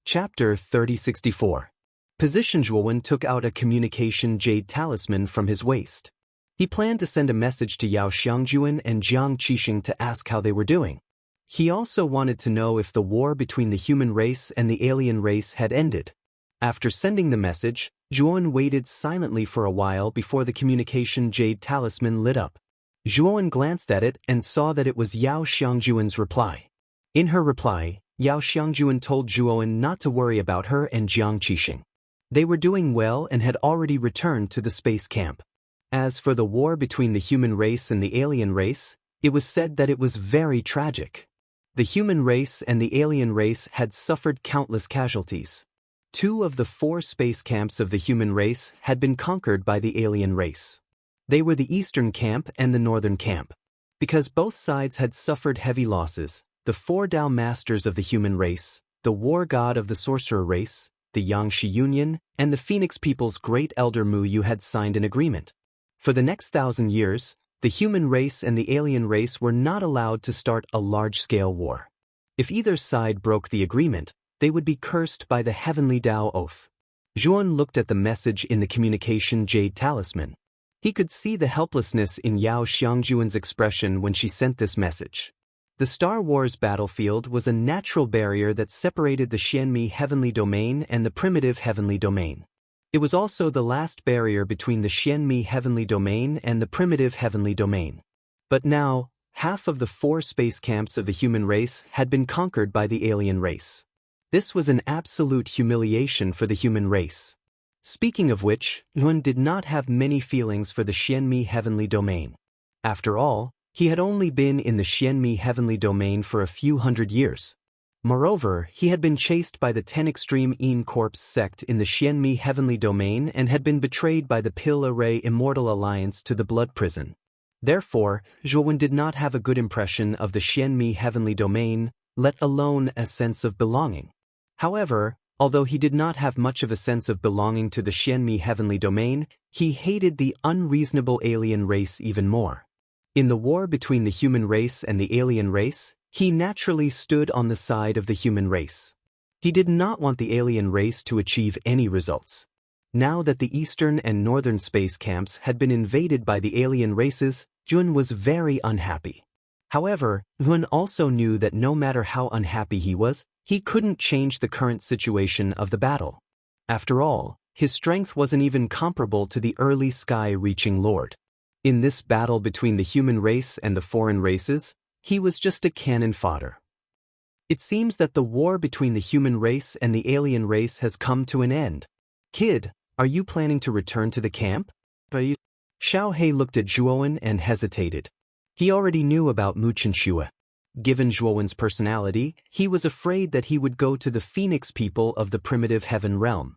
Chapter 3064. Position. Zhuowen took out a communication jade talisman from his waist. He planned to send a message to Yao Xiangjuan and Jiang Qixing to ask how they were doing. He also wanted to know if the war between the human race and the alien race had ended. After sending the message, Zhuowen waited silently for a while before the communication jade talisman lit up. Zhuowen glanced at it and saw that it was Yao Xiangjuan's reply. In her reply, Yao Xiangjuan told Zhuowen not to worry about her and Jiang Qixing. They were doing well and had already returned to the space camp. As for the war between the human race and the alien race, it was said that it was very tragic. The human race and the alien race had suffered countless casualties. 2 of the 4 space camps of the human race had been conquered by the alien race. They were the eastern camp and the northern camp. Because both sides had suffered heavy losses, the 4 Dao masters of the human race, the war god of the sorcerer race, the Yangshi Union, and the Phoenix people's great elder Mu Yu had signed an agreement. For the next 1,000 years, the human race and the alien race were not allowed to start a large-scale war. If either side broke the agreement, they would be cursed by the heavenly Dao oath. Zhuowen looked at the message in the communication jade talisman. He could see the helplessness in Yao Xiangjuan's expression when she sent this message. The Star Wars battlefield was a natural barrier that separated the Xianmi heavenly domain and the primitive heavenly domain. It was also the last barrier between the Xianmi heavenly domain and the primitive heavenly domain. But now, half of the 4 space camps of the human race had been conquered by the alien race. This was an absolute humiliation for the human race. Speaking of which, Yuan did not have many feelings for the Xianmi heavenly domain. After all, he had only been in the Xianmi heavenly domain for a few hundred years. Moreover, he had been chased by the 10 Extreme Een Corps sect in the Xianmi heavenly domain and had been betrayed by the Pil Array Immortal Alliance to the Blood Prison. Therefore, Zhuowen did not have a good impression of the Xianmi heavenly domain, let alone a sense of belonging. However, although he did not have much of a sense of belonging to the Xianmi heavenly domain, he hated the unreasonable alien race even more. In the war between the human race and the alien race, he naturally stood on the side of the human race. He did not want the alien race to achieve any results. Now that the eastern and northern space camps had been invaded by the alien races, Jun was very unhappy. However, Yun also knew that no matter how unhappy he was, he couldn't change the current situation of the battle. After all, his strength wasn't even comparable to the early sky-reaching lord. In this battle between the human race and the foreign races, he was just a cannon fodder. It seems that the war between the human race and the alien race has come to an end. Kid, are you planning to return to the camp? Xiao He looked at Zhuowen and hesitated. He already knew about Mu Chenxue. Given Zhuowen's personality, he was afraid that he would go to the Phoenix people of the primitive heaven realm.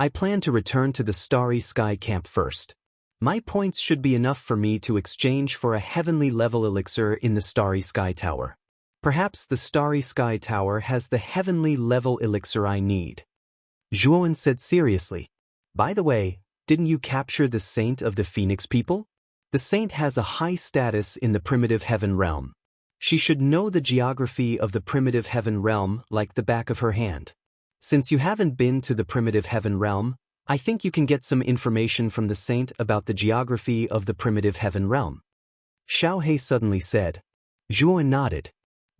I plan to return to the Starry Sky camp first. My points should be enough for me to exchange for a heavenly level elixir in the Starry Sky Tower. Perhaps the Starry Sky Tower has the heavenly level elixir I need. Zhuowen said seriously. By the way, didn't you capture the Saint of the Phoenix people? The Saint has a high status in the primitive heaven realm. She should know the geography of the primitive heaven realm like the back of her hand. Since you haven't been to the primitive heaven realm, I think you can get some information from the Saint about the geography of the primitive heaven realm. Xiao He suddenly said. Zhuowen nodded.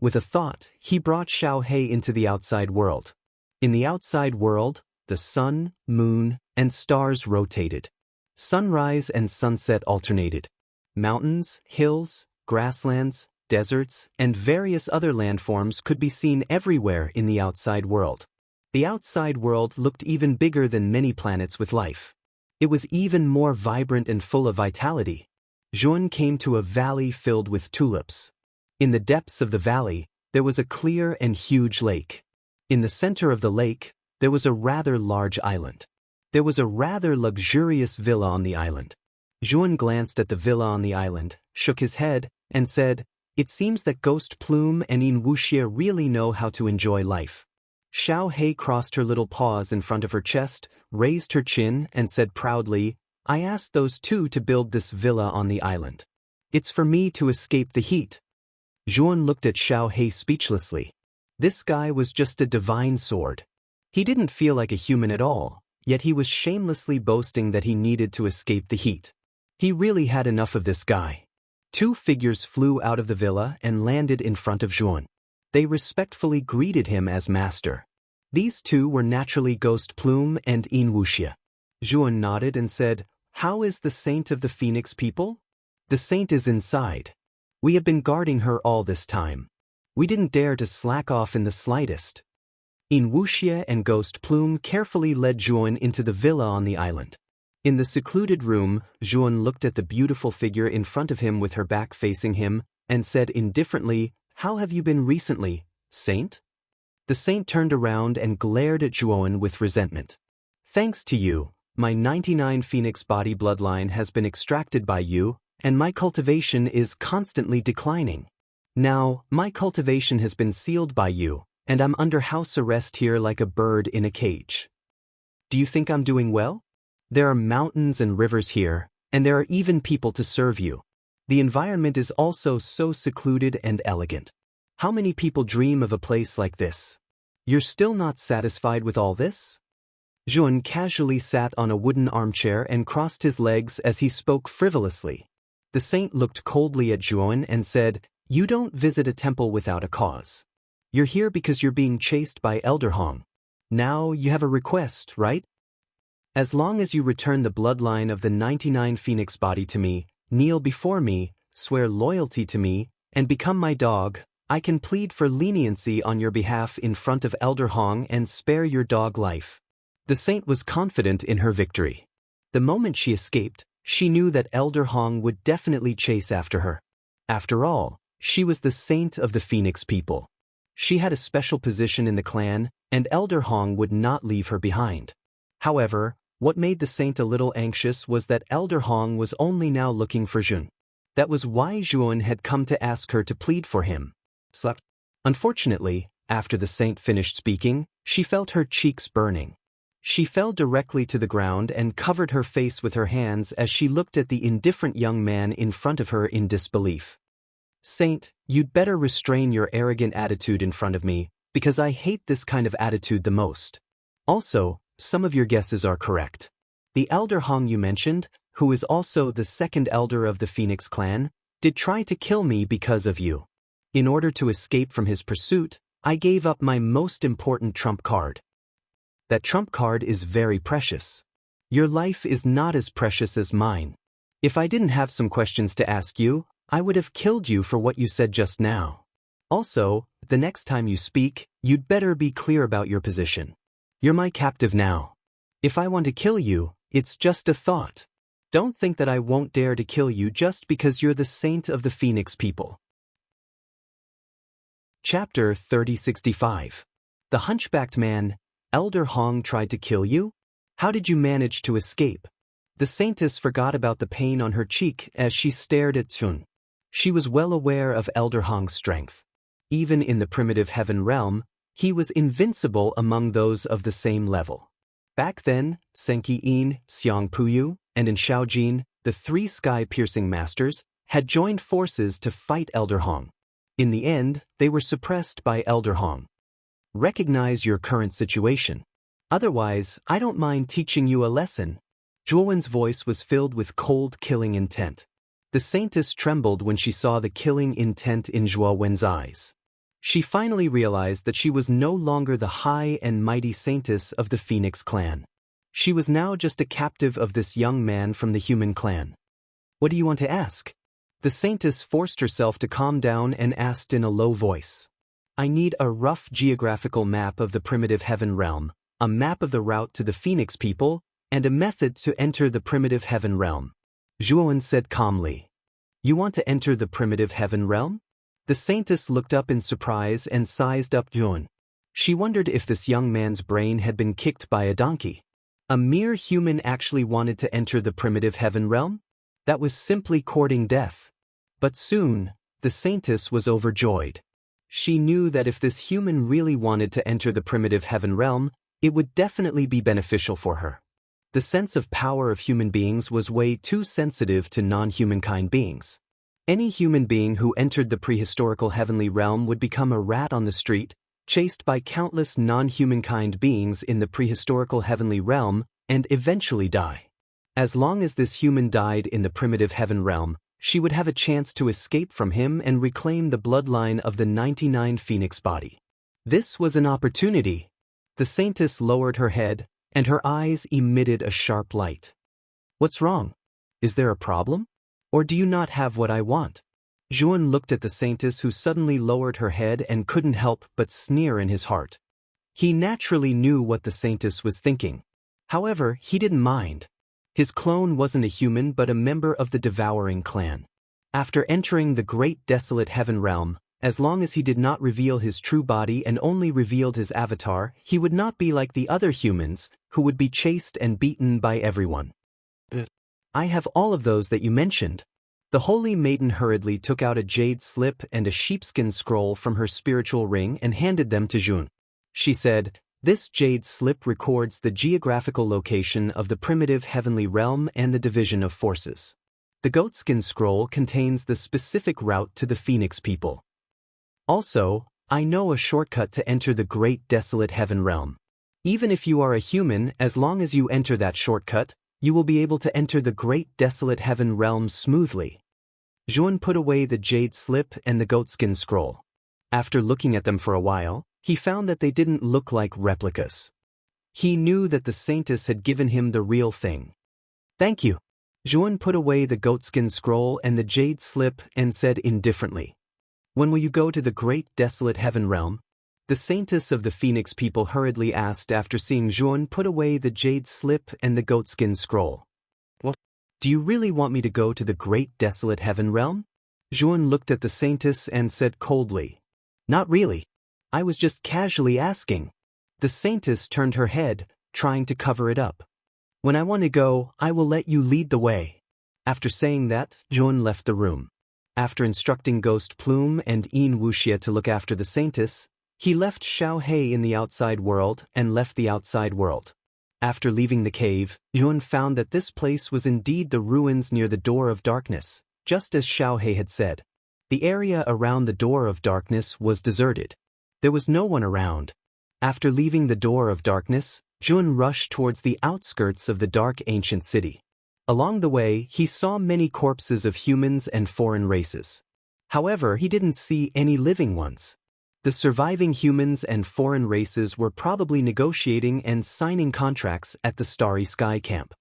With a thought, he brought Xiao He into the outside world. In the outside world, the sun, moon, and stars rotated. Sunrise and sunset alternated. Mountains, hills, grasslands, deserts, and various other landforms could be seen everywhere in the outside world. The outside world looked even bigger than many planets with life. It was even more vibrant and full of vitality. Zhuowen came to a valley filled with tulips. In the depths of the valley, there was a clear and huge lake. In the center of the lake, there was a rather large island. There was a rather luxurious villa on the island. Zhuowen glanced at the villa on the island, shook his head, and said, "It seems that Ghost Plume and Yin Wuxie really know how to enjoy life." Xiao He crossed her little paws in front of her chest, raised her chin, and said proudly, "I asked those 2 to build this villa on the island. It's for me to escape the heat." Zhuowen looked at Xiao He speechlessly. This guy was just a divine sword. He didn't feel like a human at all, yet he was shamelessly boasting that he needed to escape the heat. He really had enough of this guy. Two figures flew out of the villa and landed in front of Zhuan. They respectfully greeted him as master. These two were naturally Ghost Plume and In Wuxia. Zhuan nodded and said, "How is the saint of the Phoenix people?" "The saint is inside. We have been guarding her all this time. We didn't dare to slack off in the slightest." In Wuxia and Ghost Plume carefully led Zhuan into the villa on the island. In the secluded room, Zhuan looked at the beautiful figure in front of him with her back facing him, and said indifferently, "How have you been recently, saint?" The saint turned around and glared at Zhuan with resentment. "Thanks to you, my 99 Phoenix body bloodline has been extracted by you, and my cultivation is constantly declining. Now, my cultivation has been sealed by you, and I'm under house arrest here like a bird in a cage. Do you think I'm doing well? There are mountains and rivers here, and there are even people to serve you. The environment is also so secluded and elegant. How many people dream of a place like this? You're still not satisfied with all this?" Zhuan casually sat on a wooden armchair and crossed his legs as he spoke frivolously. The saint looked coldly at Zhuan and said, "You don't visit a temple without a cause. You're here because you're being chased by Elder Hong. Now you have a request, right? As long as you return the bloodline of the 99 Phoenix body to me, kneel before me, swear loyalty to me, and become my dog, I can plead for leniency on your behalf in front of Elder Hong and spare your dog life." The saint was confident in her victory. The moment she escaped, she knew that Elder Hong would definitely chase after her. After all, she was the saint of the Phoenix people. She had a special position in the clan, and Elder Hong would not leave her behind. However, what made the saint a little anxious was that Elder Hong was only now looking for Zhuan. That was why Zhuan had come to ask her to plead for him. Unfortunately, after the saint finished speaking, she felt her cheeks burning. She fell directly to the ground and covered her face with her hands as she looked at the indifferent young man in front of her in disbelief. "Saint, you'd better restrain your arrogant attitude in front of me, because I hate this kind of attitude the most. Also, some of your guesses are correct. The Elder Hong you mentioned, who is also the second elder of the Phoenix clan, did try to kill me because of you. In order to escape from his pursuit, I gave up my most important trump card. That trump card is very precious. Your life is not as precious as mine. If I didn't have some questions to ask you, I would have killed you for what you said just now. Also, the next time you speak, you'd better be clear about your position. You're my captive now. If I want to kill you, it's just a thought. Don't think that I won't dare to kill you just because you're the saint of the Phoenix people." Chapter 3065. The Hunchbacked Man. Elder Hong tried to kill you? How did you manage to escape? The saintess forgot about the pain on her cheek as she stared at Zhuan. She was well aware of Elder Hong's strength. Even in the primitive heaven realm, he was invincible among those of the same level. Back then, Senki In, Xiang Puyu, and in Shaojin, the three sky-piercing masters, had joined forces to fight Elder Hong. In the end, they were suppressed by Elder Hong. Recognize your current situation. Otherwise, I don't mind teaching you a lesson. Zhuan's voice was filled with cold killing intent. The saintess trembled when she saw the killing intent in Zhuan's eyes. She finally realized that she was no longer the high and mighty saintess of the Phoenix clan. She was now just a captive of this young man from the human clan. "What do you want to ask?" The saintess forced herself to calm down and asked in a low voice. "I need a rough geographical map of the primitive heaven realm, a map of the route to the Phoenix people, and a method to enter the primitive heaven realm." Zhuan said calmly. "You want to enter the primitive heaven realm?" The saintess looked up in surprise and sized up Zhuan. She wondered if this young man's brain had been kicked by a donkey. A mere human actually wanted to enter the primitive heaven realm? That was simply courting death. But soon, the saintess was overjoyed. She knew that if this human really wanted to enter the primitive heaven realm, it would definitely be beneficial for her. The sense of power of human beings was way too sensitive to non-humankind beings. Any human being who entered the prehistorical heavenly realm would become a rat on the street, chased by countless non-humankind beings in the prehistorical heavenly realm, and eventually die. As long as this human died in the primitive heaven realm, she would have a chance to escape from him and reclaim the bloodline of the 99 phoenix body. This was an opportunity. The saintess lowered her head, and her eyes emitted a sharp light. What's wrong? Is there a problem? Or do you not have what I want? Zhuan looked at the saintess, who suddenly lowered her head and couldn't help but sneer in his heart. He naturally knew what the saintess was thinking. However, he didn't mind. His clone wasn't a human but a member of the Devouring clan. After entering the great desolate heaven realm, as long as he did not reveal his true body and only revealed his avatar, he would not be like the other humans, who would be chased and beaten by everyone. I have all of those that you mentioned. The holy maiden hurriedly took out a jade slip and a sheepskin scroll from her spiritual ring and handed them to Zhuan. She said, "This jade slip records the geographical location of the primitive heavenly realm and the division of forces. The goatskin scroll contains the specific route to the Phoenix people. Also, I know a shortcut to enter the great desolate heaven realm. Even if you are a human, as long as you enter that shortcut, you will be able to enter the great desolate heaven realm smoothly." Zhuan put away the jade slip and the goatskin scroll. After looking at them for a while, he found that they didn't look like replicas. He knew that the saintess had given him the real thing. "Thank you." Zhuan put away the goatskin scroll and the jade slip and said indifferently, "When will you go to the great desolate heaven realm?" The saintess of the Phoenix people hurriedly asked after seeing Zhuan put away the jade slip and the goatskin scroll. "What? Do you really want me to go to the great desolate heaven realm?" Zhuan looked at the saintess and said coldly, "Not really. I was just casually asking." The saintess turned her head, trying to cover it up. "When I want to go, I will let you lead the way." After saying that, Zhuan left the room. After instructing Ghost Plume and Yin Wuxia to look after the saintess, he left Xiao He in the outside world and left the outside world. After leaving the cave, Zhuan found that this place was indeed the ruins near the Door of Darkness, just as Xiao He had said. The area around the Door of Darkness was deserted. There was no one around. After leaving the Door of Darkness, Zhuan rushed towards the outskirts of the dark ancient city. Along the way, he saw many corpses of humans and foreign races. However, he didn't see any living ones. The surviving humans and foreign races were probably negotiating and signing contracts at the Starry Sky camp.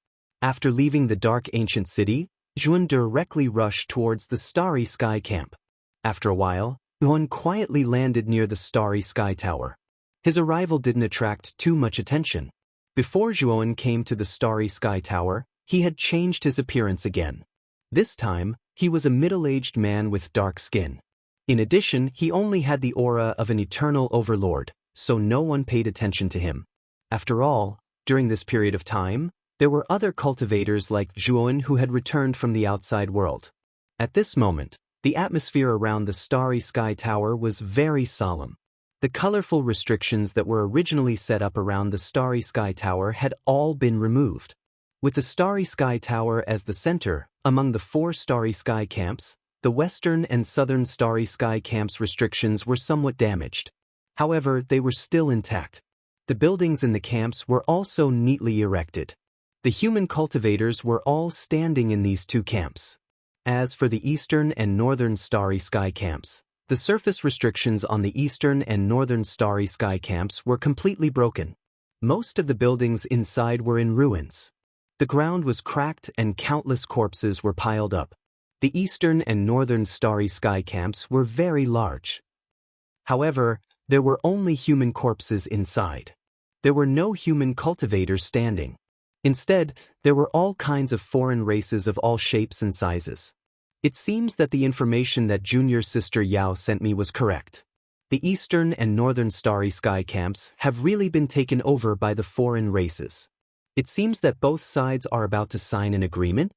After leaving the dark ancient city, Zhuan directly rushed towards the Starry Sky camp. After a while, Zhuan quietly landed near the Starry Sky Tower. His arrival didn't attract too much attention. Before Zhuan came to the Starry Sky Tower, he had changed his appearance again. This time, he was a middle-aged man with dark skin. In addition, he only had the aura of an eternal overlord, so no one paid attention to him. After all, during this period of time, there were other cultivators like Zhuan who had returned from the outside world. At this moment, the atmosphere around the Starry Sky Tower was very solemn. The colorful restrictions that were originally set up around the Starry Sky Tower had all been removed. With the Starry Sky Tower as the center, among the 4 Starry Sky camps, the Western and Southern Starry Sky camps' restrictions were somewhat damaged. However, they were still intact. The buildings in the camps were also neatly erected. The human cultivators were all standing in these 2 camps. As for the Eastern and Northern Starry Sky camps, the surface restrictions on the Eastern and Northern Starry Sky camps were completely broken. Most of the buildings inside were in ruins. The ground was cracked and countless corpses were piled up. The Eastern and Northern Starry Sky camps were very large. However, there were only human corpses inside. There were no human cultivators standing. Instead, there were all kinds of foreign races of all shapes and sizes. It seems that the information that Junior Sister Yao sent me was correct. The Eastern and Northern Starry Sky camps have really been taken over by the foreign races. It seems that both sides are about to sign an agreement.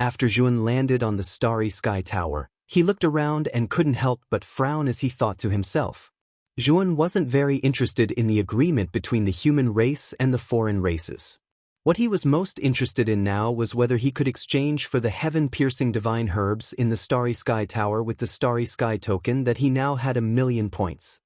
After Zhuan landed on the Starry Sky Tower, he looked around and couldn't help but frown as he thought to himself. Zhuan wasn't very interested in the agreement between the human race and the foreign races. What he was most interested in now was whether he could exchange for the heaven-piercing divine herbs in the Starry Sky Tower with the Starry Sky token that he now had 1,000,000 points.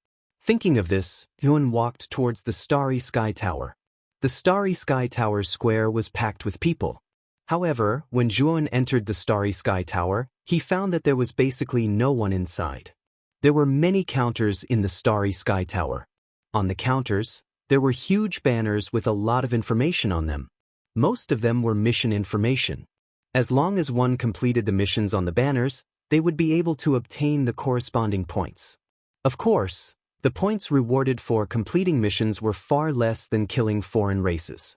Thinking of this, Yuan walked towards the Starry Sky Tower. The Starry Sky Tower's square was packed with people. However, when Zhuan entered the Starry Sky Tower, he found that there was basically no one inside. There were many counters in the Starry Sky Tower. On the counters, there were huge banners with a lot of information on them. Most of them were mission information. As long as one completed the missions on the banners, they would be able to obtain the corresponding points. Of course, the points rewarded for completing missions were far less than killing foreign races.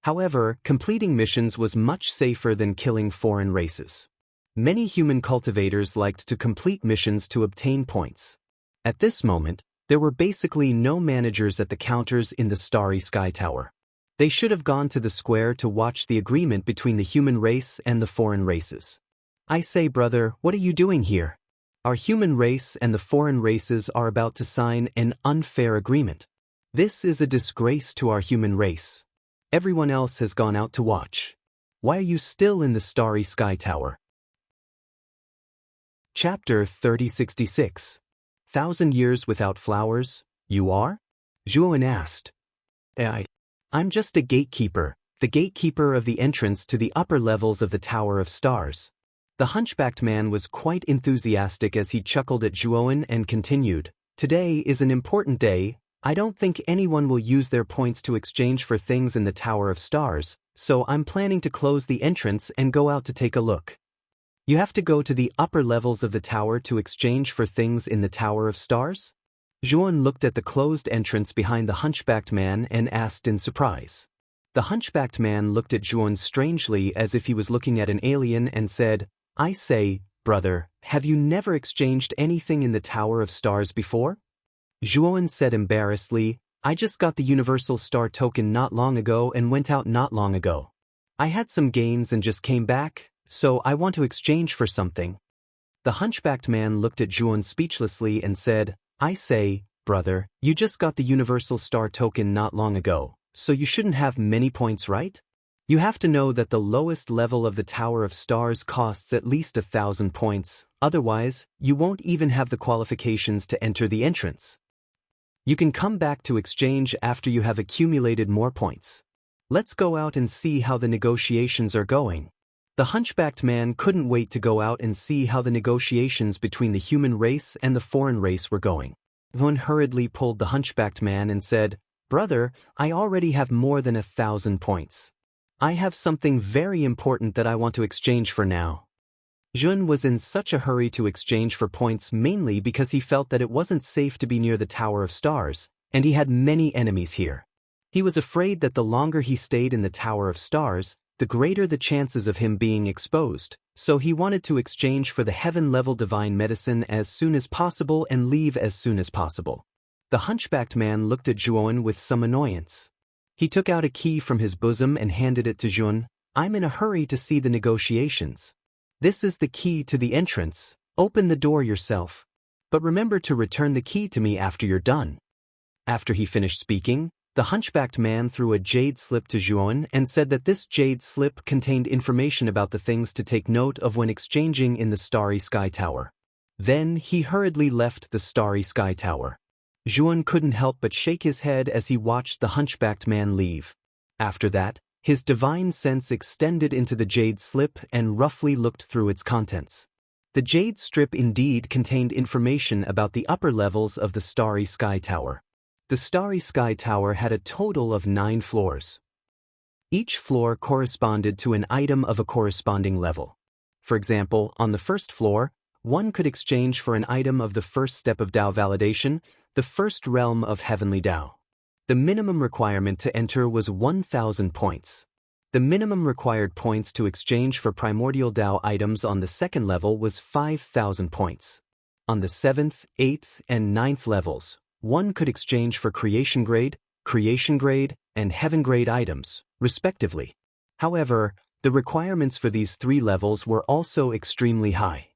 However, completing missions was much safer than killing foreign races. Many human cultivators liked to complete missions to obtain points. At this moment, there were basically no managers at the counters in the Starry Sky Tower. They should have gone to the square to watch the agreement between the human race and the foreign races. I say, brother, what are you doing here? Our human race and the foreign races are about to sign an unfair agreement. This is a disgrace to our human race. Everyone else has gone out to watch. Why are you still in the Starry Sky Tower? Chapter 3066. 1,000 Years Without Flowers, you are? Zhuan asked. I'm just a gatekeeper, the gatekeeper of the entrance to the upper levels of the Tower of Stars. The hunchbacked man was quite enthusiastic as he chuckled at Zhuan and continued, Today is an important day. I don't think anyone will use their points to exchange for things in the Tower of Stars, so I'm planning to close the entrance and go out to take a look. You have to go to the upper levels of the tower to exchange for things in the Tower of Stars? Zhuan looked at the closed entrance behind the hunchbacked man and asked in surprise. The hunchbacked man looked at Zhuan strangely as if he was looking at an alien and said, I say, brother, have you never exchanged anything in the Tower of Stars before? Zhuan said embarrassedly, I just got the Universal Star token not long ago and went out not long ago. I had some gains and just came back, so I want to exchange for something. The hunchbacked man looked at Zhuan speechlessly and said, I say, brother, you just got the Universal Star token not long ago, so you shouldn't have many points, right? You have to know that the lowest level of the Tower of Stars costs at least 1,000 points, otherwise, you won't even have the qualifications to enter the entrance. You can come back to exchange after you have accumulated more points. Let's go out and see how the negotiations are going. The hunchbacked man couldn't wait to go out and see how the negotiations between the human race and the foreign race were going. Zhuan hurriedly pulled the hunchbacked man and said, Brother, I already have more than 1,000 points. I have something very important that I want to exchange for now. Zhuan was in such a hurry to exchange for points mainly because he felt that it wasn't safe to be near the Tower of Stars, and he had many enemies here. He was afraid that the longer he stayed in the Tower of Stars, the greater the chances of him being exposed, so he wanted to exchange for the heaven-level divine medicine as soon as possible and leave as soon as possible. The hunchbacked man looked at Zhuan with some annoyance. He took out a key from his bosom and handed it to Zhuan. I'm in a hurry to see the negotiations. This is the key to the entrance. Open the door yourself. But remember to return the key to me after you're done. After he finished speaking, the hunchbacked man threw a jade slip to Zhuan and said that this jade slip contained information about the things to take note of when exchanging in the Starry Sky Tower. Then he hurriedly left the Starry Sky Tower. Zhuan couldn't help but shake his head as he watched the hunchbacked man leave. After that, his divine sense extended into the jade slip and roughly looked through its contents. The jade strip indeed contained information about the upper levels of the Starry Sky Tower. The Starry Sky Tower had a total of 9 floors. Each floor corresponded to an item of a corresponding level. For example, on the first floor, one could exchange for an item of the first step of Tao validation, the first realm of heavenly Tao. The minimum requirement to enter was 1,000 points. The minimum required points to exchange for primordial Tao items on the second level was 5,000 points. On the 7th, 8th, and 9th levels, one could exchange for creation grade, and heaven grade items, respectively. However, the requirements for these 3 levels were also extremely high.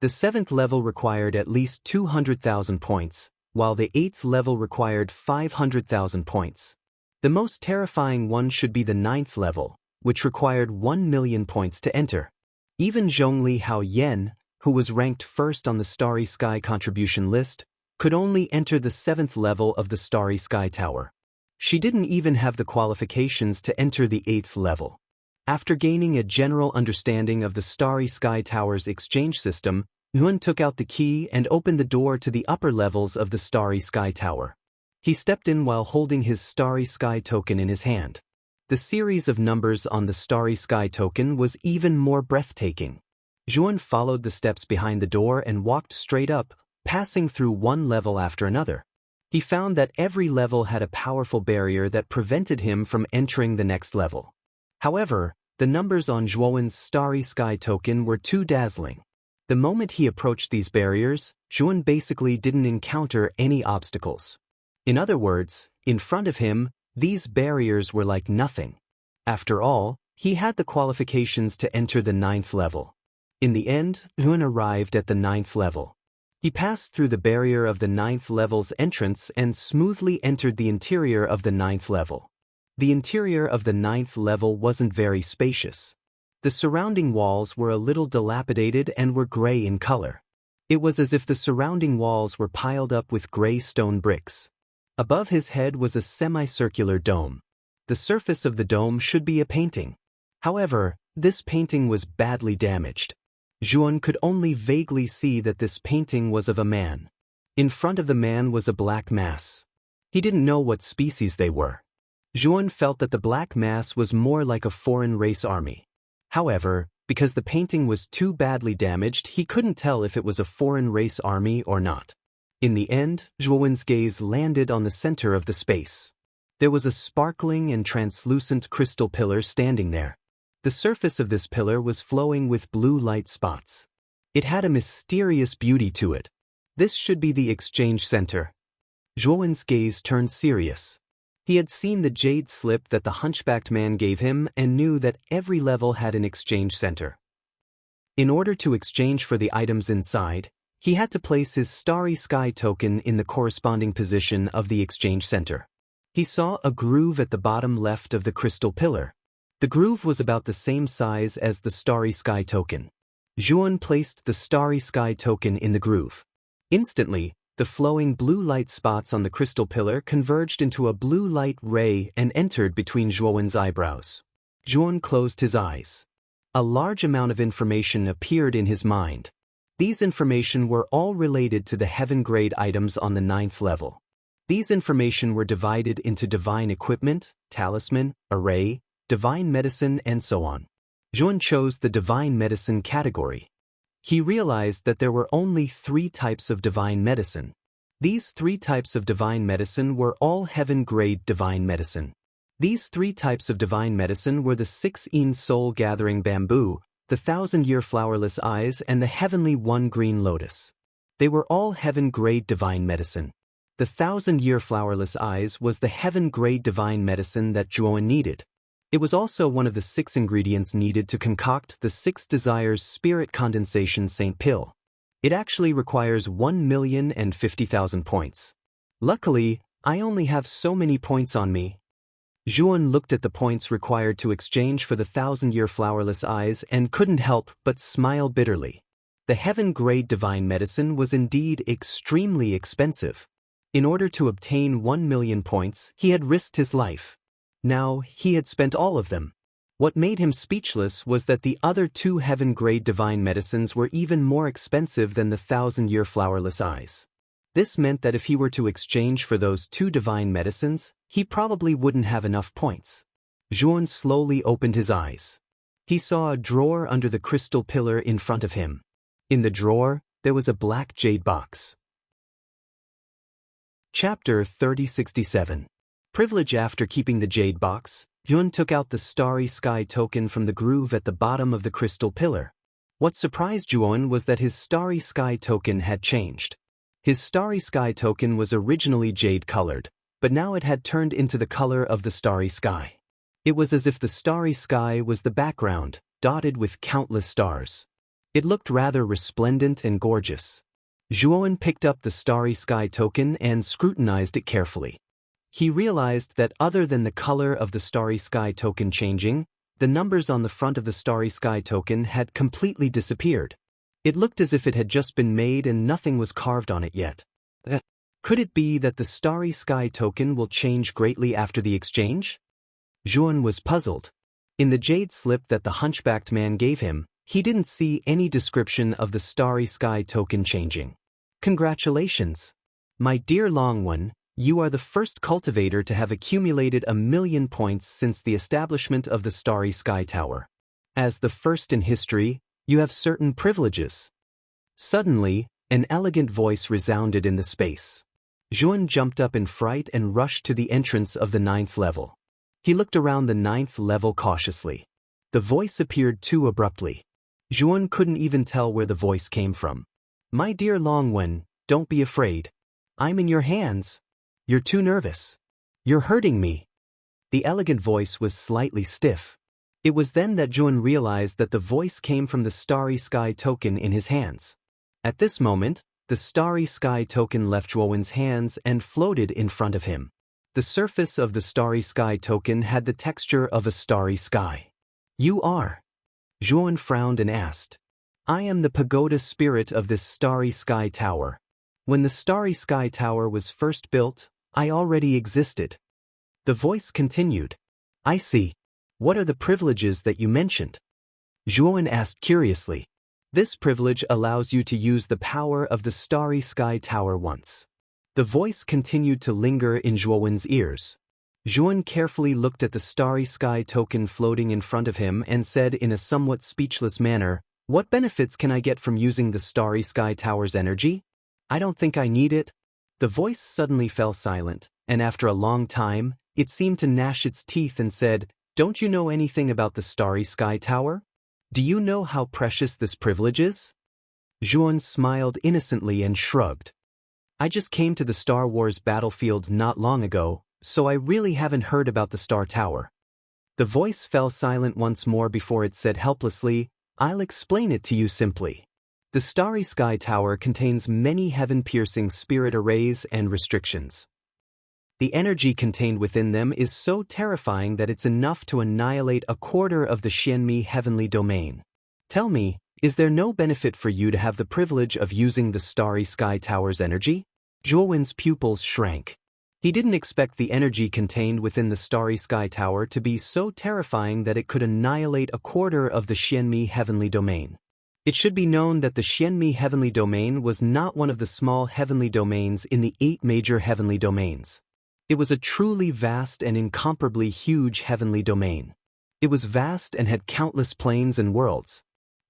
The 7th level required at least 200,000 points, while the 8th level required 500,000 points. The most terrifying one should be the 9th level, which required 1 million points to enter. Even Zhongli Hao Yen, who was ranked first on the Starry Sky contribution list, could only enter the 7th level of the Starry Sky Tower. She didn't even have the qualifications to enter the 8th level. After gaining a general understanding of the Starry Sky Tower's exchange system, Yuan took out the key and opened the door to the upper levels of the Starry Sky Tower. He stepped in while holding his Starry Sky token in his hand. The series of numbers on the Starry Sky token was even more breathtaking. Yuan followed the steps behind the door and walked straight up, passing through one level after another. He found that every level had a powerful barrier that prevented him from entering the next level. However, the numbers on Zhuowen's Starry Sky token were too dazzling. The moment he approached these barriers, Yuan basically didn't encounter any obstacles. In other words, in front of him, these barriers were like nothing. After all, he had the qualifications to enter the 9th level. In the end, Yuan arrived at the 9th level. He passed through the barrier of the 9th level's entrance and smoothly entered the interior of the 9th level. The interior of the 9th level wasn't very spacious. The surrounding walls were a little dilapidated and were gray in color. It was as if the surrounding walls were piled up with gray stone bricks. Above his head was a semicircular dome. The surface of the dome should be a painting. However, this painting was badly damaged. Yuan could only vaguely see that this painting was of a man. In front of the man was a black mass. He didn't know what species they were. Yuan felt that the black mass was more like a foreign race army. However, because the painting was too badly damaged, he couldn't tell if it was a foreign race army or not. In the end, Zhuowen's gaze landed on the center of the space. There was a sparkling and translucent crystal pillar standing there. The surface of this pillar was flowing with blue light spots. It had a mysterious beauty to it. This should be the exchange center. Zhuowen's gaze turned serious. He had seen the jade slip that the hunchbacked man gave him and knew that every level had an exchange center. In order to exchange for the items inside, he had to place his Starry Sky token in the corresponding position of the exchange center. He saw a groove at the bottom left of the crystal pillar. The groove was about the same size as the Starry Sky token. Yuan placed the Starry Sky token in the groove. Instantly, the flowing blue light spots on the crystal pillar converged into a blue light ray and entered between Zhuowen's eyebrows. Yuan closed his eyes. A large amount of information appeared in his mind. These information were all related to the heaven-grade items on the 9th level. These information were divided into divine equipment, talisman, array, divine medicine, and so on. Yuan chose the divine medicine category. He realized that there were only 3 types of divine medicine. These 3 types of divine medicine were all heaven-grade divine medicine. These 3 types of divine medicine were the 6-in soul-gathering bamboo, the 1,000-year flowerless eyes, and the heavenly 1 green lotus. They were all heaven-grade divine medicine. The 1,000-year flowerless eyes was the heaven-grade divine medicine that Zhuowen needed. It was also one of the 6 ingredients needed to concoct the 6 Desires Spirit Condensation Saint Pill. It actually requires 1,050,000 points. Luckily, I only have so many points on me. Zhuowen looked at the points required to exchange for the 1,000-year flowerless eyes and couldn't help but smile bitterly. The heaven-grade divine medicine was indeed extremely expensive. In order to obtain 1,000,000 points, he had risked his life. Now, he had spent all of them. What made him speechless was that the other 2 heaven-grade divine medicines were even more expensive than the 1,000-year flowerless eyes. This meant that if he were to exchange for those 2 divine medicines, he probably wouldn't have enough points. Zhuowen slowly opened his eyes. He saw a drawer under the crystal pillar in front of him. In the drawer, there was a black jade box. Chapter 3067. Privilege. After keeping the jade box, Yuan took out the Starry Sky token from the groove at the bottom of the crystal pillar. What surprised Yuan was that his Starry Sky token had changed. His Starry Sky token was originally jade-colored, but now it had turned into the color of the starry sky. It was as if the starry sky was the background, dotted with countless stars. It looked rather resplendent and gorgeous. Zhuowen picked up the Starry Sky token and scrutinized it carefully. He realized that other than the color of the Starry Sky token changing, the numbers on the front of the Starry Sky token had completely disappeared. It looked as if it had just been made and nothing was carved on it yet. Could it be that the Starry Sky token will change greatly after the exchange? Zhuan was puzzled. In the jade slip that the hunchbacked man gave him, he didn't see any description of the Starry Sky token changing. Congratulations! My dear Long One, you are the first cultivator to have accumulated 1,000,000 points since the establishment of the Starry Sky Tower. As the first in history, you have certain privileges. Suddenly, an elegant voice resounded in the space. Zhuan jumped up in fright and rushed to the entrance of the 9th level. He looked around the 9th level cautiously. The voice appeared too abruptly. Zhuan couldn't even tell where the voice came from. My dear Long Wen, don't be afraid. I'm in your hands. You're too nervous. You're hurting me. The elegant voice was slightly stiff. It was then that Zhuan realized that the voice came from the Starry Sky token in his hands. At this moment, the Starry Sky token left Zhuowen's hands and floated in front of him. The surface of the Starry Sky token had the texture of a starry sky. You are? Zhuowen frowned and asked. I am the pagoda spirit of this Starry Sky Tower. When the Starry Sky Tower was first built, I already existed. The voice continued. I see. What are the privileges that you mentioned? Zhuowen asked curiously. This privilege allows you to use the power of the Starry Sky Tower once. The voice continued to linger in Zhuowen's ears. Zhuowen carefully looked at the Starry Sky token floating in front of him and said in a somewhat speechless manner, What benefits can I get from using the Starry Sky Tower's energy? I don't think I need it. The voice suddenly fell silent, and after a long time, it seemed to gnash its teeth and said, Don't you know anything about the Starry Sky Tower? Do you know how precious this privilege is? Zhuowen smiled innocently and shrugged. I just came to the Star Wars battlefield not long ago, so I really haven't heard about the Star Tower. The voice fell silent once more before it said helplessly, I'll explain it to you simply. The Starry Sky Tower contains many heaven-piercing spirit arrays and restrictions. The energy contained within them is so terrifying that it's enough to annihilate a quarter of the Xianmi heavenly domain. Tell me, is there no benefit for you to have the privilege of using the Starry Sky Tower's energy? Zhuowen's pupils shrank. He didn't expect the energy contained within the Starry Sky Tower to be so terrifying that it could annihilate a quarter of the Xianmi heavenly domain. It should be known that the Xianmi heavenly domain was not one of the small heavenly domains in the 8 major heavenly domains. It was a truly vast and incomparably huge heavenly domain. It was vast and had countless planes and worlds.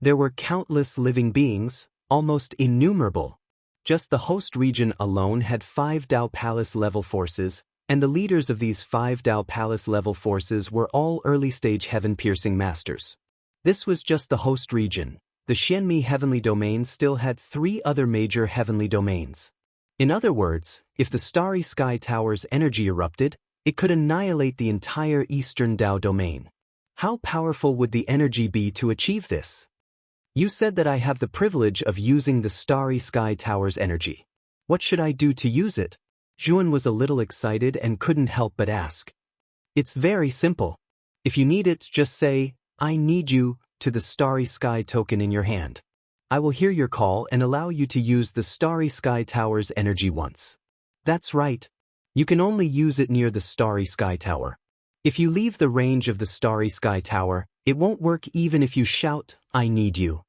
There were countless living beings, almost innumerable. Just the host region alone had 5 Dao Palace level forces, and the leaders of these 5 Dao Palace level forces were all early-stage heaven-piercing masters. This was just the host region. The Xianmi heavenly domain still had 3 other major heavenly domains. In other words, if the Starry Sky Tower's energy erupted, it could annihilate the entire Eastern Dao domain. How powerful would the energy be to achieve this? You said that I have the privilege of using the Starry Sky Tower's energy. What should I do to use it? Zhuowen was a little excited and couldn't help but ask. It's very simple. If you need it, just say, I need you, to the Starry Sky token in your hand. I will hear your call and allow you to use the Starry Sky Tower's energy once. That's right. You can only use it near the Starry Sky Tower. If you leave the range of the Starry Sky Tower, it won't work even if you shout, I need you.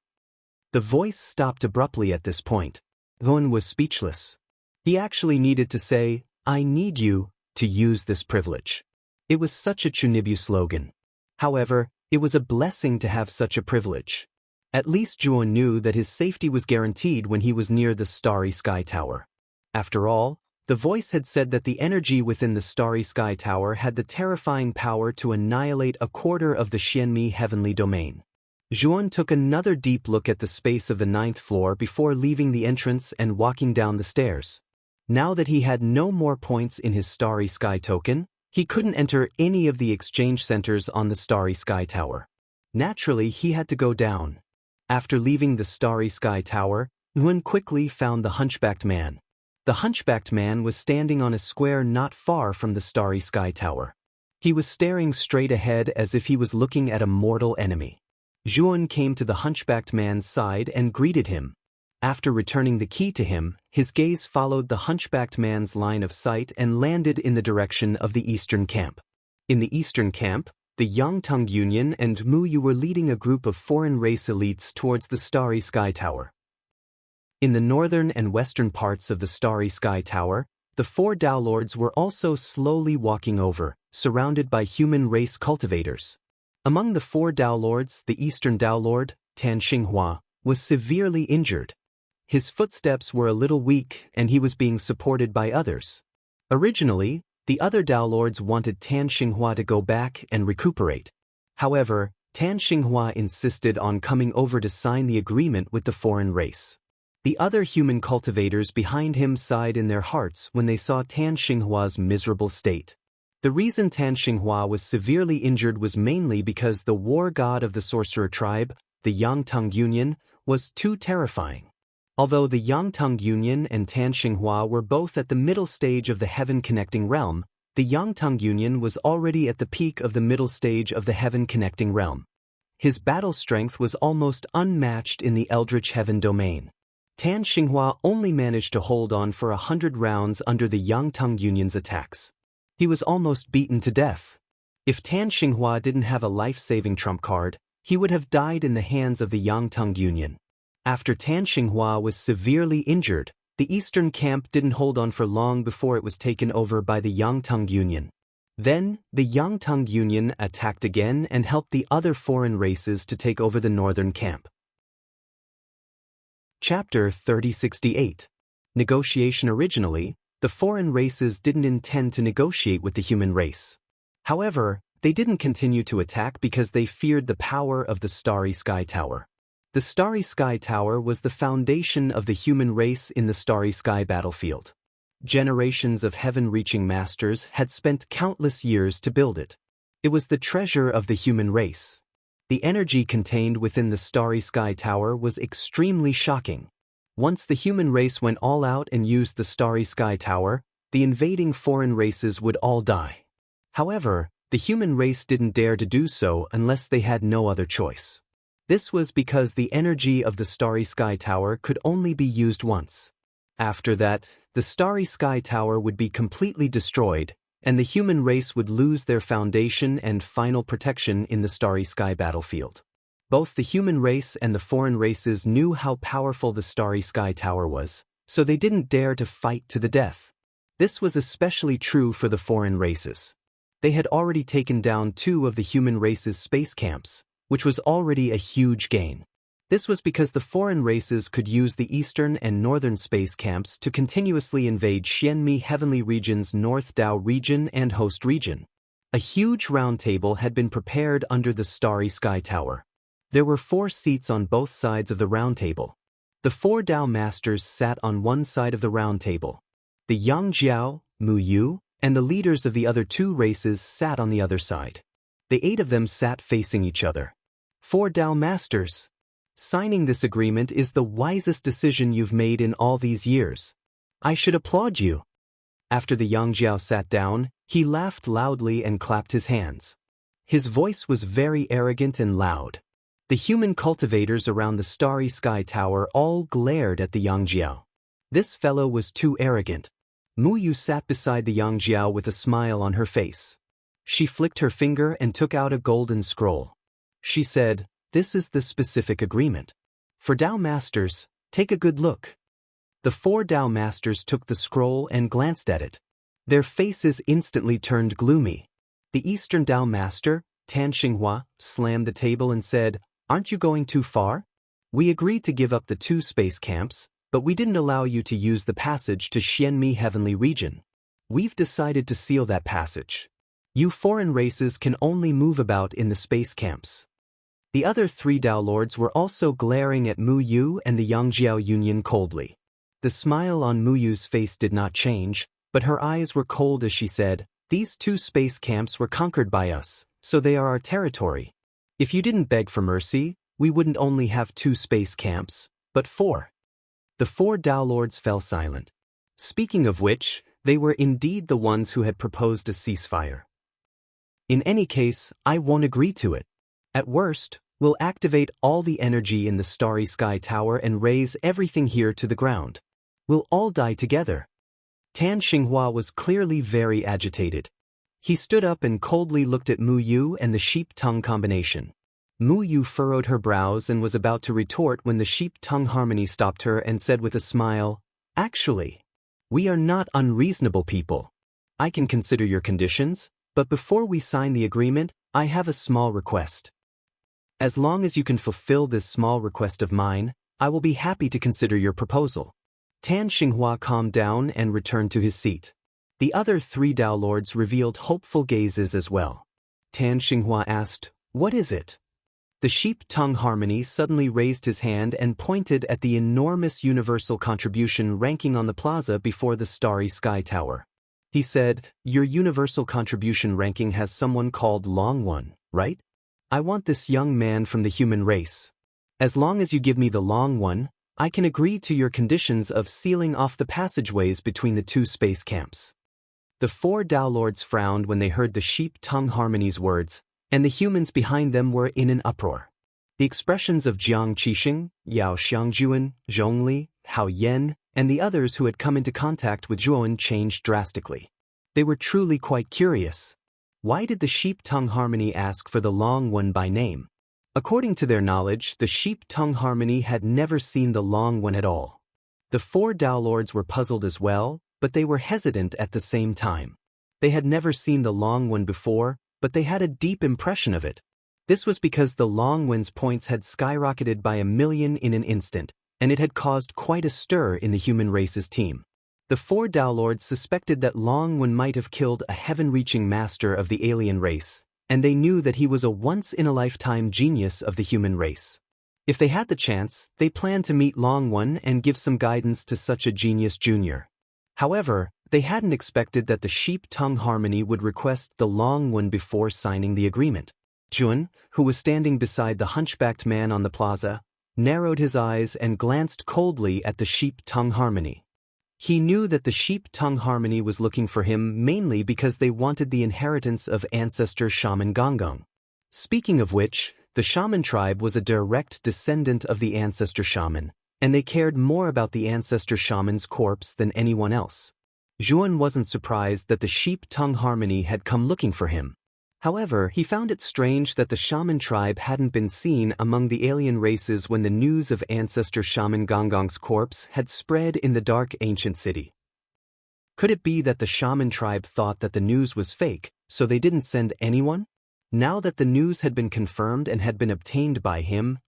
The voice stopped abruptly at this point. Zhuowen was speechless. He actually needed to say, I need you, to use this privilege. It was such a Chunibu slogan. However, it was a blessing to have such a privilege. At least Zhuowen knew that his safety was guaranteed when he was near the Starry Sky Tower. After all, the voice had said that the energy within the Starry Sky Tower had the terrifying power to annihilate a quarter of the Xianmi heavenly domain. Zhuowen took another deep look at the space of the 9th floor before leaving the entrance and walking down the stairs. Now that he had no more points in his Starry Sky token, he couldn't enter any of the exchange centers on the Starry Sky Tower. Naturally, he had to go down. After leaving the Starry Sky Tower, Zhuowen quickly found the hunchbacked man. The hunchbacked man was standing on a square not far from the Starry Sky Tower. He was staring straight ahead as if he was looking at a mortal enemy. Zhuowen came to the hunchbacked man's side and greeted him. After returning the key to him, his gaze followed the hunchbacked man's line of sight and landed in the direction of the eastern camp. In the eastern camp, the Yangtung Union and Mu Yu were leading a group of foreign race elites towards the Starry Sky Tower. In the northern and western parts of the Starry Sky Tower, the four Tao Lords were also slowly walking over, surrounded by human race cultivators. Among the four Tao Lords, the eastern Tao Lord, Tan Xinghua, was severely injured. His footsteps were a little weak and he was being supported by others. Originally, the other Tao Lords wanted Tan Xinghua to go back and recuperate. However, Tan Xinghua insisted on coming over to sign the agreement with the foreign race. The other human cultivators behind him sighed in their hearts when they saw Tan Xinghua's miserable state. The reason Tan Xinghua was severely injured was mainly because the war god of the sorcerer tribe, the Yangtung Union, was too terrifying. Although the Yangtung Union and Tan Xinghua were both at the middle stage of the heaven-connecting realm, the Yangtung Union was already at the peak of the middle stage of the heaven-connecting realm. His battle strength was almost unmatched in the Eldritch Heaven domain. Tan Xinghua only managed to hold on for 100 rounds under the Yangtung Union's attacks. He was almost beaten to death. If Tan Xinghua didn't have a life-saving trump card, he would have died in the hands of the Yangtung Union. After Tan Xinghua was severely injured, the eastern camp didn't hold on for long before it was taken over by the Yangtung Union. Then, the Yangtung Union attacked again and helped the other foreign races to take over the northern camp. Chapter 3068. Negotiation. Originally, the foreign races didn't intend to negotiate with the human race. However, they didn't continue to attack because they feared the power of the Starry Sky Tower. The Starry Sky Tower was the foundation of the human race in the Starry Sky battlefield. Generations of heaven-reaching masters had spent countless years to build it. It was the treasure of the human race. The energy contained within the Starry Sky Tower was extremely shocking. Once the human race went all out and used the Starry Sky Tower, the invading foreign races would all die. However, the human race didn't dare to do so unless they had no other choice. This was because the energy of the Starry Sky Tower could only be used once. After that, the Starry Sky Tower would be completely destroyed, and the human race would lose their foundation and final protection in the Starry Sky battlefield. Both the human race and the foreign races knew how powerful the Starry Sky Tower was, so they didn't dare to fight to the death. This was especially true for the foreign races. They had already taken down 2 of the human race's space camps, which was already a huge gain. This was because the foreign races could use the eastern and northern space camps to continuously invade Xianmi Heavenly Region's North Tao region and Host region. A huge round table had been prepared under the Starry Sky Tower. There were 4 seats on both sides of the round table. The 4 Tao masters sat on one side of the round table. The Yang Jiao, Mu Yu, and the leaders of the other 2 races sat on the other side. The 8 of them sat facing each other. 4 Tao masters. Signing this agreement is the wisest decision you've made in all these years. I should applaud you. After the Yang Jiao sat down, he laughed loudly and clapped his hands. His voice was very arrogant and loud. The human cultivators around the Starry Sky Tower all glared at the Yang Jiao. This fellow was too arrogant. Mu Yu sat beside the Yang Jiao with a smile on her face. She flicked her finger and took out a golden scroll. She said, "This is the specific agreement. For Tao Masters, take a good look." The 4 Tao Masters took the scroll and glanced at it. Their faces instantly turned gloomy. The Eastern Tao Master, Tan Xinghua, slammed the table and said, "Aren't you going too far? We agreed to give up the 2 space camps, but we didn't allow you to use the passage to Xianmi Heavenly Region. We've decided to seal that passage. You foreign races can only move about in the space camps." The other 3 Tao Lords were also glaring at Mu Yu and the Yang Jiao Union coldly. The smile on Mu Yu's face did not change, but her eyes were cold as she said, "These 2 space camps were conquered by us, so they are our territory. If you didn't beg for mercy, we wouldn't only have 2 space camps, but 4. The 4 Tao Lords fell silent. Speaking of which, they were indeed the ones who had proposed a ceasefire. In any case, I won't agree to it. At worst, We'll activate all the energy in the Starry Sky Tower and raise everything here to the ground. We'll all die together. Tan Xinghua was clearly very agitated. He stood up and coldly looked at Mu Yu and the sheep-tongue combination. Mu Yu furrowed her brows and was about to retort when the sheep-tongue harmony stopped her and said with a smile, "Actually, we are not unreasonable people. I can consider your conditions, but before we sign the agreement, I have a small request. As long as you can fulfill this small request of mine, I will be happy to consider your proposal." Tan Xinghua calmed down and returned to his seat. The other 3 Dao Lords revealed hopeful gazes as well. Tan Xinghua asked, "What is it?" The sheep-tongue harmony suddenly raised his hand and pointed at the enormous universal contribution ranking on the plaza before the Starry Sky Tower. He said, "Your universal contribution ranking has someone called Long One, right? I want this young man from the human race. As long as you give me the Long One, I can agree to your conditions of sealing off the passageways between the 2 space camps." The 4 Dao Lords frowned when they heard the sheep-tongue harmony's words, and the humans behind them were in an uproar. The expressions of Jiang Qixing, Yao Xiangjuan, Zhongli, Hao Yan, and the others who had come into contact with Zhuowen changed drastically. They were truly quite curious. Why did the sheep-tongue harmony ask for the Long One by name? According to their knowledge, the sheep-tongue harmony had never seen the Long One at all. The 4 Dao Lords were puzzled as well, but they were hesitant at the same time. They had never seen the Long One before, but they had a deep impression of it. This was because the Long One's points had skyrocketed by 1,000,000 in an instant, and it had caused quite a stir in the human race's team. The 4 Dao Lords suspected that Long One might have killed a heaven-reaching master of the alien race, and they knew that he was a once-in-a-lifetime genius of the human race. If they had the chance, they planned to meet Long One and give some guidance to such a genius junior. However, they hadn't expected that the sheep-tongue harmony would request the Long One before signing the agreement. Jun, who was standing beside the hunchbacked man on the plaza, narrowed his eyes and glanced coldly at the sheep-tongue harmony. He knew that the sheep-tongue harmony was looking for him mainly because they wanted the inheritance of ancestor shaman Gonggong. Speaking of which, the shaman tribe was a direct descendant of the ancestor shaman, and they cared more about the ancestor shaman's corpse than anyone else. Zhuan wasn't surprised that the sheep-tongue harmony had come looking for him. However, he found it strange that the shaman tribe hadn't been seen among the alien races when the news of ancestor shaman Gonggong's corpse had spread in the dark ancient city. Could it be that the shaman tribe thought that the news was fake, so they didn't send anyone? Now that the news had been confirmed and had been obtained by him,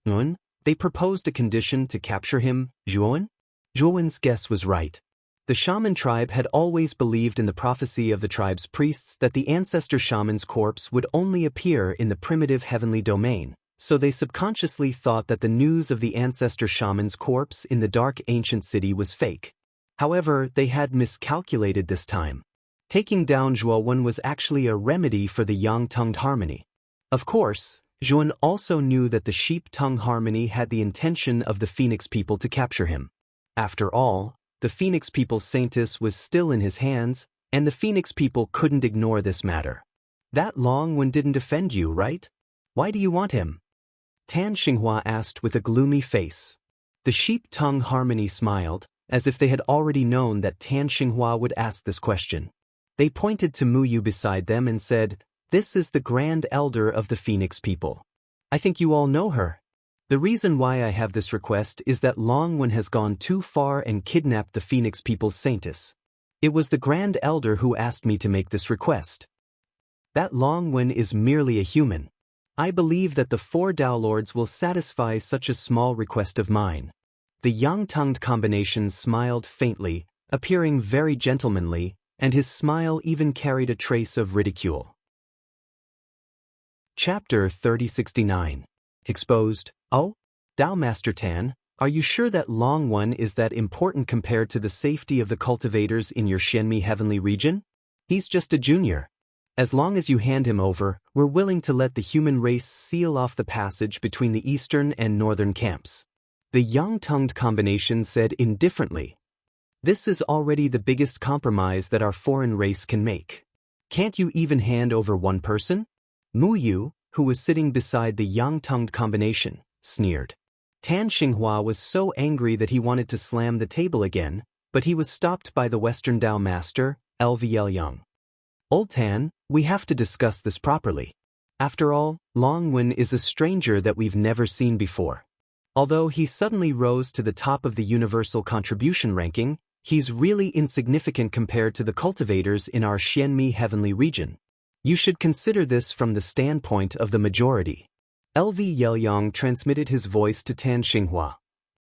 they proposed a condition to capture him, Zhuowen? Zhuowen's guess was right. The shaman tribe had always believed in the prophecy of the tribe's priests that the ancestor shaman's corpse would only appear in the primitive heavenly domain, so they subconsciously thought that the news of the ancestor shaman's corpse in the dark ancient city was fake. However, they had miscalculated this time. Taking down Zhuowen was actually a remedy for the yang-tongued harmony. Of course, Zhuowen also knew that the sheep-tongue harmony had the intention of the Phoenix people to capture him. After all, the Phoenix people's Saintus was still in his hands, and the Phoenix people couldn't ignore this matter. That Long One didn't offend you, right? Why do you want him? Tan Xinghua asked with a gloomy face. The sheep-tongue harmony smiled, as if they had already known that Tan Xinghua would ask this question. They pointed to Mu Yu beside them and said, "This is the Grand Elder of the Phoenix people. I think you all know her. The reason why I have this request is that Long One has gone too far and kidnapped the Phoenix people's Saintus. It was the Grand Elder who asked me to make this request. That Long One is merely a human. I believe that the 4 Dao Lords will satisfy such a small request of mine." The yang-tongued combination smiled faintly, appearing very gentlemanly, and his smile even carried a trace of ridicule. Chapter 3069. Exposed. "Oh? Dao Master Tan, are you sure that Long One is that important compared to the safety of the cultivators in your Xianmi heavenly region? He's just a junior. As long as you hand him over, we're willing to let the human race seal off the passage between the eastern and northern camps." The yang-tongued combination said indifferently, "This is already the biggest compromise that our foreign race can make. Can't you even hand over one person?" Mu Yu, who was sitting beside the yang-tongued combination, sneered. Tan Xinghua was so angry that he wanted to slam the table again, but he was stopped by the Western Dao master, LVL Yang. Old Tan, we have to discuss this properly. After all, Long Wen is a stranger that we've never seen before. Although he suddenly rose to the top of the universal contribution ranking, he's really insignificant compared to the cultivators in our Xianmi heavenly region. You should consider this from the standpoint of the majority. LV Yelyang transmitted his voice to Tan Xinghua.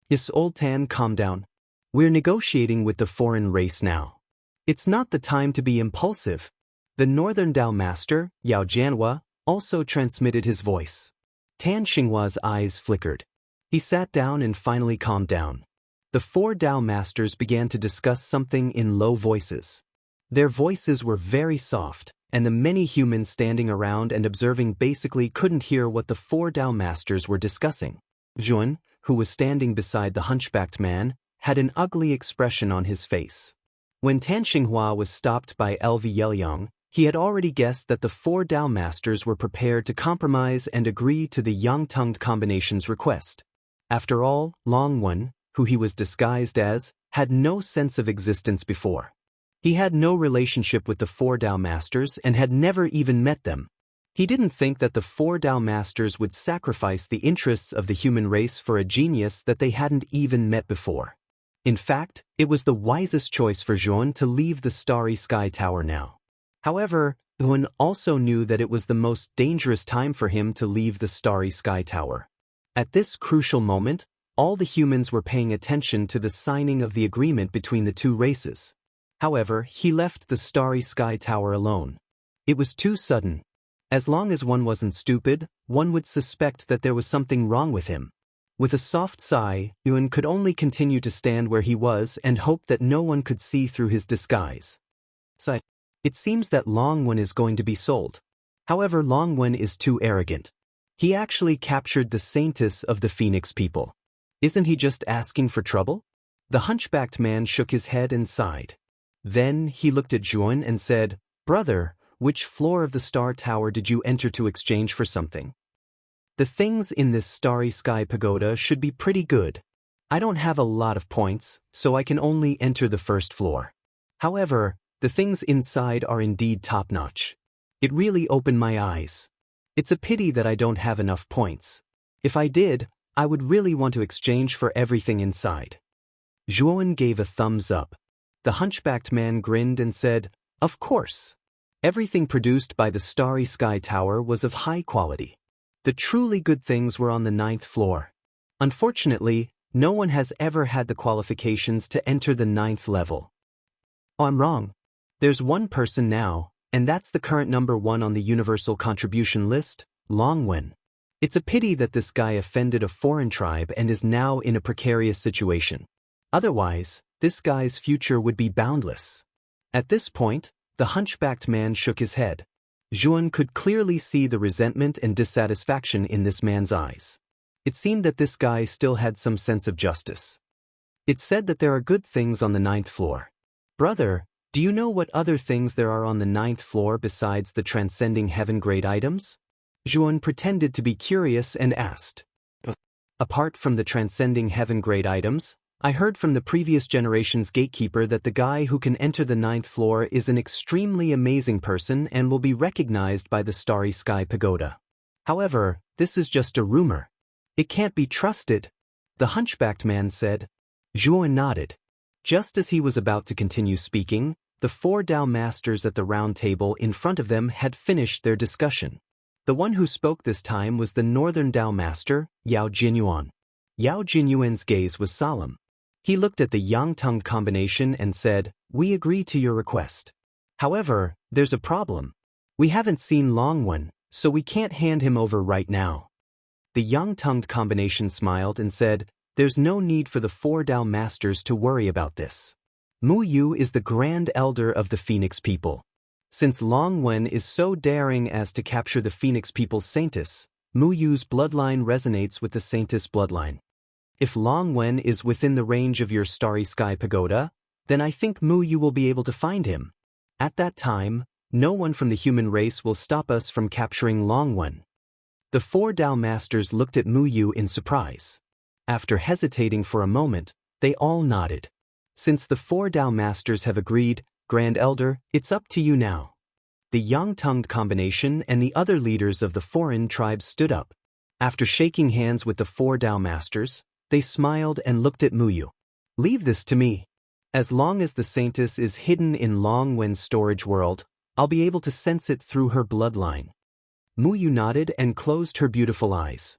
Yes, old Tan, calm down. We're negotiating with the foreign race now. It's not the time to be impulsive. The Northern Dao master, Yao Jianhua, also transmitted his voice. Tan Xinghua's eyes flickered. He sat down and finally calmed down. The four Dao masters began to discuss something in low voices. Their voices were very soft, and the many humans standing around and observing basically couldn't hear what the four Dao masters were discussing. Zhuan, who was standing beside the hunchbacked man, had an ugly expression on his face. When Tan Xinghua was stopped by LV Yelyang, he had already guessed that the four Dao masters were prepared to compromise and agree to the yang-tongued combination's request. After all, Long Wen, who he was disguised as, had no sense of existence before. He had no relationship with the four Dao masters and had never even met them. He didn't think that the four Dao masters would sacrifice the interests of the human race for a genius that they hadn't even met before. In fact, it was the wisest choice for Zhuan to leave the Starry Sky Tower now. However, Zhuan also knew that it was the most dangerous time for him to leave the Starry Sky Tower. At this crucial moment, all the humans were paying attention to the signing of the agreement between the two races. However, he left the Starry Sky Tower alone. It was too sudden. As long as one wasn't stupid, one would suspect that there was something wrong with him. With a soft sigh, Yuan could only continue to stand where he was and hope that no one could see through his disguise. So, it seems that Long Wen is going to be sold. However, Long Wen is too arrogant. He actually captured the saintess of the Phoenix people. Isn't he just asking for trouble? The hunchbacked man shook his head and sighed. Then he looked at Zhuan and said, "Brother, which floor of the Star Tower did you enter to exchange for something? The things in this Starry Sky Pagoda should be pretty good. I don't have a lot of points, so I can only enter the first floor. However, the things inside are indeed top-notch. It really opened my eyes. It's a pity that I don't have enough points. If I did, I would really want to exchange for everything inside." Zhuan gave a thumbs up. The hunchbacked man grinned and said, "Of course. Everything produced by the Starry Sky Tower was of high quality. The truly good things were on the 9th floor. Unfortunately, no one has ever had the qualifications to enter the 9th level." "Oh, I'm wrong. There's one person now, and that's the current number 1 on the universal contribution list, Long Wen. It's a pity that this guy offended a foreign tribe and is now in a precarious situation. Otherwise, this guy's future would be boundless." At this point, the hunchbacked man shook his head. Zhuan could clearly see the resentment and dissatisfaction in this man's eyes. It seemed that this guy still had some sense of justice. "It's said that there are good things on the 9th floor. Brother, do you know what other things there are on the 9th floor besides the transcending heaven grade items?" Zhuan pretended to be curious and asked. "Apart from the transcending heaven grade items, I heard from the previous generation's gatekeeper that the guy who can enter the 9th floor is an extremely amazing person and will be recognized by the Starry Sky Pagoda. However, this is just a rumor. It can't be trusted," the hunchbacked man said. Zhuan nodded. Just as he was about to continue speaking, the four Dao masters at the round table in front of them had finished their discussion. The one who spoke this time was the Northern Dao master, Yao Jinyuan. Yao Jinyuan's gaze was solemn. He looked at the yang-tongued combination and said, "We agree to your request. However, there's a problem. We haven't seen Long Wen, so we can't hand him over right now." The yang-tongued combination smiled and said, "There's no need for the four Dao masters to worry about this. Mu Yu is the grand elder of the Phoenix people. Since Long Wen is so daring as to capture the Phoenix people's saintess, Mu Yu's bloodline resonates with the saintess bloodline. If Long Wen is within the range of your Starry Sky Pagoda, then I think Mu Yu will be able to find him. At that time, no one from the human race will stop us from capturing Long Wen. The four Tao masters looked at Mu Yu in surprise. After hesitating for a moment, they all nodded. Since the four Tao masters have agreed, Grand Elder, it's up to you now. The Yang-tongued combination and the other leaders of the foreign tribes stood up. After shaking hands with the four Tao masters, they smiled and looked at Mu Yu. Leave this to me. As long as the saintess is hidden in Long Wen's storage world, I'll be able to sense it through her bloodline. Mu Yu nodded and closed her beautiful eyes.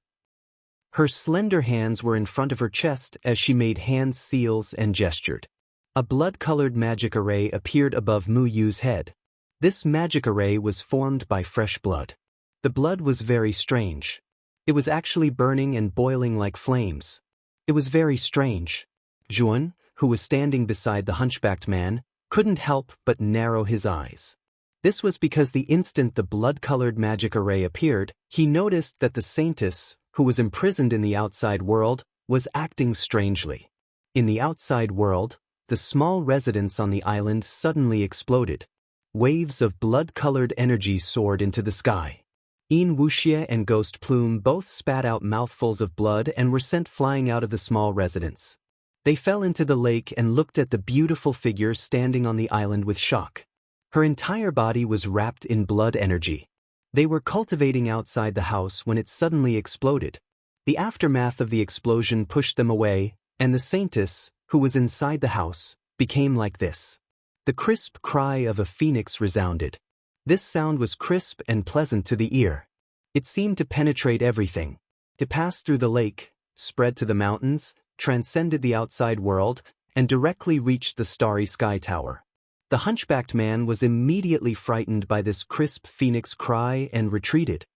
Her slender hands were in front of her chest as she made hand seals and gestured. A blood-colored magic array appeared above Mu Yu's head. This magic array was formed by fresh blood. The blood was very strange. It was actually burning and boiling like flames. It was very strange. Zhuan, who was standing beside the hunchbacked man, couldn't help but narrow his eyes. This was because the instant the blood-colored magic array appeared, he noticed that the saintess, who was imprisoned in the outside world, was acting strangely. In the outside world, the small residence on the island suddenly exploded. Waves of blood-colored energy soared into the sky. Yin Wuxie and Ghost Plume both spat out mouthfuls of blood and were sent flying out of the small residence. They fell into the lake and looked at the beautiful figure standing on the island with shock. Her entire body was wrapped in blood energy. They were cultivating outside the house when it suddenly exploded. The aftermath of the explosion pushed them away, and the saintess, who was inside the house, became like this. The crisp cry of a phoenix resounded. This sound was crisp and pleasant to the ear. It seemed to penetrate everything. It passed through the lake, spread to the mountains, transcended the outside world, and directly reached the starry sky tower. The hunchbacked man was immediately frightened by this crisp phoenix cry and retreated.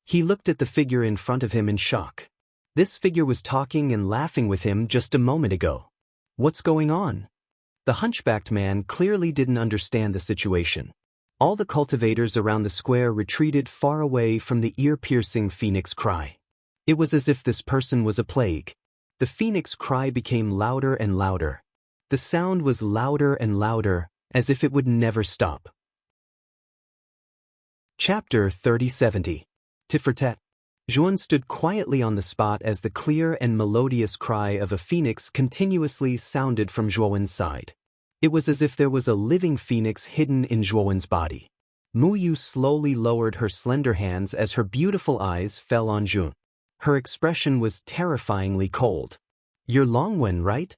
He looked at the figure in front of him in shock. This figure was talking and laughing with him just a moment ago. What's going on? The hunchbacked man clearly didn't understand the situation. All the cultivators around the square retreated far away from the ear-piercing phoenix cry. It was as if this person was a plague. The phoenix cry became louder and louder. The sound was louder and louder, as if it would never stop. Chapter 3070. Tit for tat. Zhuan stood quietly on the spot as the clear and melodious cry of a phoenix continuously sounded from Zhuan's side. It was as if there was a living phoenix hidden in Zhuan's body. Mu Yu slowly lowered her slender hands as her beautiful eyes fell on Zhuan. Her expression was terrifyingly cold. You're Longwen, right?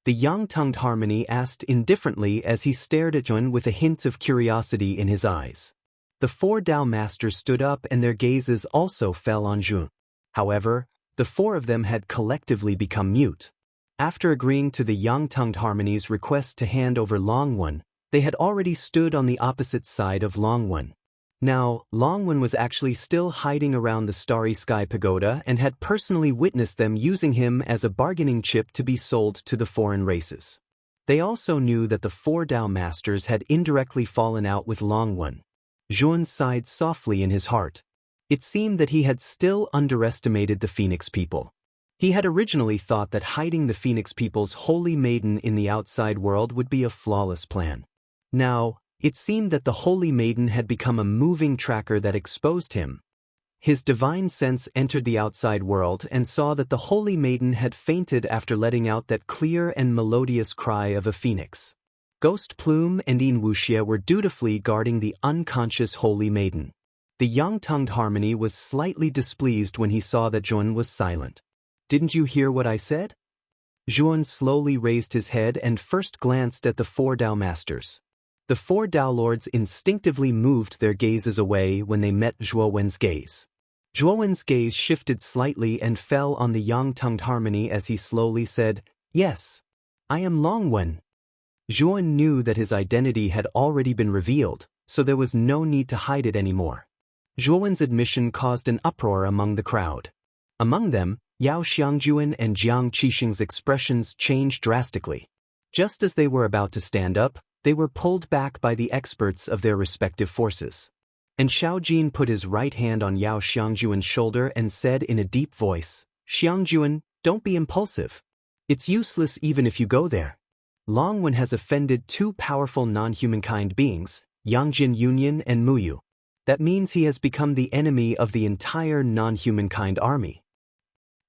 The yang-tongued harmony asked indifferently as he stared at Zhuan with a hint of curiosity in his eyes. The four Tao masters stood up and their gazes also fell on Zhuan. However, the four of them had collectively become mute. After agreeing to the yang-tongued harmony's request to hand over Longwen, they had already stood on the opposite side of Longwen. Now, Longwen was actually still hiding around the Starry Sky Pagoda and had personally witnessed them using him as a bargaining chip to be sold to the foreign races. They also knew that the four Tao masters had indirectly fallen out with Longwen. Zhuan sighed softly in his heart. It seemed that he had still underestimated the Phoenix people. He had originally thought that hiding the Phoenix people's holy maiden in the outside world would be a flawless plan. Now, it seemed that the holy maiden had become a moving tracker that exposed him. His divine sense entered the outside world and saw that the holy maiden had fainted after letting out that clear and melodious cry of a phoenix. Ghost Plume and Yin Wuxie were dutifully guarding the unconscious holy maiden. The yang-tongued harmony was slightly displeased when he saw that Zhuan was silent. Didn't you hear what I said? Zhuan slowly raised his head and first glanced at the four Tao masters. The four Tao lords instinctively moved their gazes away when they met Zhuowen's gaze. Zhuowen's gaze shifted slightly and fell on the yang-tongued harmony as he slowly said, "Yes, I am Longwen." Zhuan knew that his identity had already been revealed, so there was no need to hide it anymore. Zhuowen's admission caused an uproar among the crowd. Among them, Yao Xiangjuan and Jiang Qixing's expressions changed drastically. Just as they were about to stand up, they were pulled back by the experts of their respective forces. And Xiaojin put his right hand on Yao Xiangjuan's shoulder and said in a deep voice, "Xiangjuan, don't be impulsive. It's useless even if you go there. Longwen has offended two powerful non-humankind beings, Yangjin Union and Muyu. That means he has become the enemy of the entire non-humankind army.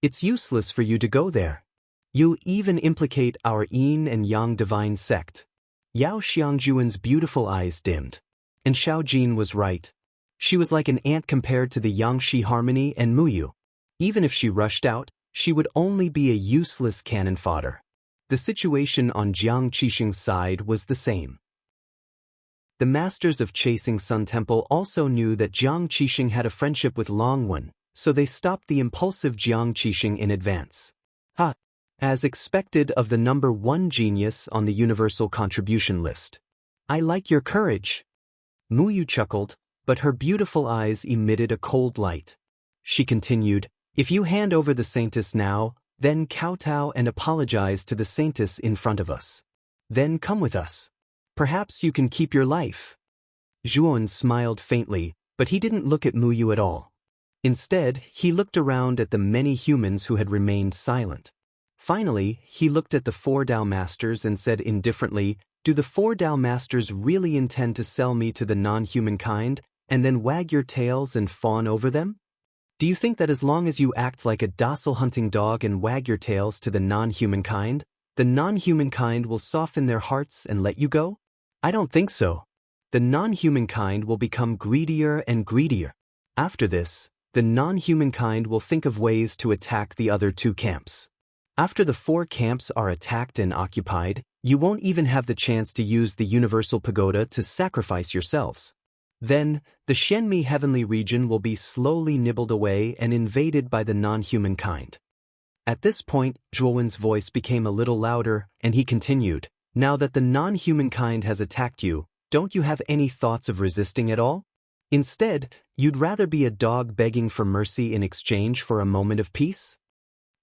It's useless for you to go there. You even implicate our yin and yang divine sect. Yao Xiangjuan's beautiful eyes dimmed. And Xiao Jin was right. She was like an ant compared to the Yangshi harmony and Muyu. Even if she rushed out, she would only be a useless cannon fodder. The situation on Jiang Qixing's side was the same. The masters of Chasing Sun Temple also knew that Jiang Qixing had a friendship with Longwen, so they stopped the impulsive Jiang Qixing in advance. As expected of the number 1 genius on the universal contribution list. I like your courage. Muyu chuckled, but her beautiful eyes emitted a cold light. She continued, if you hand over the Saintess now, then kowtow and apologize to the Saintess in front of us. Then come with us. Perhaps you can keep your life. Zhuan smiled faintly, but he didn't look at Muyu at all. Instead, he looked around at the many humans who had remained silent. Finally, he looked at the 4 Dao Masters and said indifferently, do the 4 Dao Masters really intend to sell me to the non-humankind, and then wag your tails and fawn over them? Do you think that as long as you act like a docile hunting dog and wag your tails to the non-humankind will soften their hearts and let you go? I don't think so. The non-humankind will become greedier and greedier. After this, the non-humankind will think of ways to attack the other 2 camps. After the 4 camps are attacked and occupied, you won't even have the chance to use the Universal Pagoda to sacrifice yourselves. Then, the Shenmi heavenly region will be slowly nibbled away and invaded by the non-humankind. At this point, Zhuowen's voice became a little louder, and he continued, now that the non-humankind has attacked you, don't you have any thoughts of resisting at all? Instead, you'd rather be a dog begging for mercy in exchange for a moment of peace?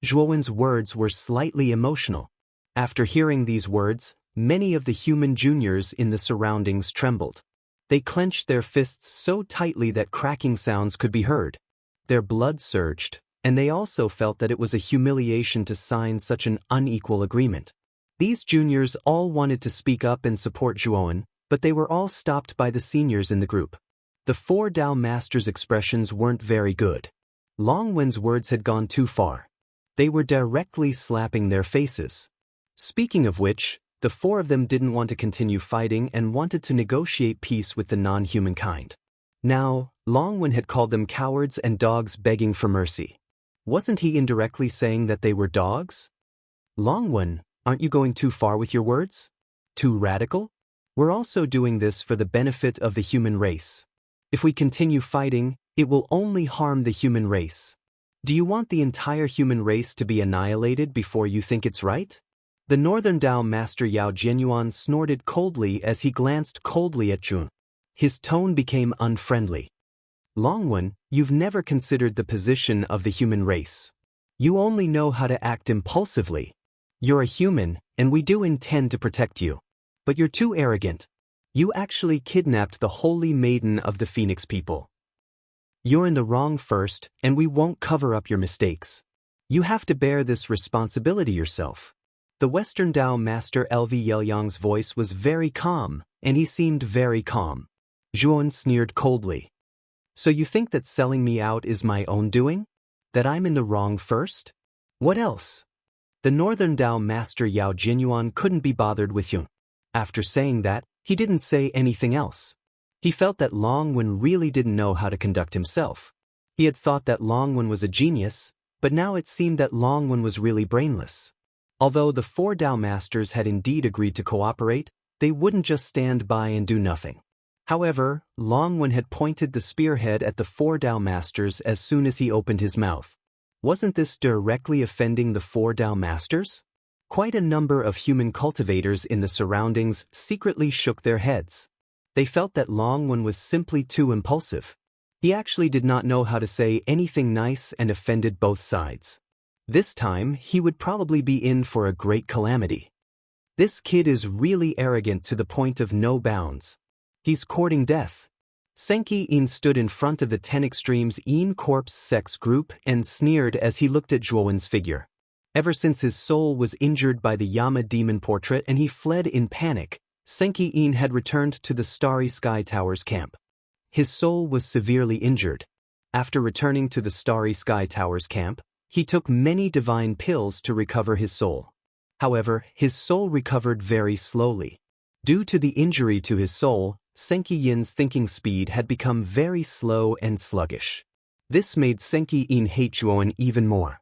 Zhuowen's words were slightly emotional. After hearing these words, many of the human juniors in the surroundings trembled. They clenched their fists so tightly that cracking sounds could be heard. Their blood surged, and they also felt that it was a humiliation to sign such an unequal agreement. These juniors all wanted to speak up and support Zhuowen, but they were all stopped by the seniors in the group. The 4 Dao Masters' expressions weren't very good. Longwen's words had gone too far. They were directly slapping their faces. Speaking of which, the 4 of them didn't want to continue fighting and wanted to negotiate peace with the non-humankind. Now, Longwen had called them cowards and dogs begging for mercy. Wasn't he indirectly saying that they were dogs? Longwen, aren't you going too far with your words? Too radical? We're also doing this for the benefit of the human race. If we continue fighting, it will only harm the human race. Do you want the entire human race to be annihilated before you think it's right? The Northern Dao Master Yao Jianyuan snorted coldly as he glanced coldly at Zhun. His tone became unfriendly. Longwen, you've never considered the position of the human race. You only know how to act impulsively. You're a human, and we do intend to protect you. But you're too arrogant. You actually kidnapped the holy maiden of the Phoenix people. You're in the wrong first, and we won't cover up your mistakes. You have to bear this responsibility yourself. The Western Dao Master LV Yelyang's voice was very calm, and he seemed very calm. Zhuowen sneered coldly. So you think that selling me out is my own doing? That I'm in the wrong first? What else? The Northern Dao Master Yao Jianyuan couldn't be bothered with Yun. After saying that, he didn't say anything else. He felt that Longwen really didn't know how to conduct himself. He had thought that Longwen was a genius, but now it seemed that Longwen was really brainless. Although the 4 Dao Masters had indeed agreed to cooperate, they wouldn't just stand by and do nothing. However, Longwen had pointed the spearhead at the 4 Dao Masters as soon as he opened his mouth. Wasn't this directly offending the 4 Dao Masters? Quite a number of human cultivators in the surroundings secretly shook their heads. They felt that Longwen was simply too impulsive. He actually did not know how to say anything nice and offended both sides. This time, he would probably be in for a great calamity. This kid is really arrogant to the point of no bounds. He's courting death. Senki In stood in front of the 10 Extremes In Corpse sex group and sneered as he looked at Zhuowen's figure. Ever since his soul was injured by the Yama demon portrait and he fled in panic, Senki In had returned to the Starry Sky Towers camp. his soul was severely injured. After returning to the Starry Sky Towers camp, he took many divine pills to recover his soul. However, his soul recovered very slowly. Due to the injury to his soul, Senki Yin's thinking speed had become very slow and sluggish. This made Senki Yin hate Zhuowen even more.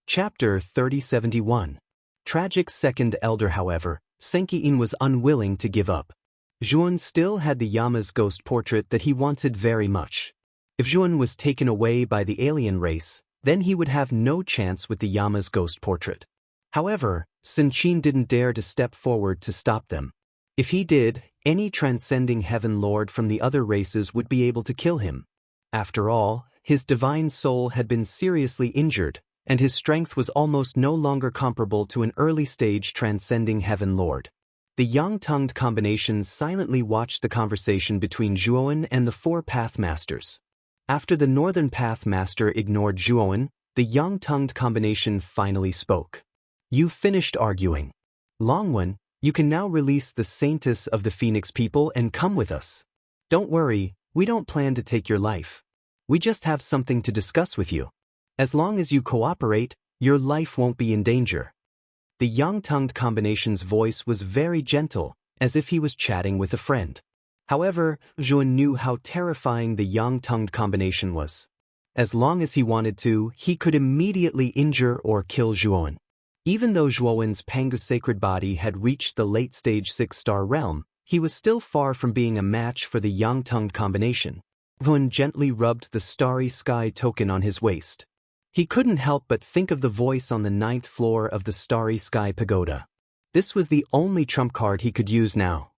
Chapter 3071. Tragic Second Elder. However, Senki Yin was unwilling to give up. Zhuowen still had the Yama's ghost portrait that he wanted very much. If Zhuowen was taken away by the alien race, then he would have no chance with the Yama's ghost portrait. However, Sun Qin didn't dare to step forward to stop them. If he did, any transcending heaven lord from the other races would be able to kill him. After all, his divine soul had been seriously injured, and his strength was almost no longer comparable to an early-stage transcending heaven lord. The Yang-tongued combination silently watched the conversation between Zhuowen and the four Path Masters. After the Northern Path Master ignored Zhuowen, the Yang-tongued combination finally spoke. "You finished arguing. Longwen, you can now release the Saintess of the Phoenix people and come with us. Don't worry, we don't plan to take your life. We just have something to discuss with you. As long as you cooperate, your life won't be in danger." The Yang-tongued combination's voice was very gentle, as if he was chatting with a friend. However, Zhuowen knew how terrifying the Yang-tongued combination was. As long as he wanted to, he could immediately injure or kill Zhuowen. Even though Zhuowen's Panga's sacred body had reached the late-stage 6-star realm, he was still far from being a match for the Yang-tongued combination. Zhuowen gently rubbed the Starry Sky token on his waist. He couldn't help but think of the voice on the 9th floor of the Starry Sky Pagoda. This was the only trump card he could use now.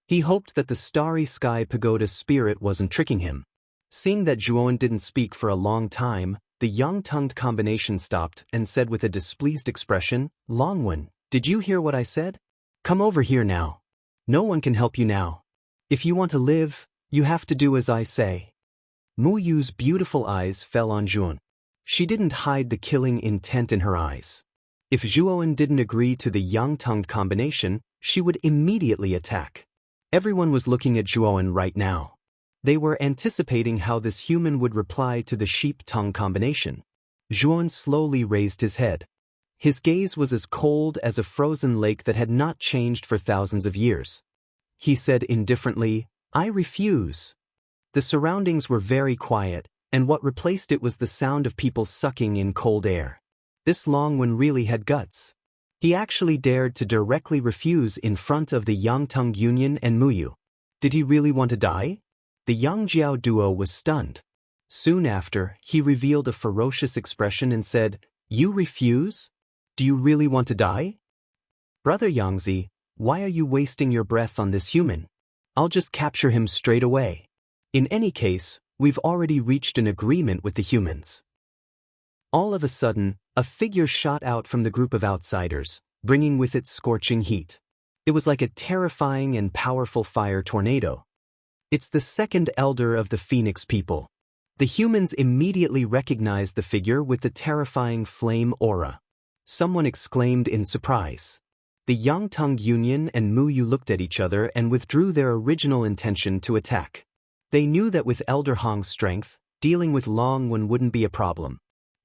He hoped that the Starry Sky Pagoda spirit wasn't tricking him. Seeing that Zhuowen didn't speak for a long time, the Yang-tongued combination stopped and said with a displeased expression, "Longwen, did you hear what I said? Come over here now. No one can help you now. If you want to live, you have to do as I say." Mu Yu's beautiful eyes fell on Zhuowen. She didn't hide the killing intent in her eyes. If Zhuowen didn't agree to the Yang-tongued combination, she would immediately attack. Everyone was looking at Zhuowen right now. They were anticipating how this human would reply to the sheep-tongue combination. Zhuowen slowly raised his head. His gaze was as cold as a frozen lake that had not changed for thousands of years. He said indifferently, "I refuse." The surroundings were very quiet, and what replaced it was the sound of people sucking in cold air. This Longwen really had guts. He actually dared to directly refuse in front of the Yang-tongued Union and Mu Yu. Did he really want to die? The Yang Jiao duo was stunned. Soon after, he revealed a ferocious expression and said, "You refuse? Do you really want to die? Brother Yangzi, why are you wasting your breath on this human? I'll just capture him straight away. In any case, we've already reached an agreement with the humans." All of a sudden, a figure shot out from the group of outsiders, bringing with it scorching heat. It was like a terrifying and powerful fire tornado. It's the second elder of the Phoenix people. The humans immediately recognized the figure with the terrifying flame aura. Someone exclaimed in surprise. The Yang-tongued Union and Mu Yu looked at each other and withdrew their original intention to attack. They knew that with Elder Hong's strength, dealing with Longwen wouldn't be a problem.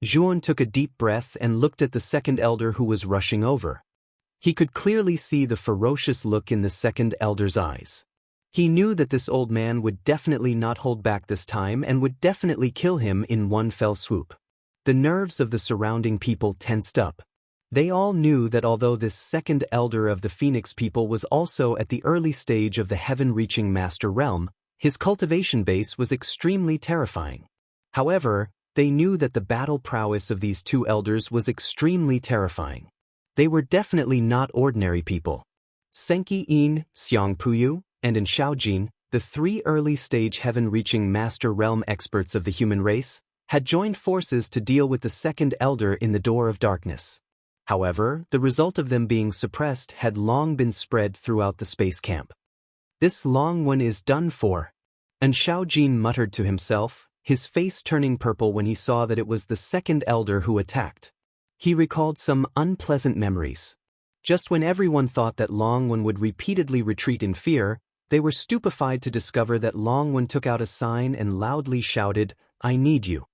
Zhuowen took a deep breath and looked at the second elder who was rushing over. He could clearly see the ferocious look in the second elder's eyes. He knew that this old man would definitely not hold back this time and would definitely kill him in one fell swoop. The nerves of the surrounding people tensed up. They all knew that although this second elder of the Phoenix people was also at the early stage of the heaven-reaching master realm, his cultivation base was extremely terrifying. However, they knew that the battle prowess of these two elders was extremely terrifying. They were definitely not ordinary people. Senki Yin, Xiang Puyu, and in Shaojin, the three early-stage heaven-reaching master realm experts of the human race, had joined forces to deal with the second elder in the Door of Darkness. However, the result of them being suppressed had long been spread throughout the space camp. "This Longwen is done for," and Shaojin muttered to himself, his face turning purple when he saw that it was the second elder who attacked. He recalled some unpleasant memories. Just when everyone thought that Longwen would repeatedly retreat in fear, They were stupefied to discover that Longwen took out a sign and loudly shouted, "I need you."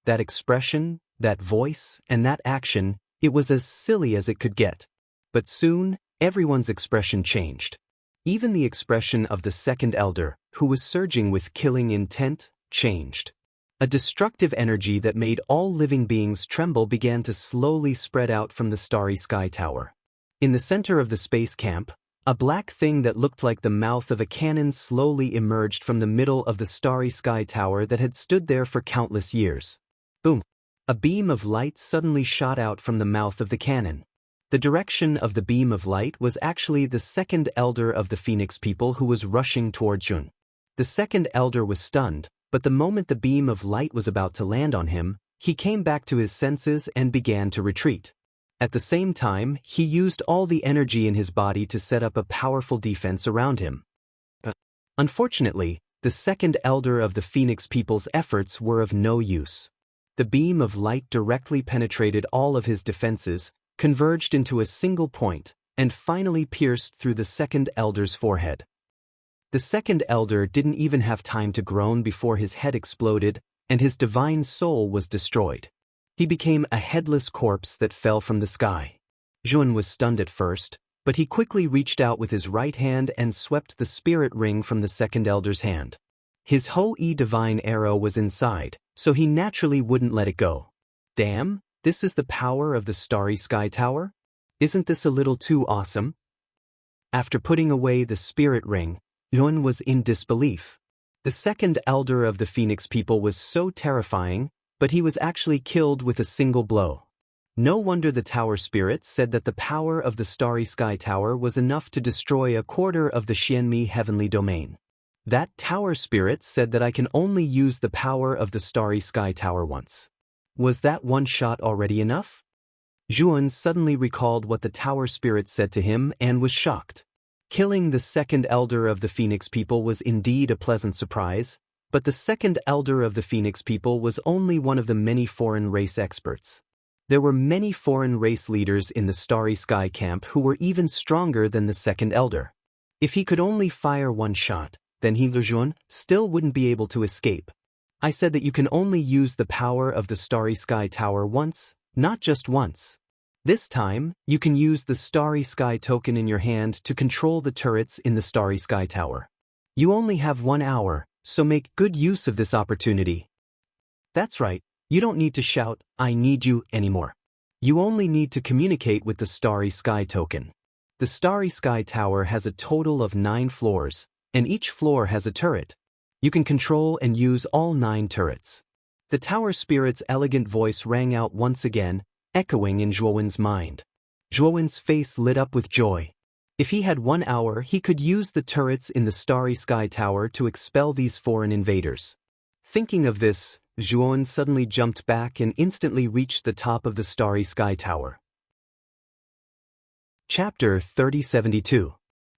That expression, that voice, and that action, it was as silly as it could get. But soon, everyone's expression changed. Even the expression of the second elder, who was surging with killing intent, changed. A destructive energy that made all living beings tremble began to slowly spread out from the starry sky tower. In the center of the space camp, a black thing that looked like the mouth of a cannon slowly emerged from the middle of the starry sky tower that had stood there for countless years. Boom! A beam of light suddenly shot out from the mouth of the cannon. The direction of the beam of light was actually the second elder of the Phoenix people who was rushing toward Jun. The second elder was stunned, but the moment the beam of light was about to land on him, he came back to his senses and began to retreat. At the same time, he used all the energy in his body to set up a powerful defense around him. Unfortunately, the second elder of the Phoenix people's efforts were of no use. The beam of light directly penetrated all of his defenses, converged into a single point, and finally pierced through the second elder's forehead. The second elder didn't even have time to groan before his head exploded, and his divine soul was destroyed. He became a headless corpse that fell from the sky. Jun was stunned at first, but he quickly reached out with his right hand and swept the spirit ring from the second elder's hand. His Ho-E divine arrow was inside, so he naturally wouldn't let it go. Damn, this is the power of the starry sky tower? Isn't this a little too awesome? After putting away the spirit ring, Jun was in disbelief. The second elder of the Phoenix people was so terrifying, but he was actually killed with a single blow. No wonder the tower spirits said that the power of the starry sky tower was enough to destroy a quarter of the Xianmi heavenly domain. That tower spirit said that I can only use the power of the starry sky tower once. Was that one shot already enough? Jun suddenly recalled what the tower spirit said to him and was shocked. Killing the second elder of the Phoenix people was indeed a pleasant surprise, but the second elder of the Phoenix people was only one of the many foreign race experts. There were many foreign race leaders in the starry sky camp who were even stronger than the second elder. If he could only fire one shot, then Jun still wouldn't be able to escape. I said that you can only use the power of the starry sky tower once, not just once. This time, you can use the starry sky token in your hand to control the turrets in the starry sky tower. You only have 1 hour, so make good use of this opportunity. That's right, you don't need to shout, "I need you," anymore. You only need to communicate with the starry sky token. The starry sky tower has a total of 9 floors, and each floor has a turret. You can control and use all 9 turrets. The tower spirit's elegant voice rang out once again, echoing in Zhuowen's mind. Zhuowen's face lit up with joy. If he had 1 hour, he could use the turrets in the starry sky tower to expel these foreign invaders. Thinking of this, Zhuowen suddenly jumped back and instantly reached the top of the starry sky tower. Chapter 3072.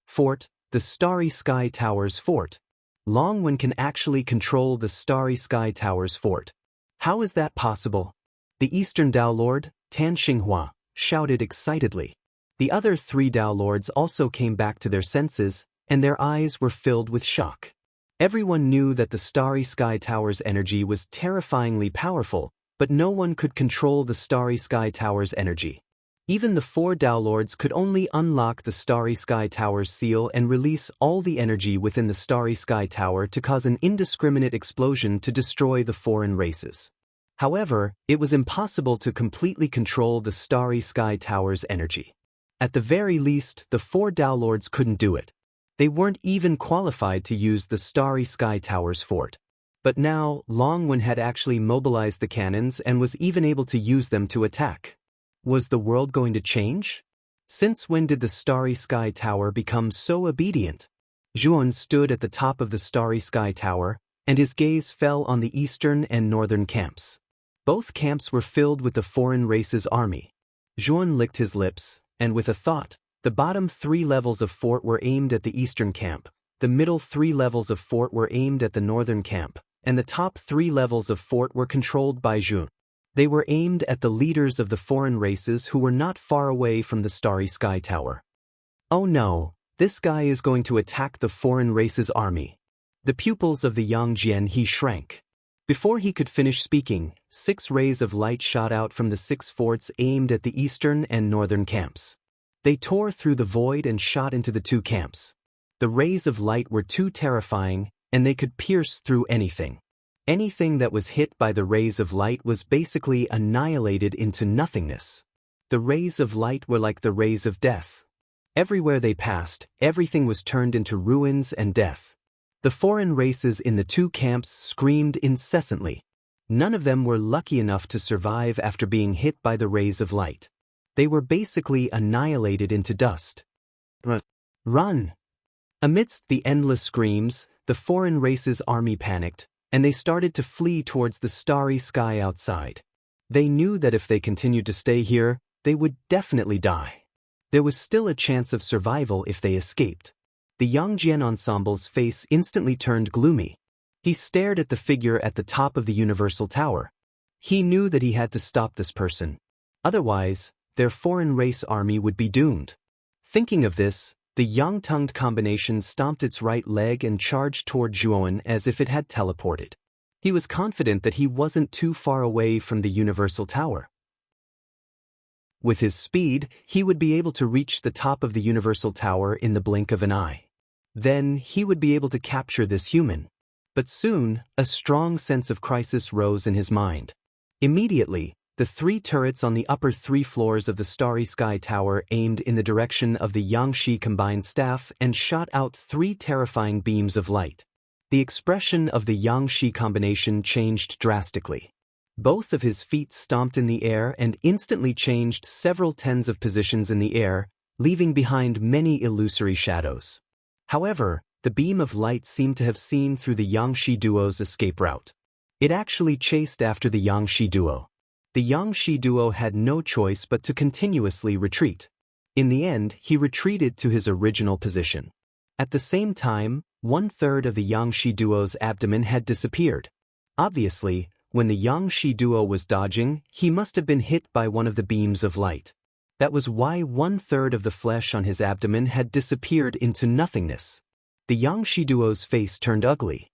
Fort, the Starry Sky Tower's Fort. Longwen can actually control the Starry Sky Tower's fort. How is that possible? The Eastern Dao Lord, Tan Xinghua, shouted excitedly. The other 3 Dao Lords also came back to their senses, and their eyes were filled with shock. Everyone knew that the Starry Sky Tower's energy was terrifyingly powerful, but no one could control the Starry Sky Tower's energy. Even the 4 Dao Lords could only unlock the Starry Sky Tower's seal and release all the energy within the Starry Sky Tower to cause an indiscriminate explosion to destroy the foreign races. However, it was impossible to completely control the Starry Sky Tower's energy. At the very least, the 4 Dao Lords couldn't do it. They weren't even qualified to use the Starry Sky Tower's fort. But now, Longwen had actually mobilized the cannons and was even able to use them to attack. Was the world going to change? Since when did the Starry Sky Tower become so obedient? Zhuon stood at the top of the Starry Sky Tower, and his gaze fell on the eastern and northern camps. Both camps were filled with the foreign race's army. Zhuon licked his lips, and with a thought, the bottom 3 levels of fort were aimed at the eastern camp, the middle 3 levels of fort were aimed at the northern camp, and the top 3 levels of fort were controlled by Zhuon. They were aimed at the leaders of the foreign races who were not far away from the Starry Sky Tower. Oh no, This guy is going to attack the foreign race's army. The pupils of the young Jian He shrank. Before he could finish speaking, 6 rays of light shot out from the 6 forts aimed at the eastern and northern camps. They tore through the void and shot into the 2 camps. The rays of light were too terrifying, and they could pierce through anything. Anything that was hit by the rays of light was basically annihilated into nothingness. The rays of light were like the rays of death. Everywhere they passed, everything was turned into ruins and death. The foreign races in the 2 camps screamed incessantly. None of them were lucky enough to survive after being hit by the rays of light. They were basically annihilated into dust. Run! Amidst the endless screams, the foreign race's army panicked, and they started to flee towards the starry sky outside. They knew that if they continued to stay here, they would definitely die. There was still a chance of survival if they escaped. The young Jian ensemble's face instantly turned gloomy. He stared at the figure at the top of the Universal Tower. He knew that he had to stop this person. Otherwise, their foreign race army would be doomed. Thinking of this, the young-tongued combination stomped its right leg and charged toward Zhuan as if it had teleported. He was confident that he wasn't too far away from the Universal Tower. With his speed, he would be able to reach the top of the Universal Tower in the blink of an eye. Then, he would be able to capture this human. But soon, a strong sense of crisis rose in his mind. Immediately, the 3 turrets on the upper 3 floors of the Starry Sky Tower aimed in the direction of the Yangshi combined staff and shot out 3 terrifying beams of light. The expression of the Yangshi combination changed drastically. Both of his feet stomped in the air and instantly changed several tens of positions in the air, leaving behind many illusory shadows. However, the beam of light seemed to have seen through the Yangshi duo's escape route. It actually chased after the Yangshi duo. The Yangshi duo had no choice but to continuously retreat. In the end, he retreated to his original position. At the same time, 1/3 of the Yangshi duo's abdomen had disappeared. Obviously, when the Yangshi duo was dodging, he must have been hit by one of the beams of light. That was why 1/3 of the flesh on his abdomen had disappeared into nothingness. The Yangshi duo's face turned ugly.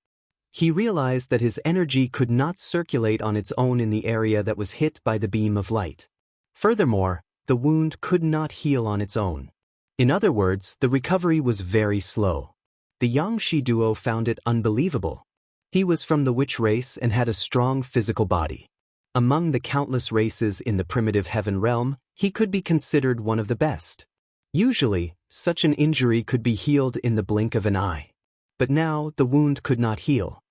He realized that his energy could not circulate on its own in the area that was hit by the beam of light. Furthermore, the wound could not heal on its own. In other words, the recovery was very slow. The Yangshi duo found it unbelievable. He was from the witch race and had a strong physical body. Among the countless races in the primitive heaven realm, he could be considered one of the best. Usually, such an injury could be healed in the blink of an eye. But now, the wound could not heal.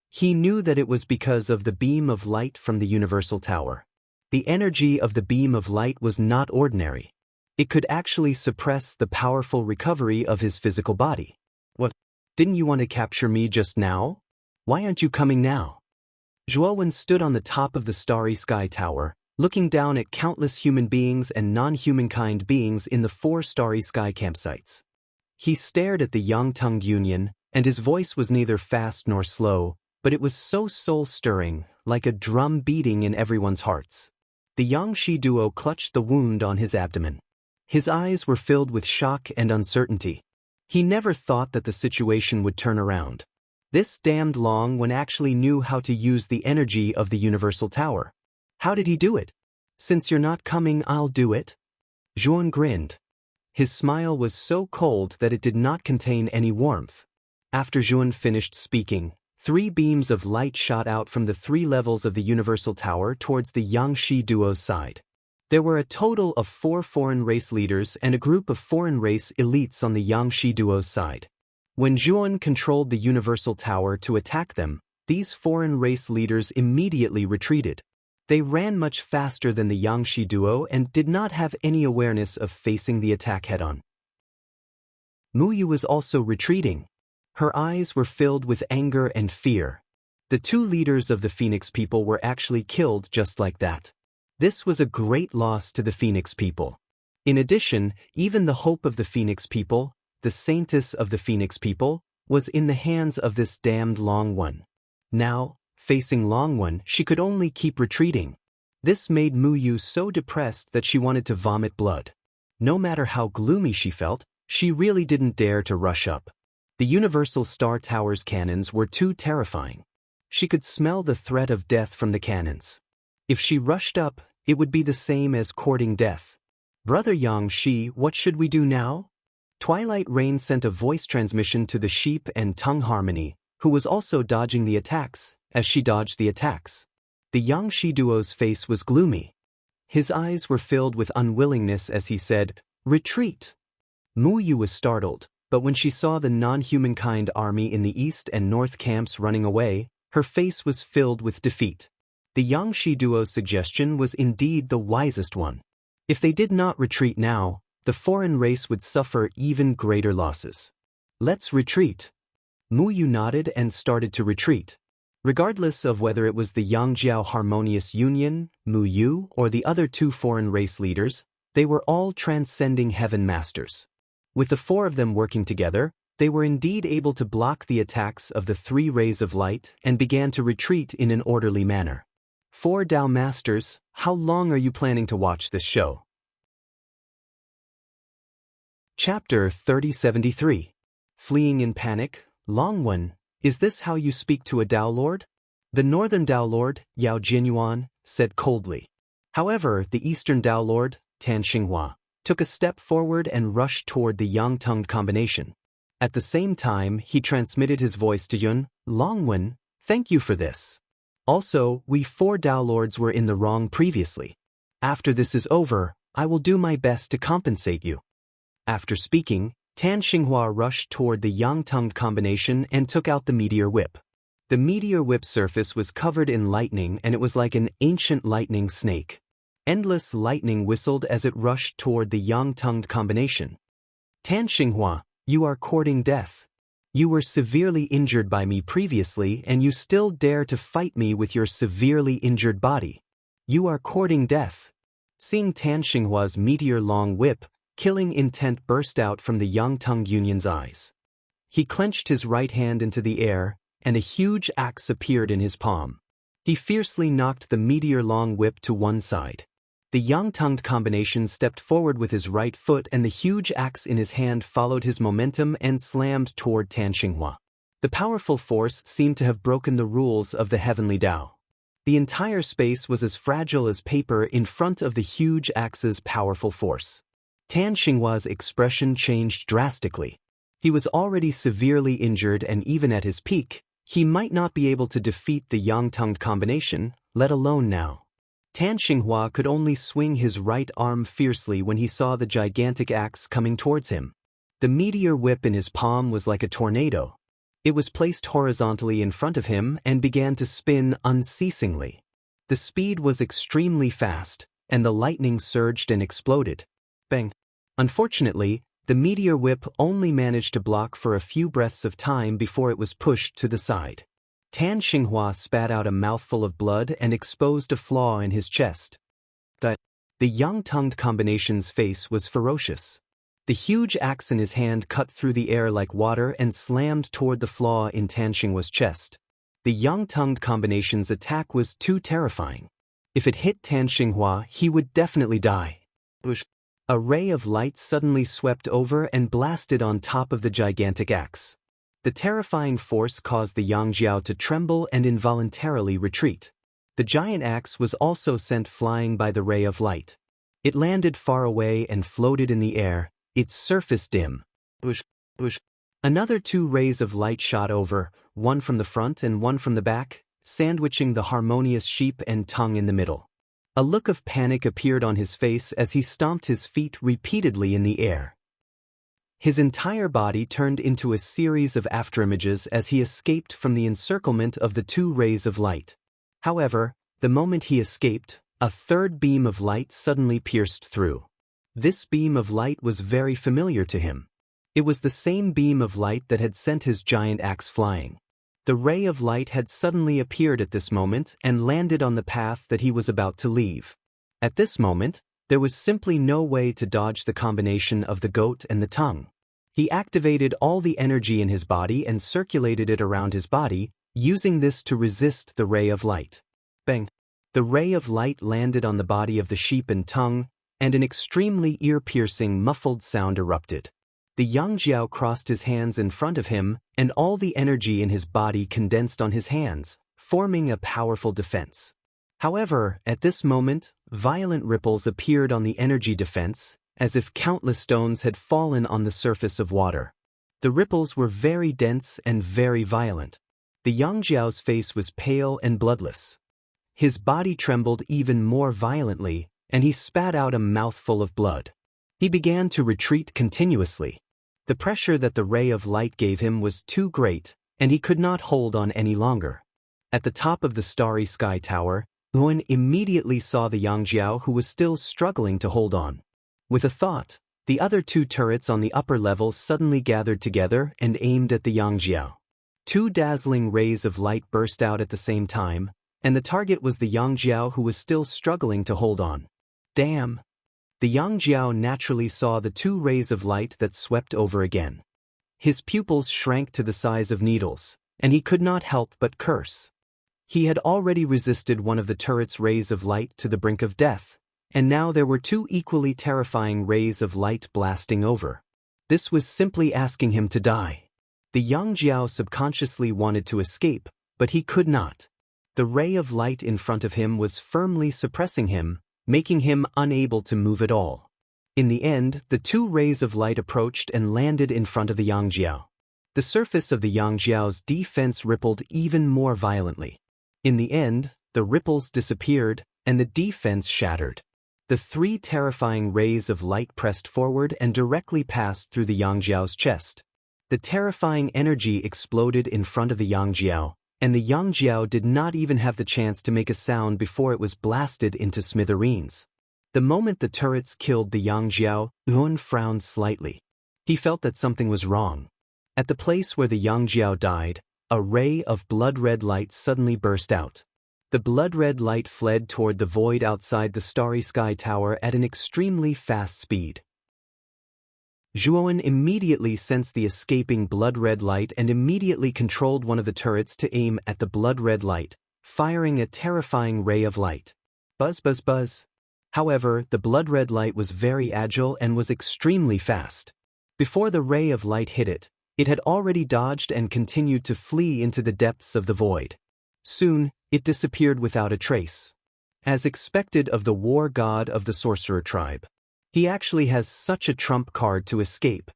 He knew that it was because of the beam of light from the Universal Tower. The energy of the beam of light was not ordinary. It could actually suppress the powerful recovery of his physical body. What? Didn't you want to capture me just now? Why aren't you coming now? Zhuowen stood on the top of the Starry Sky Tower, looking down at countless human beings and non-humankind beings in the 4 Starry Sky campsites. He stared at the young-tongued union, and his voice was neither fast nor slow, but it was so soul-stirring, like a drum beating in everyone's hearts. The Yangshi duo clutched the wound on his abdomen. His eyes were filled with shock and uncertainty. He never thought that the situation would turn around. This damned Long-Wen actually knew how to use the energy of the Universal Tower. How did he do it? Since you're not coming, I'll do it. Zhuan grinned. His smile was so cold that it did not contain any warmth. After Zhuan finished speaking, 3 beams of light shot out from the 3 levels of the Universal Tower towards the Yangshi duo's side. There were a total of 4 foreign race leaders and a group of foreign race elites on the Yangshi duo's side. When Zhuan controlled the Universal Tower to attack them, these foreign race leaders immediately retreated. They ran much faster than the Yangshi duo and did not have any awareness of facing the attack head-on. Muyu was also retreating. Her eyes were filled with anger and fear. The 2 leaders of the Phoenix people were actually killed just like that. This was a great loss to the Phoenix people. In addition, even the hope of the Phoenix people, the saintess of the Phoenix people, was in the hands of this damned Long-Wen. Now, facing Long-Wen, she could only keep retreating. This made Muyu so depressed that she wanted to vomit blood. No matter how gloomy she felt, She really didn't dare to rush up. The Universal Star Tower's cannons were too terrifying. She could smell the threat of death from the cannons. If she rushed up, it would be the same as courting death. Brother Yang Shi, what should we do now? Twilight Rain sent a voice transmission to the sheep and tongue harmony, who was also dodging the attacks, as she dodged the attacks. The Yang Shi duo's face was gloomy. His eyes were filled with unwillingness as he said, "Retreat." Mu Yu was startled, but when she saw the non-humankind army in the east and north camps running away, her face was filled with defeat. The Yang Shi duo's suggestion was indeed the wisest one. If they did not retreat now, the foreign race would suffer even greater losses. Let's retreat. Mu Yu nodded and started to retreat. Regardless of whether it was the Yangjiao Harmonious Union, Mu Yu, or the other two foreign race leaders, they were all transcending heaven masters. With the four of them working together, they were indeed able to block the attacks of the three rays of light and began to retreat in an orderly manner. Four Tao Masters, how long are you planning to watch this show? Chapter 3073. Fleeing in Panic, Longwen, is this how you speak to a Tao Lord? The Northern Tao Lord, Yao Jinyuan, said coldly. However, the Eastern Tao Lord, Tan Xinghua, took a step forward and rushed toward the yang-tongued combination. At the same time, he transmitted his voice to Yun, Longwen, thank you for this. Also, we four Tao Lords were in the wrong previously. After this is over, I will do my best to compensate you. After speaking, Tan Xinghua rushed toward the yang-tongued combination and took out the meteor whip. The meteor whip surface was covered in lightning and it was like an ancient lightning snake. Endless lightning whistled as it rushed toward the yang-tongued combination. Tan Xinghua, you are courting death. You were severely injured by me previously and you still dare to fight me with your severely injured body. You are courting death. Seeing Tan Xinghua's meteor-long whip, killing intent burst out from the Yang-tongued Union's eyes. He clenched his right hand into the air, and a huge axe appeared in his palm. He fiercely knocked the meteor-long whip to one side. The yang-tongued combination stepped forward with his right foot and the huge axe in his hand followed his momentum and slammed toward Tan Xinghua. The powerful force seemed to have broken the rules of the heavenly Tao. The entire space was as fragile as paper in front of the huge axe's powerful force. Tan Xinghua's expression changed drastically. He was already severely injured and even at his peak, he might not be able to defeat the yang-tongued combination, let alone now. Tan Xinghua could only swing his right arm fiercely when he saw the gigantic axe coming towards him. The meteor whip in his palm was like a tornado. It was placed horizontally in front of him and began to spin unceasingly. The speed was extremely fast, and the lightning surged and exploded. Bang! Unfortunately, the meteor whip only managed to block for a few breaths of time before it was pushed to the side. Tan Xinghua spat out a mouthful of blood and exposed a flaw in his chest. The yang-tongued combination's face was ferocious. The huge axe in his hand cut through the air like water and slammed toward the flaw in Tan Xinghua's chest. The yang-tongued combination's attack was too terrifying. If it hit Tan Xinghua, he would definitely die. A ray of light suddenly swept over and blasted on top of the gigantic axe. The terrifying force caused the Yangjiao to tremble and involuntarily retreat. The giant axe was also sent flying by the ray of light. It landed far away and floated in the air, its surface dim. Another two rays of light shot over, one from the front and one from the back, sandwiching the harmonious sheep and tongue in the middle. A look of panic appeared on his face as he stomped his feet repeatedly in the air. His entire body turned into a series of afterimages as he escaped from the encirclement of the two rays of light. However, the moment he escaped, a third beam of light suddenly pierced through. This beam of light was very familiar to him. It was the same beam of light that had sent his giant axe flying. The ray of light had suddenly appeared at this moment and landed on the path that he was about to leave. At this moment, there was simply no way to dodge the combination of the goat and the tongue. He activated all the energy in his body and circulated it around his body, using this to resist the ray of light. Bang! The ray of light landed on the body of the sheep and tongue, and an extremely ear-piercing muffled sound erupted. The Yang Jiao crossed his hands in front of him, and all the energy in his body condensed on his hands, forming a powerful defense. However, at this moment, violent ripples appeared on the energy defense, as if countless stones had fallen on the surface of water. The ripples were very dense and very violent. The Yang Jiao's face was pale and bloodless. His body trembled even more violently, and he spat out a mouthful of blood. He began to retreat continuously. The pressure that the ray of light gave him was too great, and he could not hold on any longer. At the top of the starry sky tower, Yuan immediately saw the Yang Jiao, who was still struggling to hold on. With a thought, the other two turrets on the upper level suddenly gathered together and aimed at the Yang Jiao. Two dazzling rays of light burst out at the same time, and the target was the Yang Jiao, who was still struggling to hold on. Damn! The Yang Jiao naturally saw the two rays of light that swept over again. His pupils shrank to the size of needles, and he could not help but curse. He had already resisted one of the turret's rays of light to the brink of death, and now there were two equally terrifying rays of light blasting over. This was simply asking him to die. The Yang Jiao subconsciously wanted to escape, but he could not. The ray of light in front of him was firmly suppressing him, making him unable to move at all. In the end, the two rays of light approached and landed in front of the Yang Jiao. The surface of the Yang Jiao's defense rippled even more violently. In the end, the ripples disappeared, and the defense shattered. The three terrifying rays of light pressed forward and directly passed through the Yang Jiao's chest. The terrifying energy exploded in front of the Yang Jiao, and the Yang Jiao did not even have the chance to make a sound before it was blasted into smithereens. The moment the turrets killed the Yang Jiao, Yuan frowned slightly. He felt that something was wrong. At the place where the Yang Jiao died, a ray of blood-red light suddenly burst out. The blood-red light fled toward the void outside the starry sky tower at an extremely fast speed. Zhuowen immediately sensed the escaping blood-red light and immediately controlled one of the turrets to aim at the blood-red light, firing a terrifying ray of light. Buzz, buzz, buzz. However, the blood-red light was very agile and was extremely fast. Before the ray of light hit it, it had already dodged and continued to flee into the depths of the void. Soon, it disappeared without a trace. As expected of the war god of the sorcerer tribe. He actually has such a trump card to escape.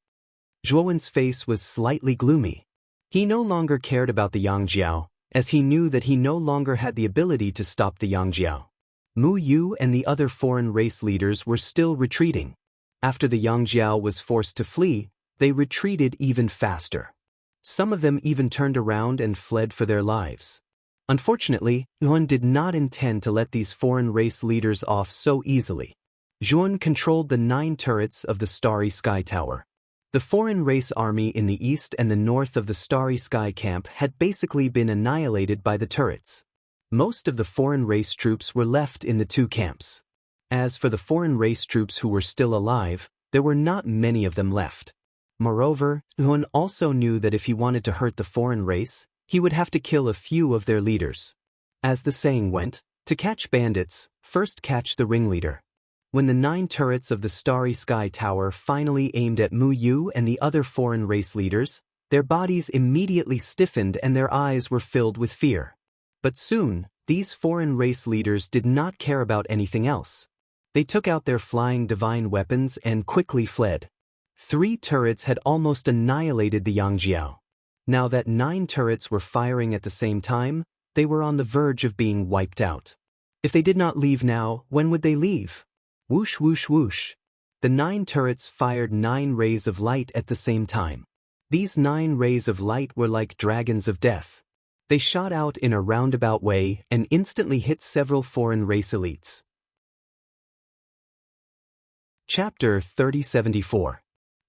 Zhuowen's face was slightly gloomy. He no longer cared about the Yang Jiao, as he knew that he no longer had the ability to stop the Yang Jiao. Mu Yu and the other foreign race leaders were still retreating. After the Yang Jiao was forced to flee, they retreated even faster. Some of them even turned around and fled for their lives. Unfortunately, Yuan did not intend to let these foreign race leaders off so easily. Yuan controlled the 9 turrets of the Starry Sky Tower. The foreign race army in the east and the north of the Starry Sky camp had basically been annihilated by the turrets. Most of the foreign race troops were left in the 2 camps. As for the foreign race troops who were still alive, there were not many of them left. Moreover, Yuan also knew that if he wanted to hurt the foreign race, he would have to kill a few of their leaders. As the saying went, to catch bandits, first catch the ringleader. When the 9 turrets of the Starry Sky Tower finally aimed at Mu Yu and the other foreign race leaders, their bodies immediately stiffened and their eyes were filled with fear. But soon, these foreign race leaders did not care about anything else. They took out their flying divine weapons and quickly fled. 3 turrets had almost annihilated the Yang Jiao. Now that 9 turrets were firing at the same time, they were on the verge of being wiped out. If they did not leave now, when would they leave? Whoosh, whoosh, whoosh. The 9 turrets fired 9 rays of light at the same time. These 9 rays of light were like dragons of death. They shot out in a roundabout way and instantly hit several foreign race elites. Chapter 3074.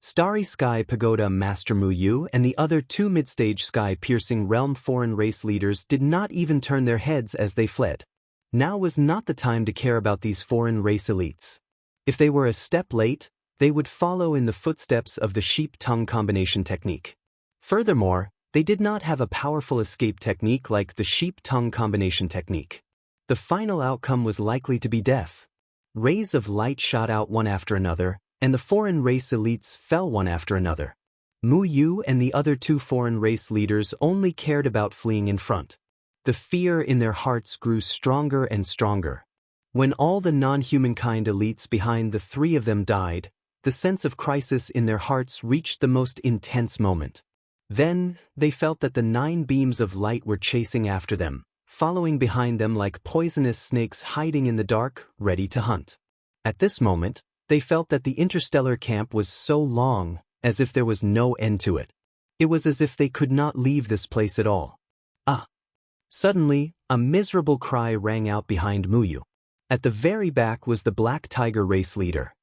Starry Sky Pagoda Master Mu Yu and the other 2 mid-stage sky-piercing realm foreign race leaders did not even turn their heads as they fled. Now was not the time to care about these foreign race elites. If they were a step late, they would follow in the footsteps of the sheep-tongue combination technique. Furthermore, they did not have a powerful escape technique like the sheep-tongue combination technique. The final outcome was likely to be death. Rays of light shot out one after another, and the foreign race elites fell one after another. Mu Yu and the other two foreign race leaders only cared about fleeing in front. The fear in their hearts grew stronger and stronger. When all the non-humankind elites behind the three of them died, the sense of crisis in their hearts reached the most intense moment. Then, they felt that the 9 beams of light were chasing after them, following behind them like poisonous snakes hiding in the dark, ready to hunt. At this moment, they felt that the interstellar camp was so long, as if there was no end to it. It was as if they could not leave this place at all. Ah! Suddenly, a miserable cry rang out behind Muyu. At the very back was the Black Tiger race leader.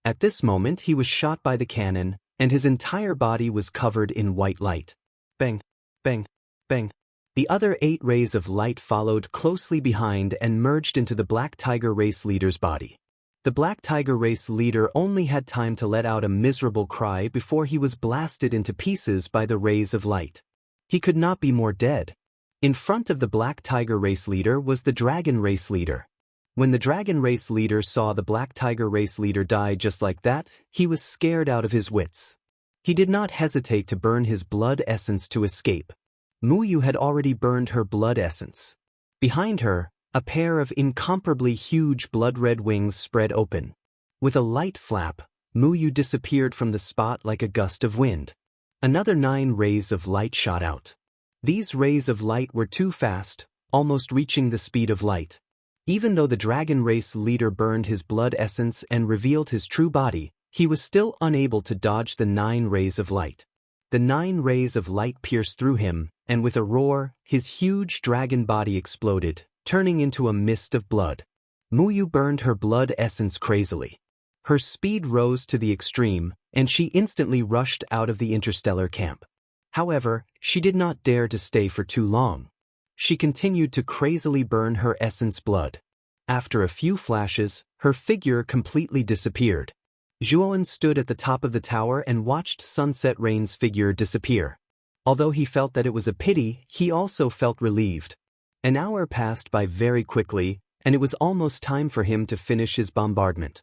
At this moment he was shot by the cannon, and his entire body was covered in white light. Bang! Bang! Bang! The other 8 rays of light followed closely behind and merged into the Black Tiger race leader's body. The Black Tiger race leader only had time to let out a miserable cry before he was blasted into pieces by the rays of light. He could not be more dead. In front of the Black Tiger race leader was the Dragon race leader. When the Dragon race leader saw the Black Tiger race leader die just like that, he was scared out of his wits. He did not hesitate to burn his blood essence to escape. Muyu had already burned her blood essence. Behind her, a pair of incomparably huge blood-red wings spread open. With a light flap, Muyu disappeared from the spot like a gust of wind. Another 9 rays of light shot out. These rays of light were too fast, almost reaching the speed of light. Even though the Dragon race leader burned his blood essence and revealed his true body, he was still unable to dodge the 9 rays of light. The 9 rays of light pierced through him, and with a roar, his huge dragon body exploded, turning into a mist of blood. Muyu burned her blood essence crazily. Her speed rose to the extreme, and she instantly rushed out of the interstellar camp. However, she did not dare to stay for too long. She continued to crazily burn her essence blood. After a few flashes, her figure completely disappeared. Zhuowen stood at the top of the tower and watched Sunset Rain's figure disappear. Although he felt that it was a pity, he also felt relieved. An hour passed by very quickly, and it was almost time for him to finish his bombardment.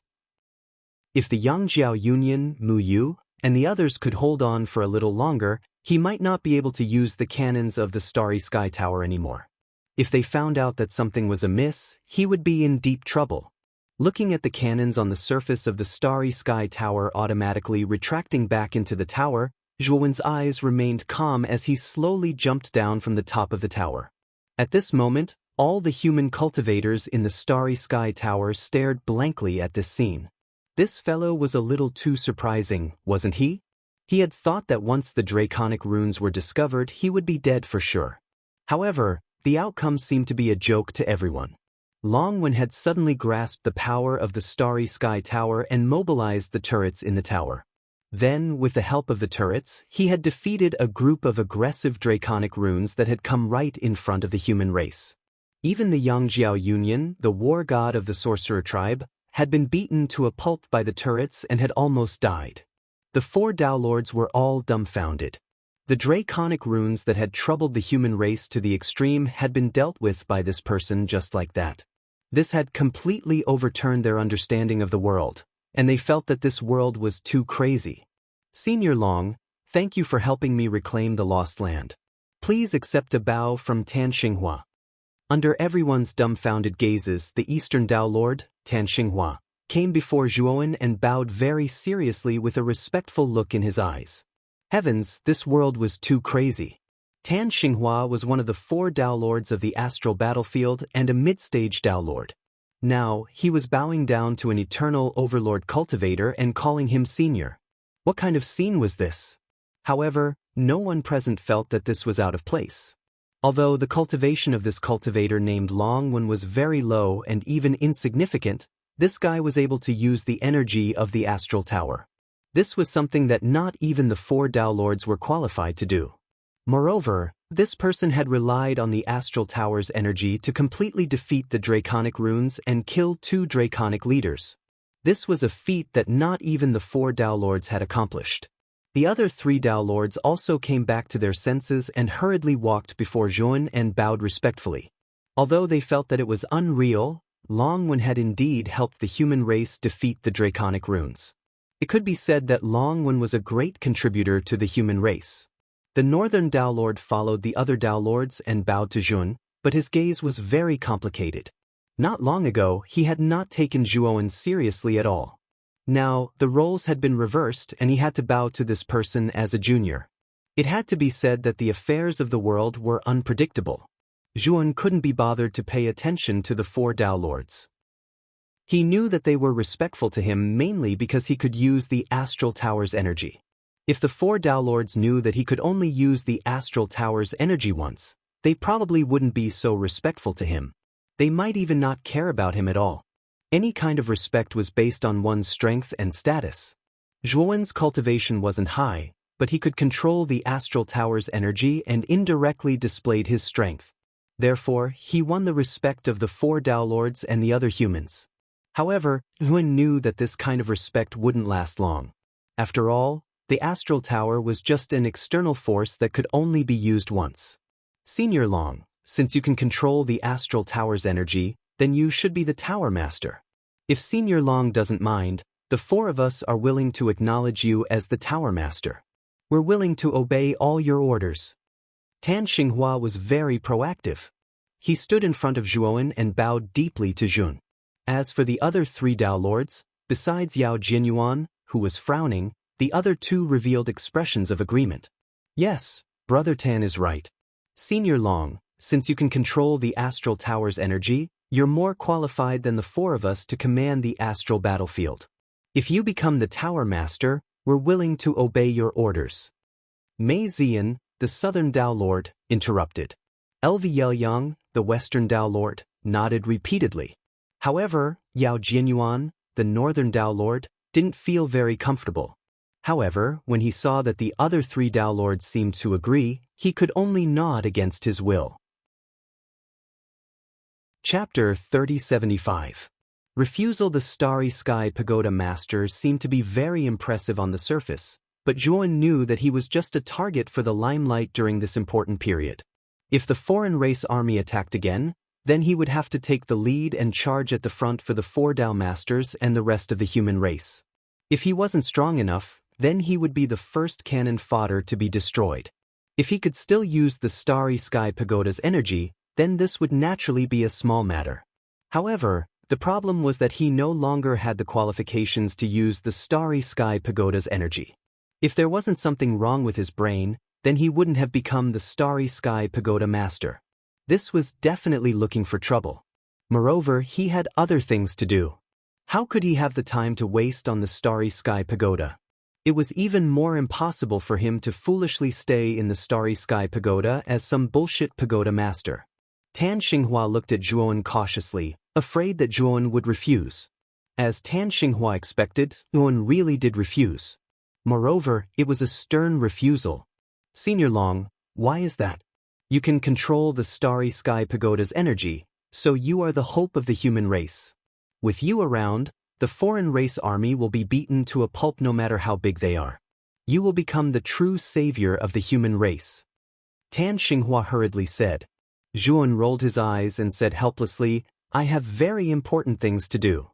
If the Yangjiao Union, Muyu, and the others could hold on for a little longer, he might not be able to use the cannons of the Starry Sky Tower anymore. If they found out that something was amiss, he would be in deep trouble. Looking at the cannons on the surface of the Starry Sky Tower automatically retracting back into the tower, Zhuowen's eyes remained calm as he slowly jumped down from the top of the tower. At this moment, all the human cultivators in the Starry Sky Tower stared blankly at this scene. This fellow was a little too surprising, wasn't he? He had thought that once the draconic runes were discovered, he would be dead for sure. However, the outcome seemed to be a joke to everyone. Longwen had suddenly grasped the power of the Starry Sky Tower and mobilized the turrets in the tower. Then, with the help of the turrets, he had defeated a group of aggressive draconic runes that had come right in front of the human race. Even the Yangjiao Union, the war god of the sorcerer tribe, had been beaten to a pulp by the turrets and had almost died. The 4 Dao Lords were all dumbfounded. The draconic runes that had troubled the human race to the extreme had been dealt with by this person just like that. This had completely overturned their understanding of the world, and they felt that this world was too crazy. Senior Long, thank you for helping me reclaim the lost land. Please accept a bow from Tan Xinghua. Under everyone's dumbfounded gazes, the Eastern Dao Lord, Tan Xinghua, came before Zhuowen and bowed very seriously with a respectful look in his eyes. Heavens, this world was too crazy. Tan Xinghua was one of the 4 Dao Lords of the astral battlefield and a mid-stage Dao Lord. Now, he was bowing down to an eternal overlord cultivator and calling him senior. What kind of scene was this? However, no one present felt that this was out of place. Although the cultivation of this cultivator named Longwen was very low and even insignificant, this guy was able to use the energy of the astral tower. This was something that not even the 4 Dao Lords were qualified to do. Moreover, this person had relied on the astral tower's energy to completely defeat the draconic runes and kill 2 draconic leaders. This was a feat that not even the 4 Dao Lords had accomplished. The other 3 Dao Lords also came back to their senses and hurriedly walked before Zhuowen and bowed respectfully. Although they felt that it was unreal, Longwen had indeed helped the human race defeat the draconic runes. It could be said that Long Wen was a great contributor to the human race. The northern Dao Lord followed the other Dao Lords and bowed to Jun, but his gaze was very complicated. Not long ago, he had not taken Zhuowen seriously at all. Now, the roles had been reversed and he had to bow to this person as a junior. It had to be said that the affairs of the world were unpredictable. Zhuowen couldn't be bothered to pay attention to the four Dao Lords. He knew that they were respectful to him mainly because he could use the Astral Tower's energy. If the four Dao Lords knew that he could only use the Astral Tower's energy once, they probably wouldn't be so respectful to him. They might even not care about him at all. Any kind of respect was based on one's strength and status. Zhuowen's cultivation wasn't high, but he could control the Astral Tower's energy and indirectly displayed his strength. Therefore, he won the respect of the four Dao Lords and the other humans. However, Zhuowen knew that this kind of respect wouldn't last long. After all, the Astral Tower was just an external force that could only be used once. Senior Long, since you can control the Astral Tower's energy, then you should be the Tower Master. If Senior Long doesn't mind, the four of us are willing to acknowledge you as the Tower Master. We're willing to obey all your orders. Tan Xinghua was very proactive. He stood in front of Zhuowen and bowed deeply to Jun. As for the other three Dao Lords, besides Yao Jianyuan, who was frowning, the other two revealed expressions of agreement. Yes, Brother Tan is right. Senior Long, since you can control the Astral Tower's energy, you're more qualified than the four of us to command the astral battlefield. If you become the Tower Master, we're willing to obey your orders. Mei Ziyan, the Southern Dao Lord, interrupted. Lv Yelyang, the Western Dao Lord, nodded repeatedly. However, Yao Jianyuan, the Northern Dao Lord, didn't feel very comfortable. However, when he saw that the other three Dao Lords seemed to agree, he could only nod against his will. Chapter 3075. Refusal. The Starry Sky Pagoda Master seemed to be very impressive on the surface, but Zhuowen knew that he was just a target for the limelight during this important period. If the foreign race army attacked again, then he would have to take the lead and charge at the front for the four Dao Masters and the rest of the human race. If he wasn't strong enough, then he would be the first cannon fodder to be destroyed. If he could still use the Starry Sky Pagoda's energy, then this would naturally be a small matter. However, the problem was that he no longer had the qualifications to use the Starry Sky Pagoda's energy. If there wasn't something wrong with his brain, then he wouldn't have become the Starry Sky Pagoda Master. This was definitely looking for trouble. Moreover, he had other things to do. How could he have the time to waste on the Starry Sky Pagoda? It was even more impossible for him to foolishly stay in the Starry Sky Pagoda as some bullshit pagoda master. Tan Xinghua looked at Zhuowen cautiously, afraid that Zhuowen would refuse. As Tan Xinghua expected, Zhuowen really did refuse. Moreover, it was a stern refusal. Senior Long, why is that? You can control the Starry Sky Pagoda's energy, so you are the hope of the human race. With you around, the foreign race army will be beaten to a pulp no matter how big they are. You will become the true savior of the human race. Tan Xinghua hurriedly said. Zhuowen rolled his eyes and said helplessly, I have very important things to do.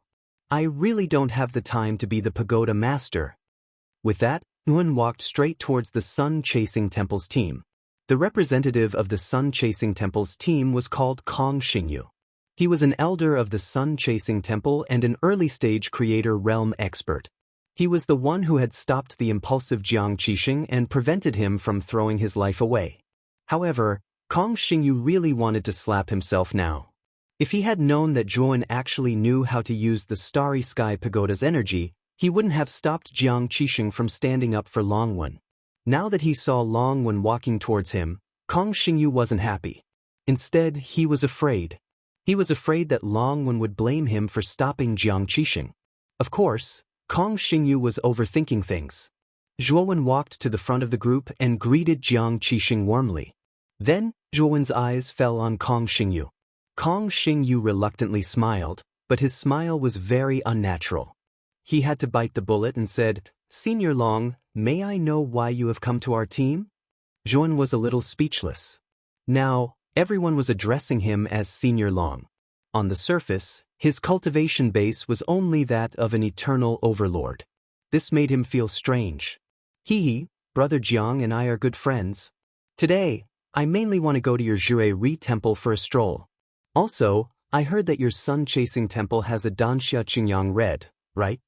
I really don't have the time to be the pagoda master. With that, Zhuowen walked straight towards the Sun Chasing Temple's team. The representative of the Sun Chasing Temple's team was called Kong Xingyu. He was an elder of the Sun Chasing Temple and an early-stage creator realm expert. He was the one who had stopped the impulsive Jiang Qixing and prevented him from throwing his life away. However, Kong Xingyu really wanted to slap himself now. If he had known that Zhuowen actually knew how to use the Starry Sky Pagoda's energy, he wouldn't have stopped Jiang Qixing from standing up for Long Wen. Now that he saw Long Wen walking towards him, Kong Xingyu wasn't happy. Instead, he was afraid. He was afraid that Long Wen would blame him for stopping Jiang Qixing. Of course, Kong Xingyu was overthinking things. Zhuowen walked to the front of the group and greeted Jiang Qixing warmly. Then, Zhuowen's eyes fell on Kong Xingyu. Kong Xingyu reluctantly smiled, but his smile was very unnatural. He had to bite the bullet and said, Senior Long, may I know why you have come to our team? Zhuowen was a little speechless. Now, everyone was addressing him as Senior Long. On the surface, his cultivation base was only that of an eternal overlord. This made him feel strange. Hee, Brother Jiang and I are good friends. Today, I mainly want to go to your Jue temple for a stroll. Also, I heard that your sun-chasing temple has a Danxia Qingyang red, right?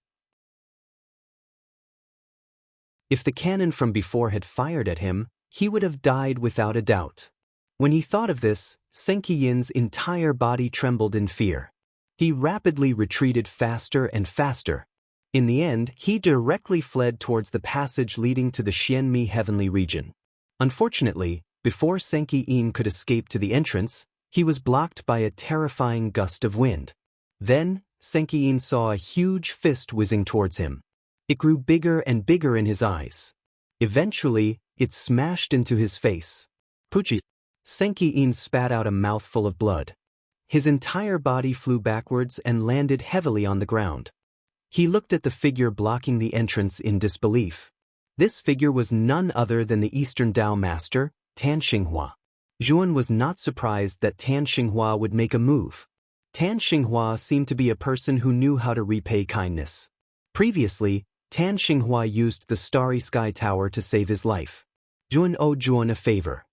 If the cannon from before had fired at him, he would have died without a doubt. When he thought of this, Seng Qiyin's entire body trembled in fear. He rapidly retreated faster and faster. In the end, he directly fled towards the passage leading to the Xianmi heavenly region. Unfortunately, before Seng Qiyin could escape to the entrance, he was blocked by a terrifying gust of wind. Then, Seng Qiyin saw a huge fist whizzing towards him. It grew bigger and bigger in his eyes. Eventually, it smashed into his face. Puchi! Seng Qiyin spat out a mouthful of blood. His entire body flew backwards and landed heavily on the ground. He looked at the figure blocking the entrance in disbelief. This figure was none other than the Eastern Tao master, Tan Xinghua. Zhuan was not surprised that Tan Xinghua would make a move. Tan Xinghua seemed to be a person who knew how to repay kindness. Previously, Tan Xinghua used the Starry Sky Tower to save his life. Zhuan owed Zhuan a favor.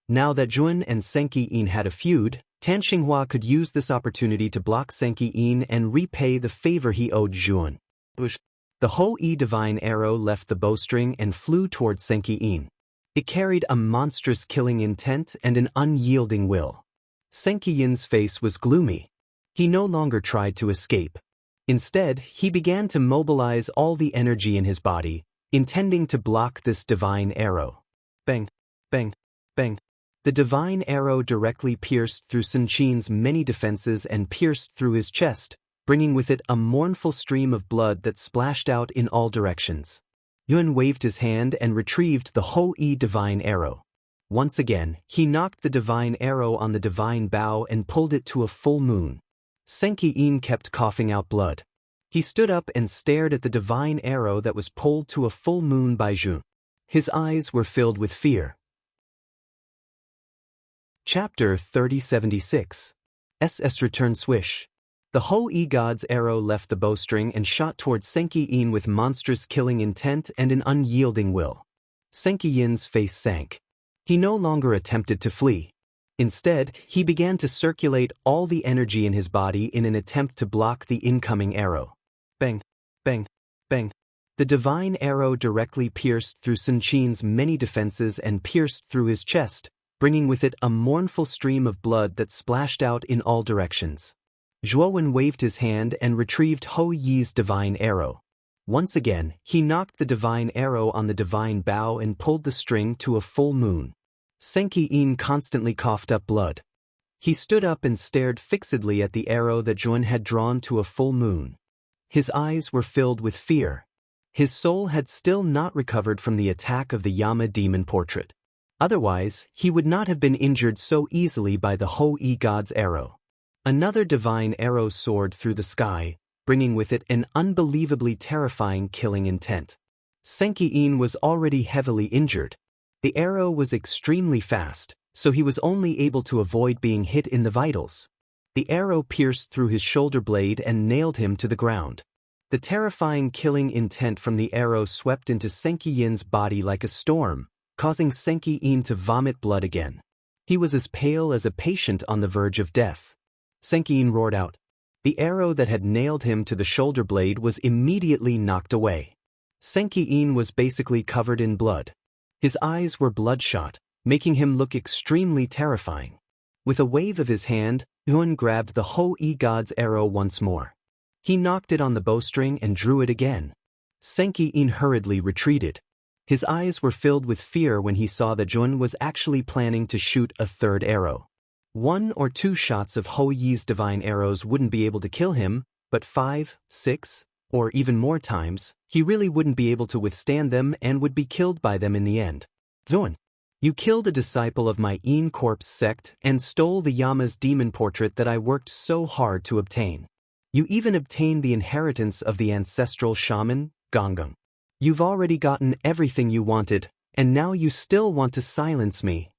Now that Zhuan and Seng Qiyin had a feud, Tan Xinghua could use this opportunity to block Seng Qiyin and repay the favor he owed Zhuan. The Hou-Yi divine arrow left the bowstring and flew towards Seng Qiyin. It carried a monstrous killing intent and an unyielding will. Seng Qiyin's face was gloomy. He no longer tried to escape. Instead, he began to mobilize all the energy in his body, intending to block this divine arrow. Bang, bang, bang. The divine arrow directly pierced through Sun Qin's many defenses and pierced through his chest, bringing with it a mournful stream of blood that splashed out in all directions. Yuan waved his hand and retrieved the Hou-Yi divine arrow. Once again, he knocked the divine arrow on the divine bow and pulled it to a full moon. Seng Qiyin kept coughing out blood. He stood up and stared at the divine arrow that was pulled to a full moon by Zhu. His eyes were filled with fear. Chapter 3076. SS Return Swish. The Hou-Yi god's arrow left the bowstring and shot towards Seng Qiyin with monstrous killing intent and an unyielding will. Seng Qiyin's face sank. He no longer attempted to flee. Instead, he began to circulate all the energy in his body in an attempt to block the incoming arrow. Bang, bang, bang. The divine arrow directly pierced through Sun Qin's many defenses and pierced through his chest, bringing with it a mournful stream of blood that splashed out in all directions. Zhuowen waved his hand and retrieved Hou-Yi's divine arrow. Once again, he knocked the divine arrow on the divine bow and pulled the string to a full moon. Seng Qiyin constantly coughed up blood. He stood up and stared fixedly at the arrow that Zhuowen had drawn to a full moon. His eyes were filled with fear. His soul had still not recovered from the attack of the Yama demon portrait. Otherwise, he would not have been injured so easily by the Hou-Yi god's arrow. Another divine arrow soared through the sky, bringing with it an unbelievably terrifying killing intent. Seng Qiyin was already heavily injured. The arrow was extremely fast, so he was only able to avoid being hit in the vitals. The arrow pierced through his shoulder blade and nailed him to the ground. The terrifying killing intent from the arrow swept into Seng Qiyin's body like a storm, causing Seng Qiyin to vomit blood again. He was as pale as a patient on the verge of death. Seng Qiyin roared out. The arrow that had nailed him to the shoulder blade was immediately knocked away. Seng Qiyin was basically covered in blood. His eyes were bloodshot, making him look extremely terrifying. With a wave of his hand, Yuan grabbed the Hou-Yi god's arrow once more. He knocked it on the bowstring and drew it again. Seng Qiyin hurriedly retreated. His eyes were filled with fear when he saw that Zhuan was actually planning to shoot a third arrow. 1 or 2 shots of Hou-Yi's divine arrows wouldn't be able to kill him, but 5, 6, or even more times, he really wouldn't be able to withstand them and would be killed by them in the end. Zhuan, you killed a disciple of my Yin Corpse sect and stole the Yama's demon portrait that I worked so hard to obtain. You even obtained the inheritance of the ancestral shaman, Gonggong. You've already gotten everything you wanted, and now you still want to silence me.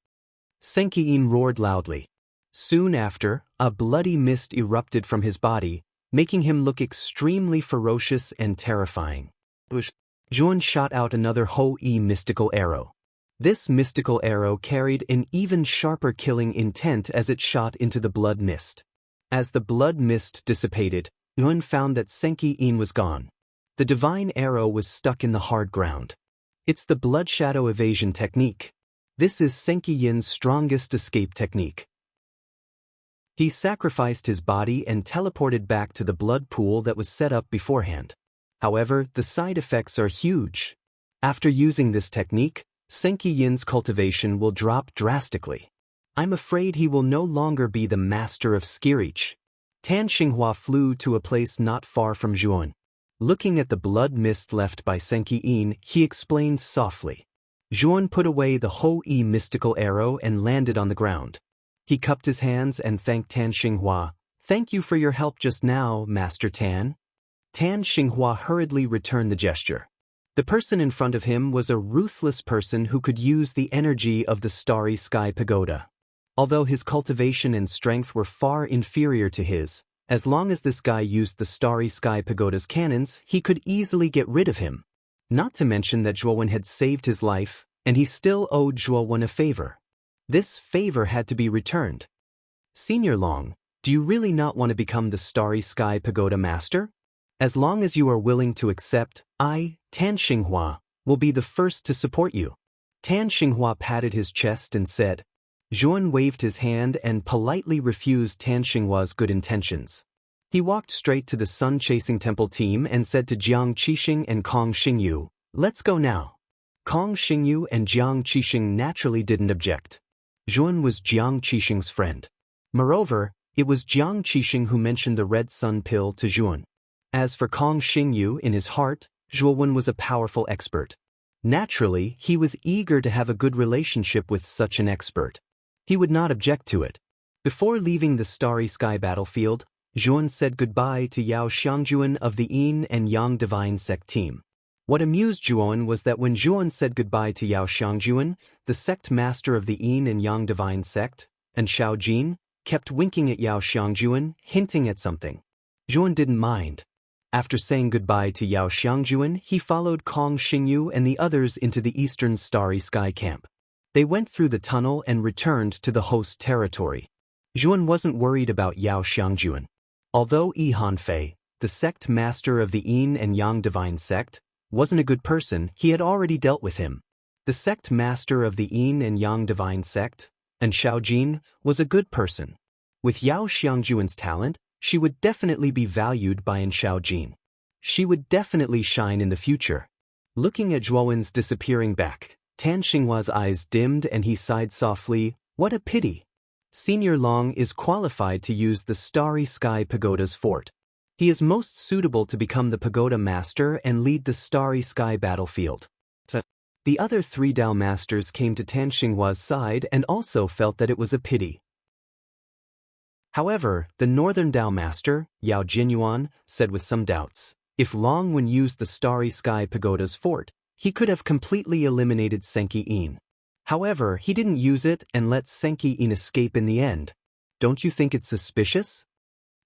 Seng Qiyin roared loudly. Soon after, a bloody mist erupted from his body, making him look extremely ferocious and terrifying. Zhuan shot out another Hou-Yi mystical arrow. This mystical arrow carried an even sharper killing intent as it shot into the blood mist. As the blood mist dissipated, Zhuan found that Senki Yin was gone. The divine arrow was stuck in the hard ground. It's the blood shadow evasion technique. This is Senki Yin's strongest escape technique. He sacrificed his body and teleported back to the blood pool that was set up beforehand. However, the side effects are huge. After using this technique, Senki Yin's cultivation will drop drastically. I'm afraid he will no longer be the master of Skirich. Tan Xinghua flew to a place not far from Zhuan. Looking at the blood mist left by Senki Yin, he explained softly. Zhuan put away the Hou-Yi mystical arrow and landed on the ground. He cupped his hands and thanked Tan Xinghua. Thank you for your help just now, Master Tan. Tan Xinghua hurriedly returned the gesture. The person in front of him was a ruthless person who could use the energy of the Starry Sky Pagoda. Although his cultivation and strength were far inferior to his, as long as this guy used the Starry Sky Pagoda's cannons, he could easily get rid of him. Not to mention that Zhuowen had saved his life, and he still owed Zhuowen a favor. This favor had to be returned. Senior Long, do you really not want to become the Starry Sky Pagoda Master? As long as you are willing to accept, I, Tan Xinghua, will be the first to support you. Tan Xinghua patted his chest and said. Zhuan waved his hand and politely refused Tan Xinghua's good intentions. He walked straight to the Sun-Chasing Temple team and said to Jiang Qixing and Kong Xingyu, let's go now. Kong Xingyu and Jiang Qixing naturally didn't object. Zhuan was Jiang Qixing's friend. Moreover, it was Jiang Qixing who mentioned the Red Sun pill to Zhuan. As for Kong Xingyu, in his heart, Zhuowen was a powerful expert. Naturally, he was eager to have a good relationship with such an expert. He would not object to it. Before leaving the Starry Sky battlefield, Zhuan said goodbye to Yao Xiangjuan of the Yin and Yang Divine Sect team. What amused Zhuan was that when Zhuan said goodbye to Yao Xiangjuan, the sect master of the Yin and Yang Divine Sect, and Xiao Jin, kept winking at Yao Xiangjuan, hinting at something. Zhuan didn't mind. After saying goodbye to Yao Xiangjuan, he followed Kong Xingyu and the others into the eastern Starry Sky camp. They went through the tunnel and returned to the host territory. Zhuan wasn't worried about Yao Xiangjuan. Although Yi Hanfei, the sect master of the Yin and Yang Divine Sect, wasn't a good person, he had already dealt with him. The sect master of the Yin and Yang Divine Sect, and Xiao Jin, was a good person. With Yao Xiangjuan's talent, she would definitely be valued by Xiao Jin. She would definitely shine in the future. Looking at Zhuowen's disappearing back, Tan Xinghua's eyes dimmed and he sighed softly, what a pity. Senior Long is qualified to use the Starry Sky Pagoda's fort. He is most suitable to become the Pagoda Master and lead the Starry Sky battlefield. The other 3 Dao Masters came to Tan Xinghua's side and also felt that it was a pity. However, the Northern Dao Master, Yao Jinyuan, said with some doubts, if Longwen used the Starry Sky Pagoda's fort, he could have completely eliminated Senki Yin. However, he didn't use it and let Senki Yin escape in the end. Don't you think it's suspicious?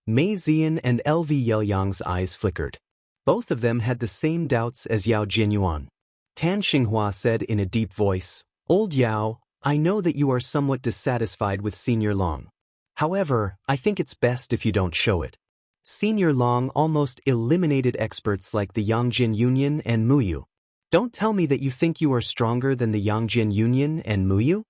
Mei Zian and LV Yelyang's eyes flickered. Both of them had the same doubts as Yao Jinyuan. Tan Xinghua said in a deep voice, Old Yao, I know that you are somewhat dissatisfied with Senior Long. However, I think it's best if you don't show it. Senior Long almost eliminated experts like the Yangjin Union and Muyu. Don't tell me that you think you are stronger than the Yangjin Union and Muyu?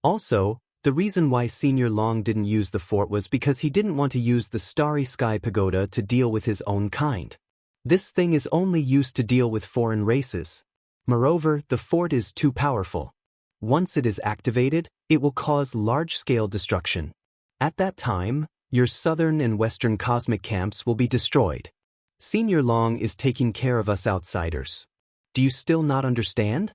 Also, the reason why Senior Long didn't use the fort was because he didn't want to use the Starry Sky Pagoda to deal with his own kind. This thing is only used to deal with foreign races. Moreover, the fort is too powerful. Once it is activated, it will cause large-scale destruction. At that time, your southern and western cosmic camps will be destroyed. Senior Long is taking care of us outsiders. Do you still not understand?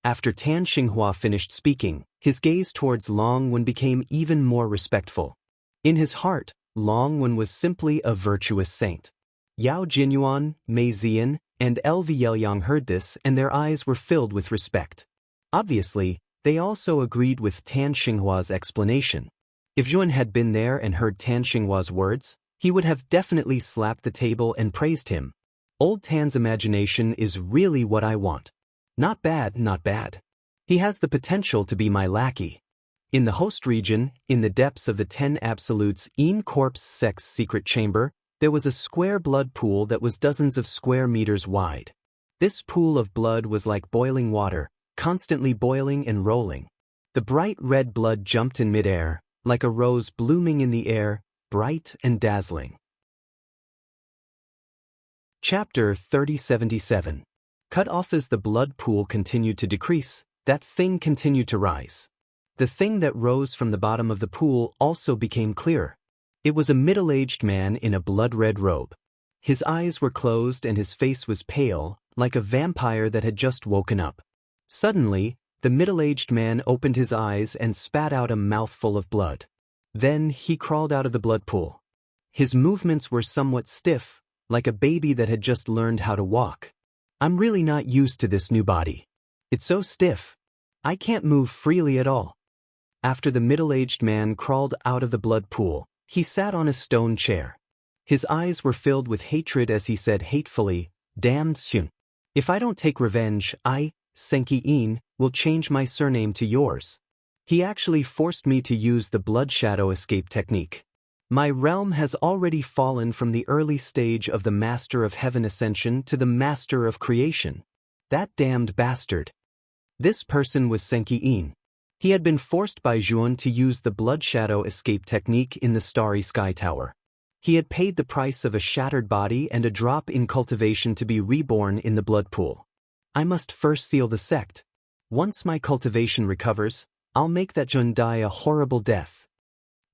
After Tan Xinghua finished speaking, his gaze towards Longwen became even more respectful. In his heart, Longwen was simply a virtuous saint. Yao Jinyuan, Mei Zian, and LV Yelyang heard this and their eyes were filled with respect. Obviously, they also agreed with Tan Xinghua's explanation. If Zhuan had been there and heard Tan Xinghua's words, he would have definitely slapped the table and praised him. Old Tan's imagination is really what I want. Not bad, not bad. He has the potential to be my lackey. In the host region, in the depths of the 10 Absolutes Corp's Sect's secret chamber, there was a square blood pool that was dozens of square meters wide. This pool of blood was like boiling water, constantly boiling and rolling. The bright red blood jumped in midair, like a rose blooming in the air, bright and dazzling. Chapter 3077. Cut off. As the blood pool continued to decrease, that thing continued to rise. The thing that rose from the bottom of the pool also became clearer. It was a middle-aged man in a blood-red robe. His eyes were closed and his face was pale, like a vampire that had just woken up. Suddenly, the middle-aged man opened his eyes and spat out a mouthful of blood. Then he crawled out of the blood pool. His movements were somewhat stiff, like a baby that had just learned how to walk. I'm really not used to this new body. It's so stiff. I can't move freely at all. After the middle-aged man crawled out of the blood pool, he sat on a stone chair. His eyes were filled with hatred as he said hatefully, "Damned Xun. If I don't take revenge, I, Senki-in, will change my surname to yours." He actually forced me to use the blood shadow escape technique. My realm has already fallen from the early stage of the Master of Heaven Ascension to the Master of Creation. That damned bastard. This person was Senki-in. He had been forced by Zhuan to use the blood shadow escape technique in the Starry Sky Tower. He had paid the price of a shattered body and a drop in cultivation to be reborn in the blood pool. I must first seal the sect. Once my cultivation recovers, I'll make that Zhuan die a horrible death.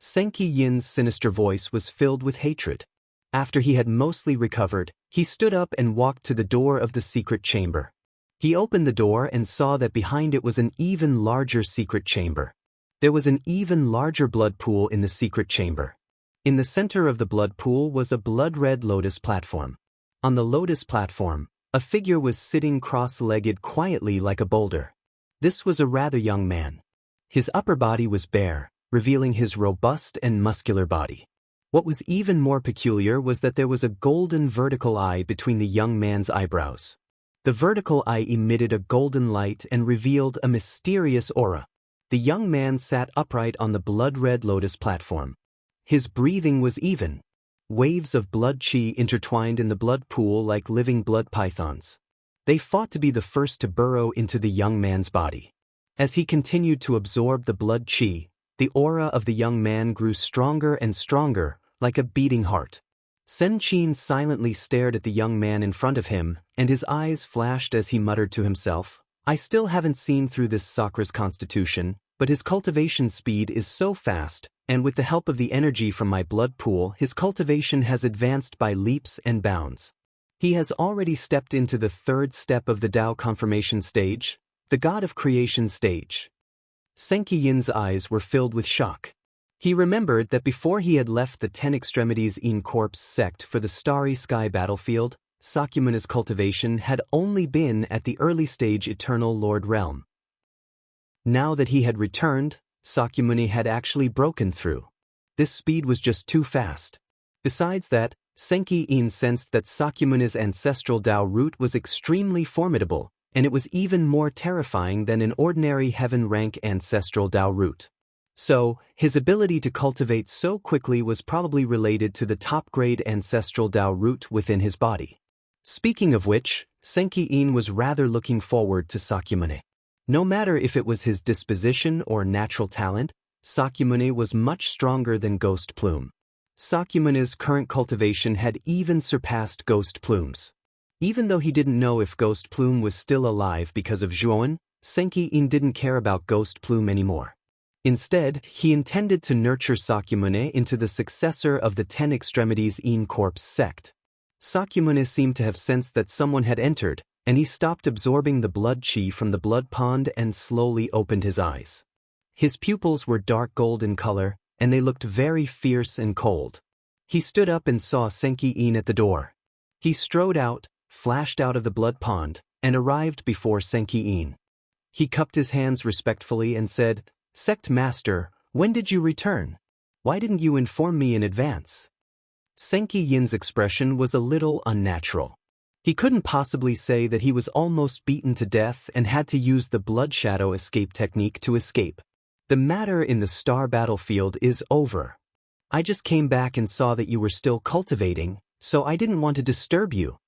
Senki Yin's sinister voice was filled with hatred. After he had mostly recovered, he stood up and walked to the door of the secret chamber. He opened the door and saw that behind it was an even larger secret chamber. There was an even larger blood pool in the secret chamber. In the center of the blood pool was a blood-red lotus platform. On the lotus platform, a figure was sitting cross-legged quietly like a boulder. This was a rather young man. His upper body was bare, revealing his robust and muscular body. What was even more peculiar was that there was a golden vertical eye between the young man's eyebrows. The vertical eye emitted a golden light and revealed a mysterious aura. The young man sat upright on the blood-red lotus platform. His breathing was even. Waves of blood chi intertwined in the blood pool like living blood pythons. They fought to be the first to burrow into the young man's body. As he continued to absorb the blood chi, the aura of the young man grew stronger and stronger, like a beating heart. Sen Qin silently stared at the young man in front of him, and his eyes flashed as he muttered to himself, "I still haven't seen through this Sakra's constitution, but his cultivation speed is so fast, and with the help of the energy from my blood pool, his cultivation has advanced by leaps and bounds. He has already stepped into the third step of the Tao confirmation stage, the God of Creation stage." Senki Yin's eyes were filled with shock. He remembered that before he had left the 10 Extremities Corp's sect for the Starry Sky battlefield, Sakyamuna's cultivation had only been at the early stage Eternal Lord realm. Now that he had returned, Sakyamuni had actually broken through. This speed was just too fast. Besides that, Senki-in sensed that Sakyamuna's ancestral Tao root was extremely formidable, and it was even more terrifying than an ordinary heaven-rank ancestral Tao root. So, his ability to cultivate so quickly was probably related to the top-grade ancestral Tao root within his body. Speaking of which, Senki-in was rather looking forward to Sakyamuni. No matter if it was his disposition or natural talent, Sakyamuni was much stronger than Ghost Plume. Sakyamuni's current cultivation had even surpassed Ghost Plume's. Even though he didn't know if Ghost Plume was still alive because of Zhuan, Senki-in didn't care about Ghost Plume anymore. Instead, he intended to nurture Sakyamuni into the successor of the 10 Extremities Corp's sect. Sakyamuni seemed to have sensed that someone had entered, and he stopped absorbing the blood chi from the blood pond and slowly opened his eyes. His pupils were dark gold in color, and they looked very fierce and cold. He stood up and saw Senki-in at the door. He strode out, flashed out of the blood pond, and arrived before Senki-in. He cupped his hands respectfully and said, "Sect Master, when did you return? Why didn't you inform me in advance?" Senki Yin's expression was a little unnatural. He couldn't possibly say that he was almost beaten to death and had to use the blood shadow escape technique to escape. The matter in the star battlefield is over. I just came back and saw that you were still cultivating, so I didn't want to disturb you.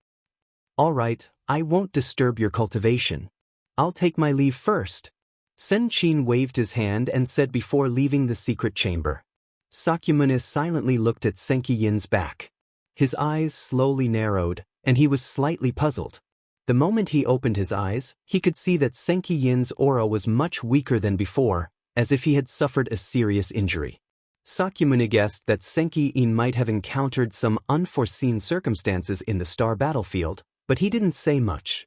All right, I won't disturb your cultivation. I'll take my leave first. Sen Qin waved his hand and said before leaving the secret chamber. Sakyamuni silently looked at Senki Yin's back. His eyes slowly narrowed, and he was slightly puzzled. The moment he opened his eyes, he could see that Senki Yin's aura was much weaker than before, as if he had suffered a serious injury. Sakyamuni guessed that Senki Yin might have encountered some unforeseen circumstances in the star battlefield, but he didn't say much.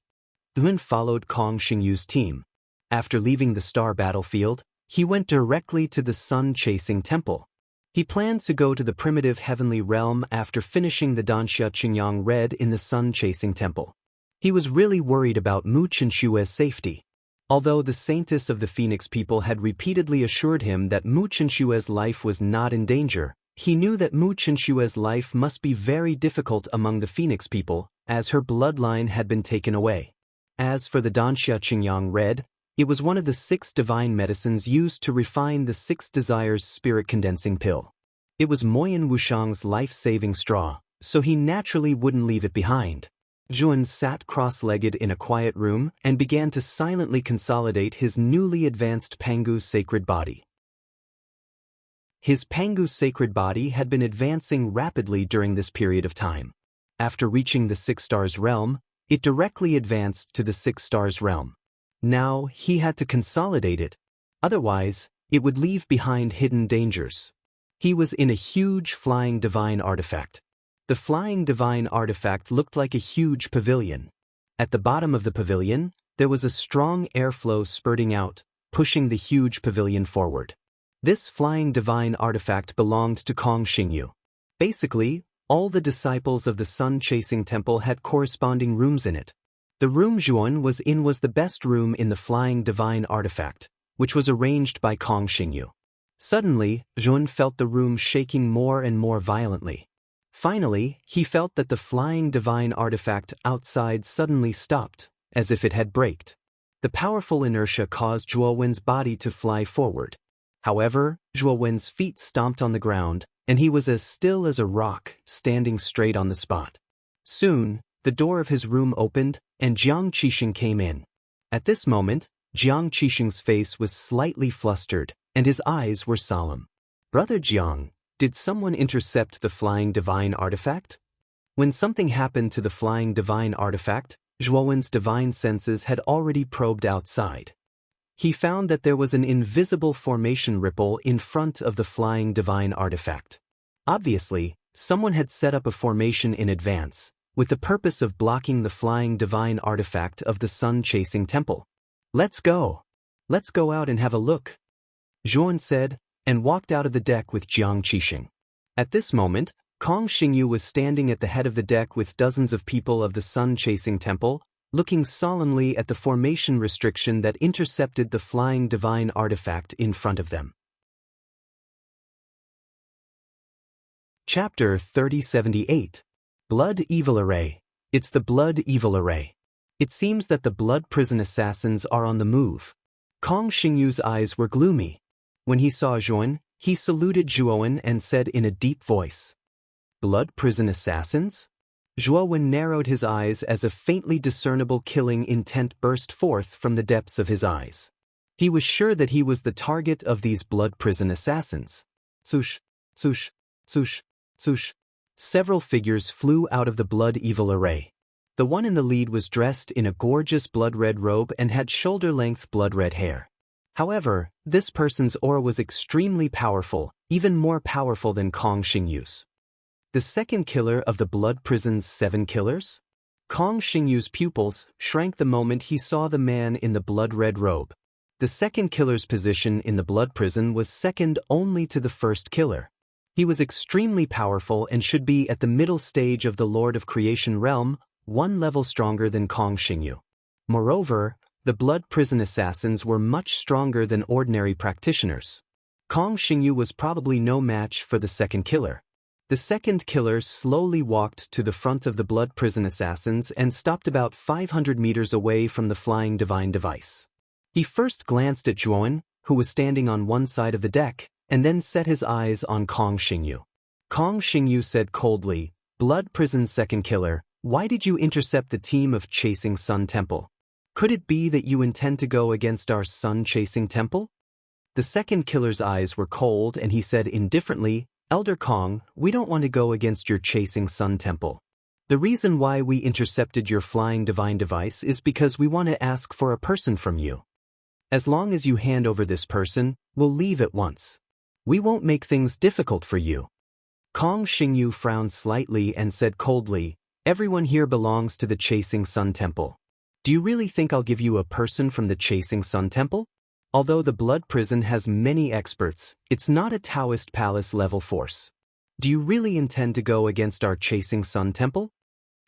Yuan followed Kong Xingyu's team. After leaving the star battlefield, he went directly to the sun-chasing temple. He planned to go to the primitive heavenly realm after finishing the Danxia Qingyang read in the sun-chasing temple. He was really worried about Mu Qinshue's safety. Although the saintess of the Phoenix people had repeatedly assured him that Mu Qinshue's life was not in danger, he knew that Mu Qinshue's life must be very difficult among the Phoenix people, as her bloodline had been taken away. As for the Danxia Qingyang Red, it was one of the 6 divine medicines used to refine the 6 desires spirit-condensing pill. It was Moyan Wushang's life-saving straw, so he naturally wouldn't leave it behind. Zhuan sat cross-legged in a quiet room and began to silently consolidate his newly advanced Pangu's sacred body. His Pangu's sacred body had been advancing rapidly during this period of time. After reaching the 6 stars realm, it directly advanced to the 6 stars realm. Now he had to consolidate it, otherwise it would leave behind hidden dangers. He was in a huge flying divine artifact. The flying divine artifact looked like a huge pavilion. At the bottom of the pavilion, there was a strong airflow spurting out, pushing the huge pavilion forward. This flying divine artifact belonged to Kong Xingyu. Basically, all the disciples of the sun-chasing temple had corresponding rooms in it. The room Zhuan was in was the best room in the flying divine artifact, which was arranged by Kong Xingyu. Suddenly, Zhuan felt the room shaking more and more violently. Finally, he felt that the flying divine artifact outside suddenly stopped, as if it had braked. The powerful inertia caused Zhuo Wen's body to fly forward. However, Zhuo Wen's feet stomped on the ground, and he was as still as a rock, standing straight on the spot. Soon, the door of his room opened, and Jiang Qixing came in. At this moment, Jiang Qixing's face was slightly flustered, and his eyes were solemn. "Brother Jiang, did someone intercept the flying divine artifact?" When something happened to the flying divine artifact, Zhuowen's divine senses had already probed outside. He found that there was an invisible formation ripple in front of the flying divine artifact. Obviously, someone had set up a formation in advance, with the purpose of blocking the flying divine artifact of the sun-chasing temple. "Let's go. Let's go out and have a look," Zhuan said, and walked out of the deck with Jiang Qixing. At this moment, Kong Xingyu was standing at the head of the deck with dozens of people of the sun-chasing temple, looking solemnly at the formation restriction that intercepted the flying divine artifact in front of them. Chapter 3078. Blood Evil Array. It's the Blood Evil Array. It seems that the blood prison assassins are on the move. Kong Xingyu's eyes were gloomy. When he saw Zhuan, he saluted Zhuowen and said in a deep voice, "Blood prison assassins?" Zhuowen narrowed his eyes as a faintly discernible killing intent burst forth from the depths of his eyes. He was sure that he was the target of these blood prison assassins. Swoosh, swoosh, swoosh, swoosh. Several figures flew out of the blood evil array. The one in the lead was dressed in a gorgeous blood-red robe and had shoulder-length blood-red hair. However, this person's aura was extremely powerful, even more powerful than Kong Xingyu's. The second killer of the blood prison's 7 killers? Kong Xingyu's pupils shrank the moment he saw the man in the blood-red robe. The second killer's position in the blood prison was second only to the first killer. He was extremely powerful and should be at the middle stage of the Lord of Creation realm, 1 level stronger than Kong Xingyu. Moreover, the blood prison assassins were much stronger than ordinary practitioners. Kong Xingyu was probably no match for the second killer. The second killer slowly walked to the front of the blood prison assassins and stopped about 500 meters away from the flying divine device. He first glanced at Zhuan, who was standing on one side of the deck, and then set his eyes on Kong Xingyu. Kong Xingyu said coldly, "Blood Prison second killer, why did you intercept the team of Chasing Sun Temple? Could it be that you intend to go against our sun-chasing temple?" The second killer's eyes were cold and he said indifferently, "Elder Kong, we don't want to go against your Chasing Sun Temple. The reason why we intercepted your flying divine device is because we want to ask for a person from you. As long as you hand over this person, we'll leave at once. We won't make things difficult for you." Kong Xingyu frowned slightly and said coldly, "Everyone here belongs to the Chasing Sun Temple. Do you really think I'll give you a person from the Chasing Sun Temple? Although the Blood Prison has many experts, it's not a Taoist Palace level force. Do you really intend to go against our Chasing Sun Temple?"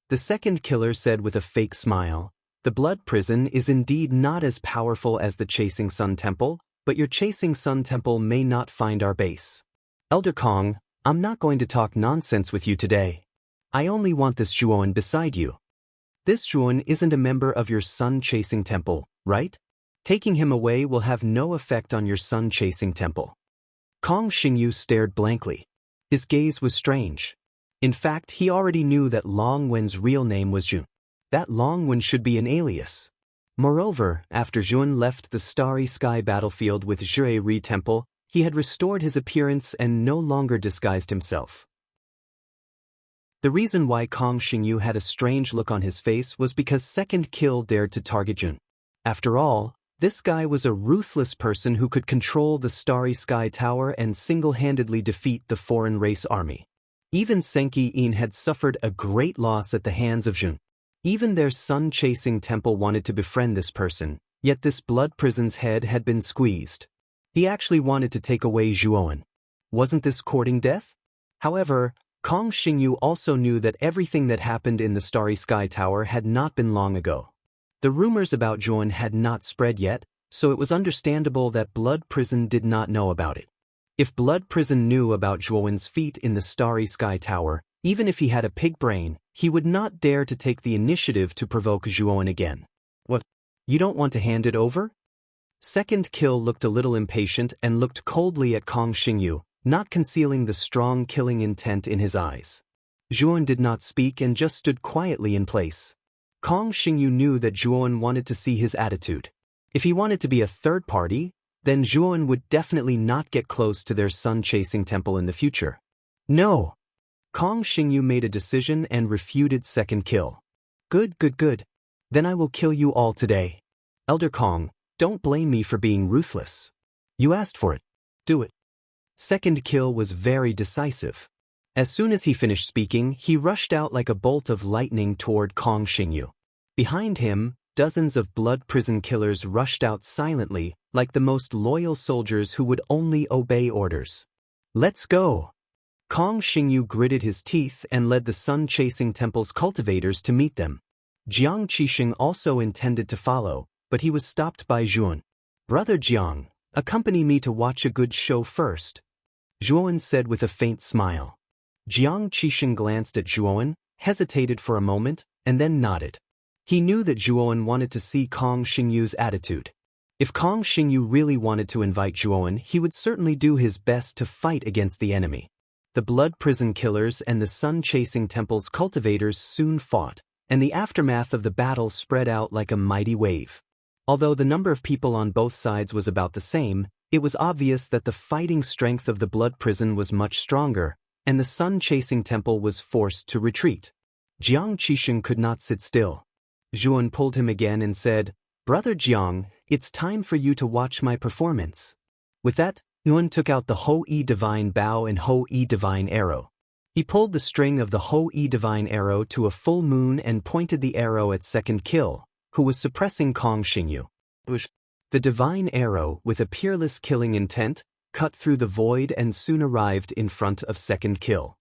The second killer said with a fake smile, "The Blood Prison is indeed not as powerful as the Chasing Sun Temple, but your Chasing Sun Temple may not find our base. Elder Kong, I'm not going to talk nonsense with you today. I only want this Zhuan beside you. This Zhuan isn't a member of your sun-chasing temple, right? Taking him away will have no effect on your sun-chasing temple." Kong Xingyu stared blankly. His gaze was strange. In fact, he already knew that Long Wen's real name was Zhuan. That Long Wen should be an alias. Moreover, after Zhuan left the Starry Sky battlefield with Zhui Ri Temple, he had restored his appearance and no longer disguised himself. The reason why Kong Xingyu had a strange look on his face was because Second Kill dared to target Zhuan. After all, this guy was a ruthless person who could control the Starry Sky Tower and single-handedly defeat the foreign race army. Even Senki Yin had suffered a great loss at the hands of Zhuan. Even their sun-chasing temple wanted to befriend this person, yet this blood prison's head had been squeezed. He actually wanted to take away Zhuan. Wasn't this courting death? However, Kong Xingyu also knew that everything that happened in the Starry Sky Tower had not been long ago. The rumors about Zhuan had not spread yet, so it was understandable that Blood Prison did not know about it. If Blood Prison knew about Zhuan's feat in the Starry Sky Tower, even if he had a pig brain, he would not dare to take the initiative to provoke Zhuan again. "What? You don't want to hand it over?" Second Kill looked a little impatient and looked coldly at Kong Xingyu, not concealing the strong killing intent in his eyes. Zhuan did not speak and just stood quietly in place. Kong Xingyu knew that Zhuan wanted to see his attitude. If he wanted to be a third party, then Zhuan would definitely not get close to their sun-chasing temple in the future. "No." Kong Xingyu made a decision and refuted Second Kill. Good. Then I will kill you all today. Elder Kong, don't blame me for being ruthless. You asked for it. Do it." Second Kill was very decisive. As soon as he finished speaking, he rushed out like a bolt of lightning toward Kong Xingyu. Behind him, dozens of blood prison killers rushed out silently, like the most loyal soldiers who would only obey orders. "Let's go." Kong Xingyu gritted his teeth and led the sun-chasing temple's cultivators to meet them. Jiang Qixing also intended to follow, but he was stopped by Zhuan. "Brother Jiang, accompany me to watch a good show first," Zhuan said with a faint smile. Jiang Qixing glanced at Zhuan, hesitated for a moment, and then nodded. He knew that Zhuan wanted to see Kong Xingyu's attitude. If Kong Xingyu really wanted to invite Zhuan, he would certainly do his best to fight against the enemy. The blood prison killers and the sun-chasing temple's cultivators soon fought, and the aftermath of the battle spread out like a mighty wave. Although the number of people on both sides was about the same, it was obvious that the fighting strength of the blood prison was much stronger, and the sun-chasing temple was forced to retreat. Jiang Qixing could not sit still. Zhuan pulled him again and said, "Brother Jiang, it's time for you to watch my performance." With that, Zhuan took out the Ho-E Divine Bow and Ho-E Divine Arrow. He pulled the string of the Ho-E Divine Arrow to a full moon and pointed the arrow at Second Kill, who was suppressing Kong Xingyu. The Divine Arrow, with a peerless killing intent, cut through the void and soon arrived in front of Second Kill.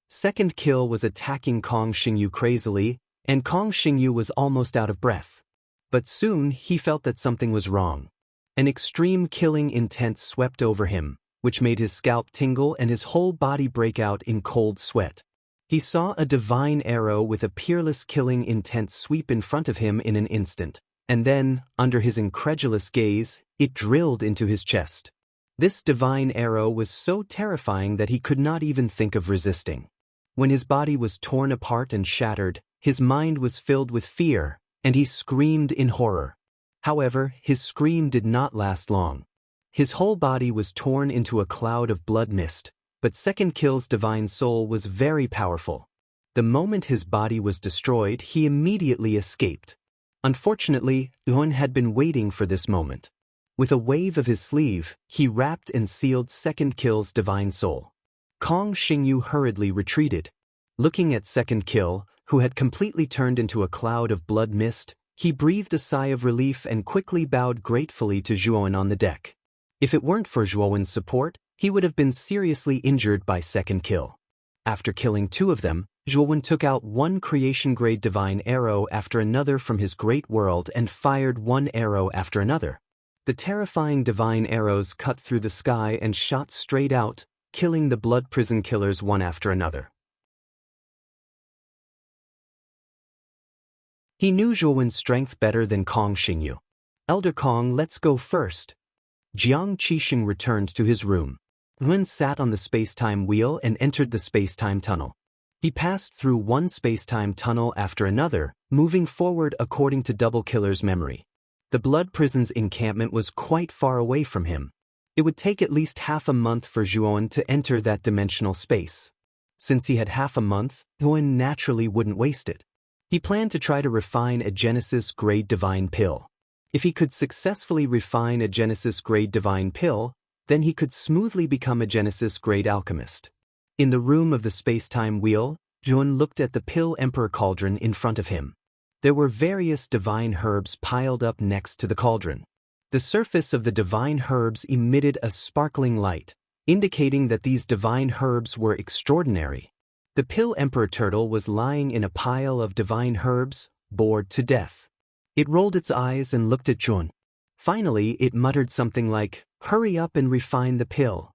Second Kill was attacking Kong Xingyu crazily, and Kong Xingyu was almost out of breath. But soon he felt that something was wrong. An extreme killing intent swept over him. which made his scalp tingle and his whole body break out in cold sweat. He saw a divine arrow with a peerless killing intent sweep in front of him in an instant, and then, under his incredulous gaze, it drilled into his chest. This divine arrow was so terrifying that he could not even think of resisting. When his body was torn apart and shattered, his mind was filled with fear, and he screamed in horror. However, his scream did not last long. His whole body was torn into a cloud of blood mist, but Second Kill's divine soul was very powerful. The moment his body was destroyed, he immediately escaped. Unfortunately, Yuan had been waiting for this moment. With a wave of his sleeve, he wrapped and sealed Second Kill's divine soul. Kong Xingyu hurriedly retreated. Looking at Second Kill, who had completely turned into a cloud of blood mist, he breathed a sigh of relief and quickly bowed gratefully to Zhuowen on the deck. If it weren't for Zhuowen's support, he would have been seriously injured by Second Kill. After killing 2 of them, Zhuowen took out 1 creation-grade divine arrow after another from his great world and fired 1 arrow after another. The terrifying divine arrows cut through the sky and shot straight out, killing the blood prison killers one after another. He knew Zhuowen's strength better than Kong Xingyu. "Elder Kong, let's go first." Jiang Qixing returned to his room. Yuan sat on the space-time wheel and entered the space-time tunnel. He passed through one space-time tunnel after another, moving forward according to Double Killer's memory. The blood prison's encampment was quite far away from him. It would take at least half a month for Zhuowen to enter that dimensional space. Since he had half a month, Yuan naturally wouldn't waste it. He planned to try to refine a Genesis-grade divine pill. If he could successfully refine a Genesis-grade divine pill, then he could smoothly become a Genesis-grade alchemist. In the room of the space-time wheel, Yuan looked at the Pill Emperor cauldron in front of him. There were various divine herbs piled up next to the cauldron. The surface of the divine herbs emitted a sparkling light, indicating that these divine herbs were extraordinary. The Pill Emperor turtle was lying in a pile of divine herbs, bored to death. It rolled its eyes and looked at Yuan. Finally, it muttered something like, "Hurry up and refine the pill."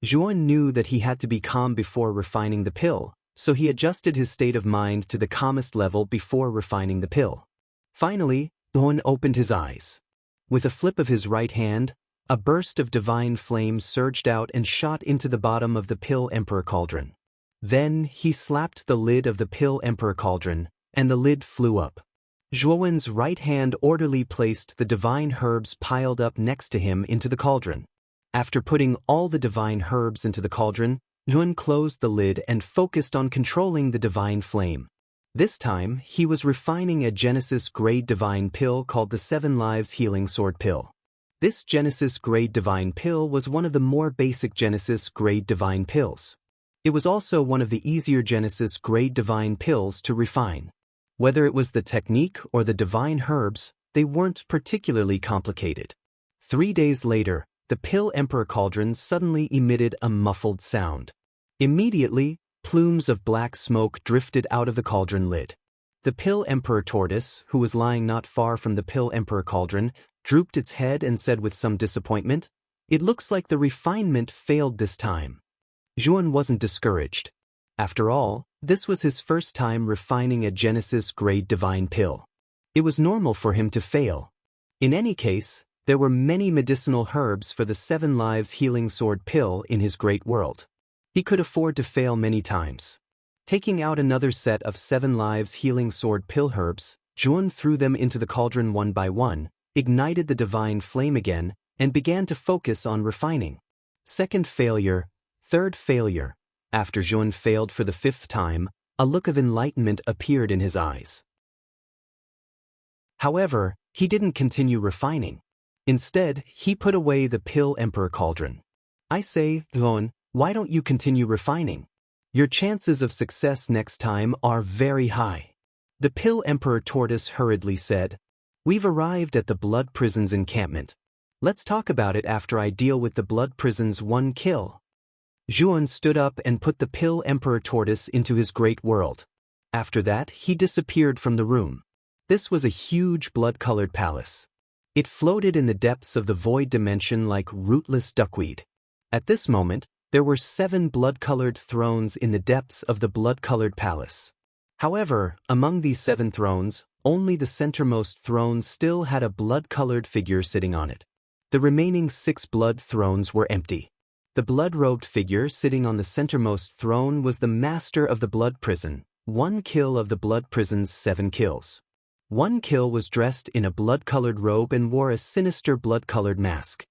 Yuan knew that he had to be calm before refining the pill, so he adjusted his state of mind to the calmest level before refining the pill. Finally, Yuan opened his eyes. With a flip of his right hand, a burst of divine flame surged out and shot into the bottom of the Pill Emperor cauldron. Then he slapped the lid of the Pill Emperor cauldron, and the lid flew up. Zhuowen's right hand orderly placed the divine herbs piled up next to him into the cauldron. After putting all the divine herbs into the cauldron, Yuan closed the lid and focused on controlling the divine flame. This time, he was refining a Genesis-grade divine pill called the 7 Lives Healing Sword Pill. This Genesis-grade divine pill was one of the more basic Genesis-grade divine pills. It was also one of the easier Genesis-grade divine pills to refine. Whether it was the technique or the divine herbs, they weren't particularly complicated. 3 days later, the Pill Emperor cauldron suddenly emitted a muffled sound. Immediately, plumes of black smoke drifted out of the cauldron lid. The Pill Emperor tortoise, who was lying not far from the Pill Emperor cauldron, drooped its head and said with some disappointment, "It looks like the refinement failed this time." Yuan wasn't discouraged. After all, this was his first time refining a Genesis-grade divine pill. It was normal for him to fail. In any case, there were many medicinal herbs for the 7 Lives Healing Sword Pill in his great world. He could afford to fail many times. Taking out another set of 7 Lives Healing Sword Pill herbs, Yuan threw them into the cauldron one by one, ignited the divine flame again, and began to focus on refining. Second failure, third failure. After Yuan failed for the 5th time, a look of enlightenment appeared in his eyes. However, he didn't continue refining. Instead, he put away the Pill Emperor cauldron. "I say, Yuan, why don't you continue refining? Your chances of success next time are very high." The Pill Emperor tortoise hurriedly said, "We've arrived at the Blood Prison's encampment. Let's talk about it after I deal with the Blood Prison's 1 kill." Yuan stood up and put the Pill Emperor tortoise into his great world. After that, he disappeared from the room. This was a huge blood-colored palace. It floated in the depths of the void dimension like rootless duckweed. At this moment, there were 7 blood-colored thrones in the depths of the blood-colored palace. However, among these 7 thrones, only the centermost throne still had a blood-colored figure sitting on it. The remaining 6 blood thrones were empty. The blood-robed figure sitting on the centermost throne was the master of the blood prison, 1 kill of the blood prison's 7 kills. 1 kill was dressed in a blood-colored robe and wore a sinister blood-colored mask.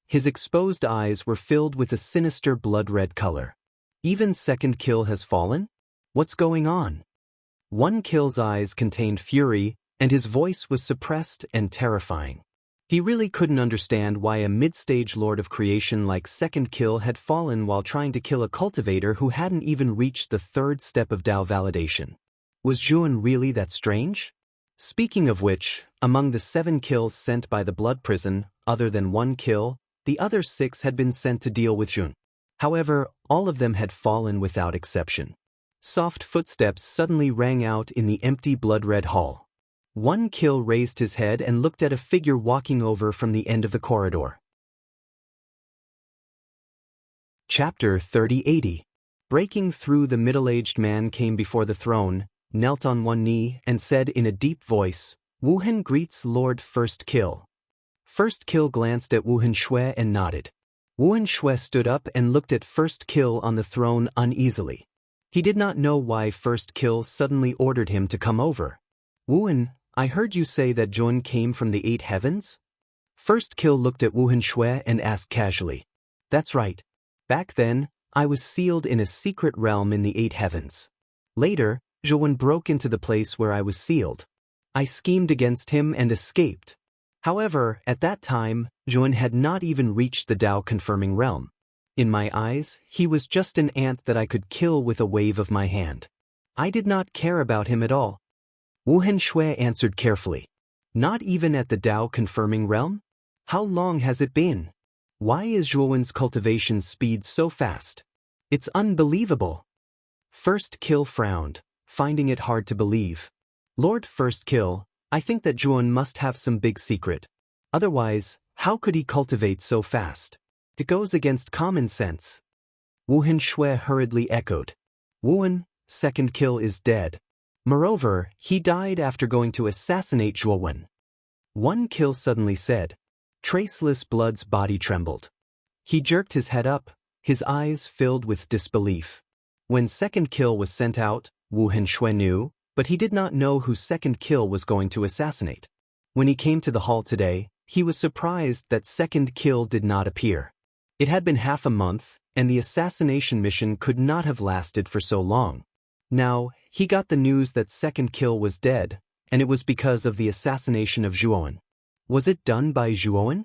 His exposed eyes were filled with a sinister blood-red color. Even 2nd kill has fallen? What's going on? 1 kill's eyes contained fury, and his voice was suppressed and terrifying. He really couldn't understand why a mid-stage lord of creation like 2nd kill had fallen while trying to kill a cultivator who hadn't even reached the 3rd step of Dao validation. Was Zhuan really that strange? Speaking of which, among the 7 kills sent by the blood prison, other than 1 kill, the other 6 had been sent to deal with Zhuan. However, all of them had fallen without exception. Soft footsteps suddenly rang out in the empty blood-red hall. 1 kill raised his head and looked at a figure walking over from the end of the corridor. Chapter 3080. Breaking through, the middle-aged man came before the throne, knelt on one knee, and said in a deep voice, "Wuhan greets Lord First Kill." First Kill glanced at Wu Henshui and nodded. Wu Henshui stood up and looked at First Kill on the throne uneasily. He did not know why First Kill suddenly ordered him to come over. "Wuhan, I heard you say that Zhuan came from the 8 heavens?" First Kill looked at Wu Henshui and asked casually. "That's right. Back then, I was sealed in a secret realm in the 8 heavens. Later, Zhuan broke into the place where I was sealed. I schemed against him and escaped. However, at that time, Zhuan had not even reached the Dao-confirming realm. In my eyes, he was just an ant that I could kill with a wave of my hand. I did not care about him at all." Wu Henshui answered carefully. "Not even at the Dao-confirming realm? How long has it been? Why is Zhuan's cultivation speed so fast? It's unbelievable." First Kill frowned, finding it hard to believe. "Lord First Kill, I think that Zhuan must have some big secret. Otherwise, how could he cultivate so fast? It goes against common sense." Wu Henshui hurriedly echoed. "Wuan, 2nd Kill is dead. Moreover, he died after going to assassinate Zhuan." 1 Kill suddenly said. Traceless Blood's body trembled. He jerked his head up, his eyes filled with disbelief. When 2nd Kill was sent out, Wu Henshui knew, but he did not know who 2nd Kill was going to assassinate. When he came to the hall today, he was surprised that 2nd Kill did not appear. It had been half a month, and the assassination mission could not have lasted for so long. Now, he got the news that 2nd Kill was dead, and it was because of the assassination of Zhuan. Was it done by Zhuan?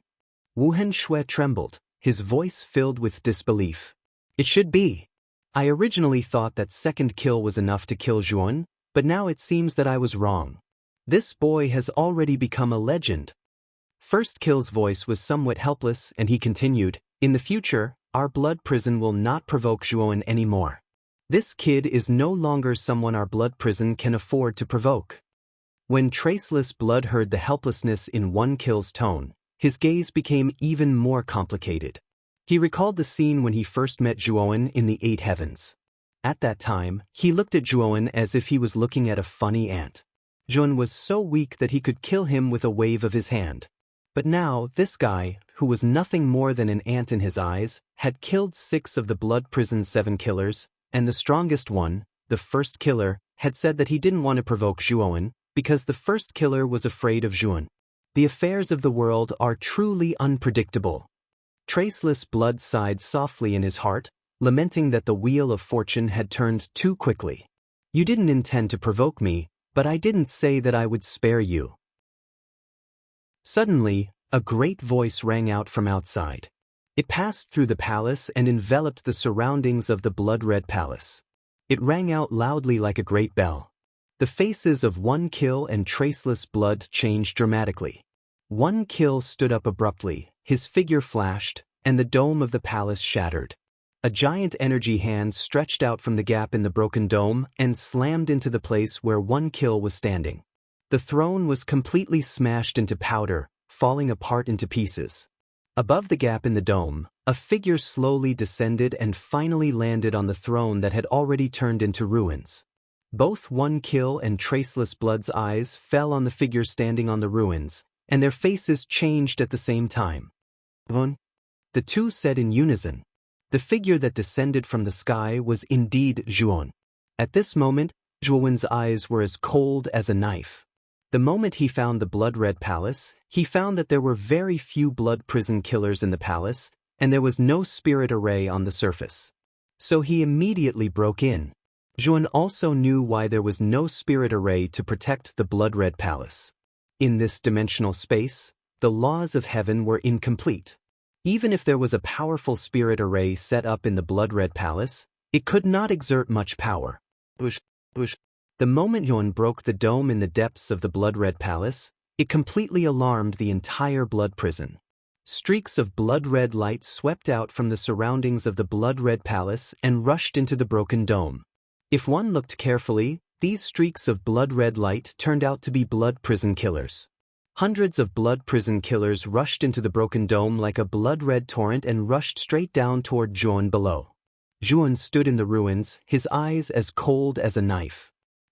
Wu Henshui trembled, his voice filled with disbelief. "It should be. I originally thought that 2nd Kill was enough to kill Zhuan, but now it seems that I was wrong. This boy has already become a legend." First Kill's voice was somewhat helpless, and he continued, "In the future, our blood prison will not provoke Zhuan anymore. This kid is no longer someone our blood prison can afford to provoke." When Traceless Blood heard the helplessness in 1 Kill's tone, his gaze became even more complicated. He recalled the scene when he first met Zhuan in the 8 heavens. At that time, he looked at Zhuan as if he was looking at a funny ant. Zhuan was so weak that he could kill him with a wave of his hand. But now, this guy, who was nothing more than an ant in his eyes, had killed 6 of the blood prison's 7 killers, and the strongest one, the first killer, had said that he didn't want to provoke Zhuan because the first killer was afraid of Zhuan. The affairs of the world are truly unpredictable. Traceless Blood sighed softly in his heart, lamenting that the wheel of fortune had turned too quickly. "You didn't intend to provoke me, but I didn't say that I would spare you." Suddenly, a great voice rang out from outside. It passed through the palace and enveloped the surroundings of the blood-red palace. It rang out loudly like a great bell. The faces of 1 Kill and Traceless Blood changed dramatically. 1 Kill stood up abruptly, his figure flashed, and the dome of the palace shattered. A giant energy hand stretched out from the gap in the broken dome and slammed into the place where 1 Kill was standing. The throne was completely smashed into powder, falling apart into pieces. Above the gap in the dome, a figure slowly descended and finally landed on the throne that had already turned into ruins. Both One Kill and Traceless Blood's eyes fell on the figure standing on the ruins, and their faces changed at the same time. "One?" The two said in unison. The figure that descended from the sky was indeed Zhuan. At this moment, Zhuan's eyes were as cold as a knife. The moment he found the blood-red palace, he found that there were very few blood prison killers in the palace, and there was no spirit array on the surface. So he immediately broke in. Zhuan also knew why there was no spirit array to protect the blood-red palace. In this dimensional space, the laws of heaven were incomplete. Even if there was a powerful spirit array set up in the blood-red palace, it could not exert much power. The moment Zhuan broke the dome in the depths of the blood-red palace, it completely alarmed the entire blood prison. Streaks of blood-red light swept out from the surroundings of the blood-red palace and rushed into the broken dome. If one looked carefully, these streaks of blood-red light turned out to be blood prison killers. Hundreds of blood prison killers rushed into the broken dome like a blood-red torrent and rushed straight down toward Zhuan below. Zhuan stood in the ruins, his eyes as cold as a knife.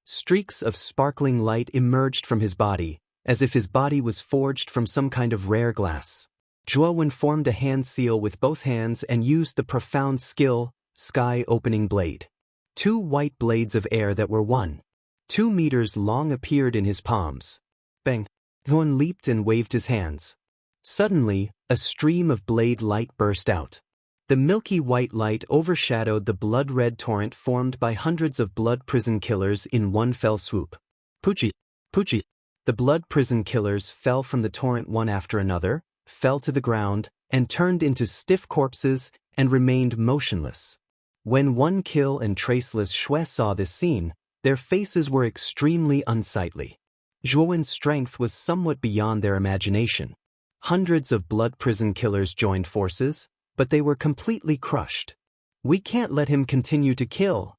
Streaks of sparkling light emerged from his body, as if his body was forged from some kind of rare glass. Zhuan formed a hand seal with both hands and used the profound skill, Sky Opening Blade. 2 white blades of air that were 1.2 meters long appeared in his palms. Bang! Zhuan leaped and waved his hands. Suddenly, a stream of blade light burst out. The milky white light overshadowed the blood-red torrent formed by hundreds of blood prison killers in one fell swoop. Puchi! Puchi! The blood prison killers fell from the torrent one after another, fell to the ground, and turned into stiff corpses and remained motionless. When One Kill and Traceless Shui saw this scene, their faces were extremely unsightly. Zhuan's strength was somewhat beyond their imagination. Hundreds of blood prison killers joined forces, but they were completely crushed. "We can't let him continue to kill."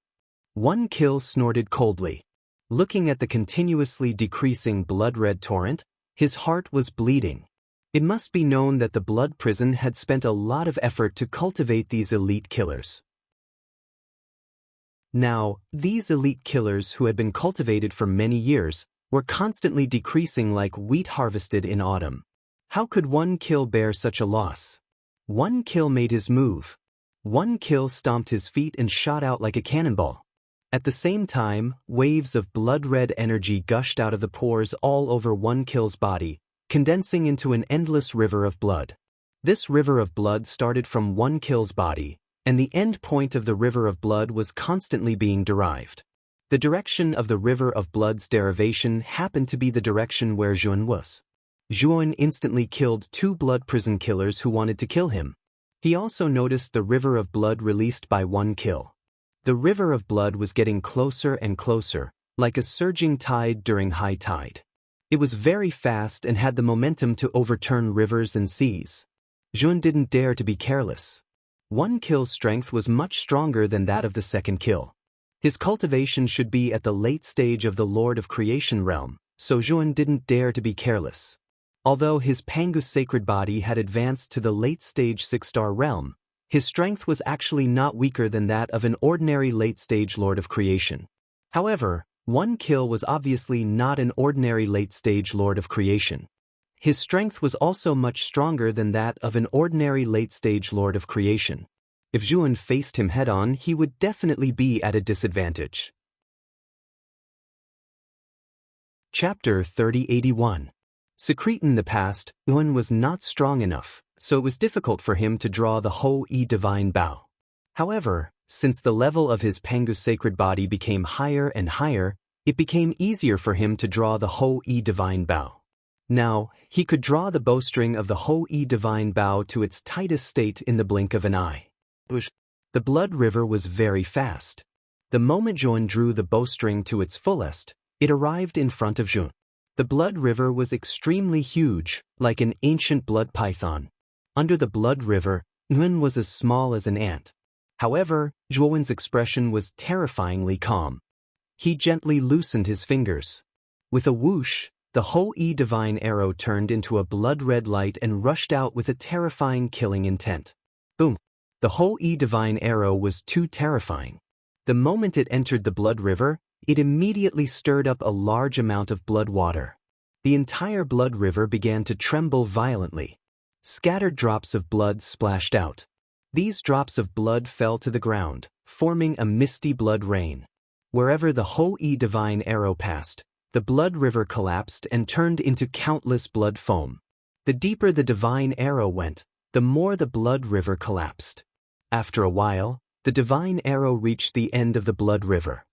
One Kill snorted coldly. Looking at the continuously decreasing blood-red torrent, his heart was bleeding. It must be known that the blood prison had spent a lot of effort to cultivate these elite killers. Now, these elite killers who had been cultivated for many years were constantly decreasing like wheat harvested in autumn. How could One Kill bear such a loss? One Kill made his move. One Kill stomped his feet and shot out like a cannonball. At the same time, waves of blood-red energy gushed out of the pores all over One Kill's body, condensing into an endless river of blood. This river of blood started from One Kill's body, and the end point of the river of blood was constantly being derived. The direction of the river of blood's derivation happened to be the direction where Zhuan was. Zhuan instantly killed 2 blood prison killers who wanted to kill him. He also noticed the river of blood released by One Kill. The river of blood was getting closer and closer, like a surging tide during high tide. It was very fast and had the momentum to overturn rivers and seas. Zhuan didn't dare to be careless. One Kill's strength was much stronger than that of the second kill. His cultivation should be at the late stage of the Lord of Creation realm, so Zhuan didn't dare to be careless. Although his Pangu's sacred body had advanced to the late-stage 6-star realm, his strength was actually not weaker than that of an ordinary late-stage Lord of Creation. However, One Kill was obviously not an ordinary late-stage Lord of Creation. His strength was also much stronger than that of an ordinary late-stage Lord of Creation. If Zhuan faced him head-on, he would definitely be at a disadvantage. Chapter 3081. Secrete. In the past, Zhuan was not strong enough, so it was difficult for him to draw the Ho-E Divine Bow. However, since the level of his Pangu's sacred body became higher and higher, it became easier for him to draw the Ho-E Divine Bow. Now, he could draw the bowstring of the Ho-E Divine Bow to its tightest state in the blink of an eye. The blood river was very fast. The moment Zhuan drew the bowstring to its fullest, it arrived in front of Zhuan. The blood river was extremely huge, like an ancient blood python. Under the blood river, Zhuan was as small as an ant. However, Zhuan's expression was terrifyingly calm. He gently loosened his fingers. With a whoosh, the Hou-Yi divine arrow turned into a blood-red light and rushed out with a terrifying killing intent. Boom! The Hou-Yi divine arrow was too terrifying. The moment it entered the blood river, it immediately stirred up a large amount of blood water. The entire blood river began to tremble violently. Scattered drops of blood splashed out. These drops of blood fell to the ground, forming a misty blood rain. Wherever the Hou-Yi divine arrow passed, the blood river collapsed and turned into countless blood foam. The deeper the divine arrow went, the more the blood river collapsed. After a while, the divine arrow reached the end of the blood river.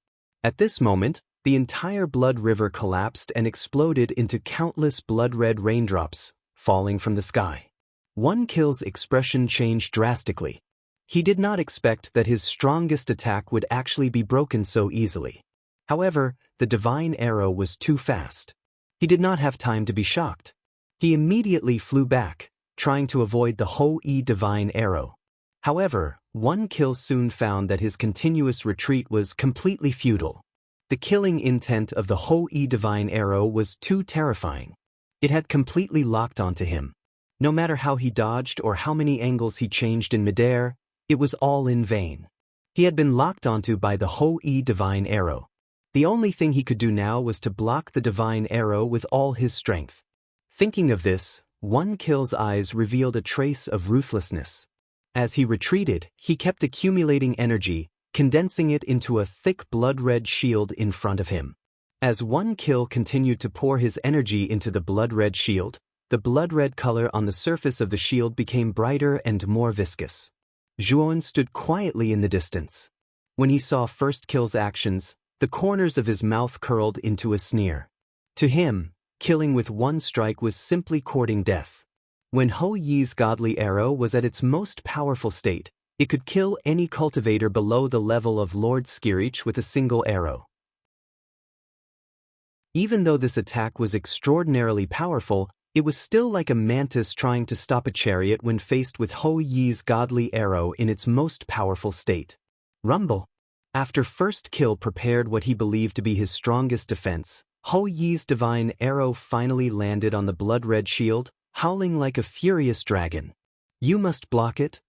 At this moment, the entire blood river collapsed and exploded into countless blood-red raindrops, falling from the sky. One Kill's expression changed drastically. He did not expect that his strongest attack would actually be broken so easily. However, the divine arrow was too fast. He did not have time to be shocked. He immediately flew back, trying to avoid the Hou-Yi divine arrow. However, One Kill soon found that his continuous retreat was completely futile. The killing intent of the Hou-Yi divine arrow was too terrifying. It had completely locked onto him. No matter how he dodged or how many angles he changed in midair, it was all in vain. He had been locked onto by the Hou-Yi divine arrow. The only thing he could do now was to block the divine arrow with all his strength. Thinking of this, One Kill's eyes revealed a trace of ruthlessness. As he retreated, he kept accumulating energy, condensing it into a thick blood-red shield in front of him. As One Kill continued to pour his energy into the blood-red shield, the blood-red color on the surface of the shield became brighter and more viscous. Zhuan stood quietly in the distance. When he saw First Kill's actions, the corners of his mouth curled into a sneer. To him, killing with one strike was simply courting death. When Hou-Yi's godly arrow was at its most powerful state, it could kill any cultivator below the level of Lord Skirich with a single arrow. Even though this attack was extraordinarily powerful, it was still like a mantis trying to stop a chariot when faced with Hou-Yi's godly arrow in its most powerful state. Rumble. After First Kill prepared what he believed to be his strongest defense, Hou-Yi's divine arrow finally landed on the blood-red shield, howling like a furious dragon. You must block it?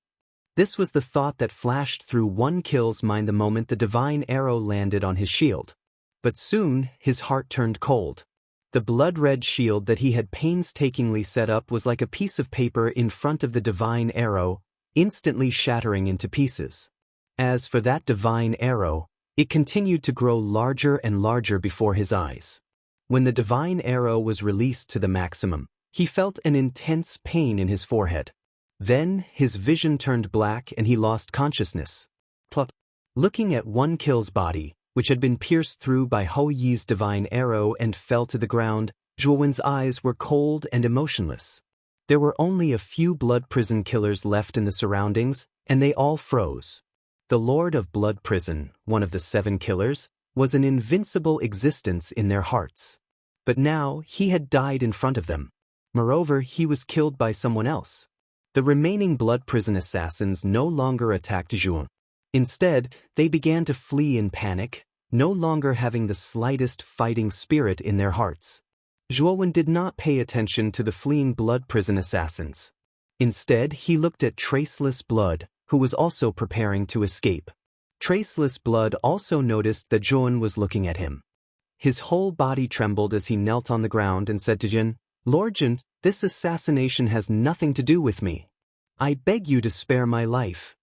This was the thought that flashed through One Kill's mind the moment the divine arrow landed on his shield. But soon, his heart turned cold. The blood-red shield that he had painstakingly set up was like a piece of paper in front of the divine arrow, instantly shattering into pieces. As for that divine arrow, it continued to grow larger and larger before his eyes. When the divine arrow was released to the maximum, he felt an intense pain in his forehead. Then, his vision turned black and he lost consciousness. Plop. Looking at One Kill's body, which had been pierced through by Hou-Yi's divine arrow and fell to the ground, Zhuowen's eyes were cold and emotionless. There were only a few blood prison killers left in the surroundings, and they all froze. The Lord of Blood Prison, one of the 7 killers, was an invincible existence in their hearts. But now, he had died in front of them. Moreover, he was killed by someone else. The remaining blood prison assassins no longer attacked Zhuan. Instead, they began to flee in panic, no longer having the slightest fighting spirit in their hearts. Zhuowen did not pay attention to the fleeing blood prison assassins. Instead, he looked at Traceless Blood, who was also preparing to escape. Traceless Blood also noticed that Zhuan was looking at him. His whole body trembled as he knelt on the ground and said to Jin, Lord Jin, this assassination has nothing to do with me. I beg you to spare my life.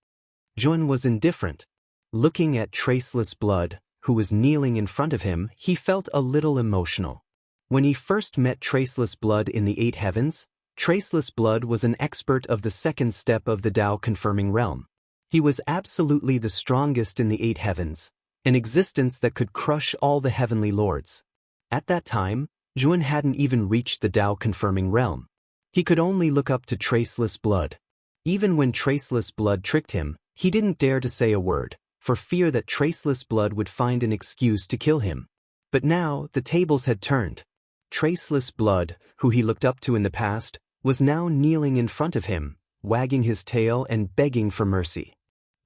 Zhuan was indifferent. Looking at Traceless Blood, who was kneeling in front of him, he felt a little emotional. When he first met Traceless Blood in the 8 heavens, Traceless Blood was an expert of the 2nd step of the Tao confirming realm. He was absolutely the strongest in the 8 heavens, an existence that could crush all the heavenly lords. At that time, Zhuan hadn't even reached the Tao confirming realm. He could only look up to Traceless Blood. Even when Traceless Blood tricked him, he didn't dare to say a word, for fear that Traceless Blood would find an excuse to kill him. But now, the tables had turned. Traceless Blood, who he looked up to in the past, was now kneeling in front of him, wagging his tail and begging for mercy.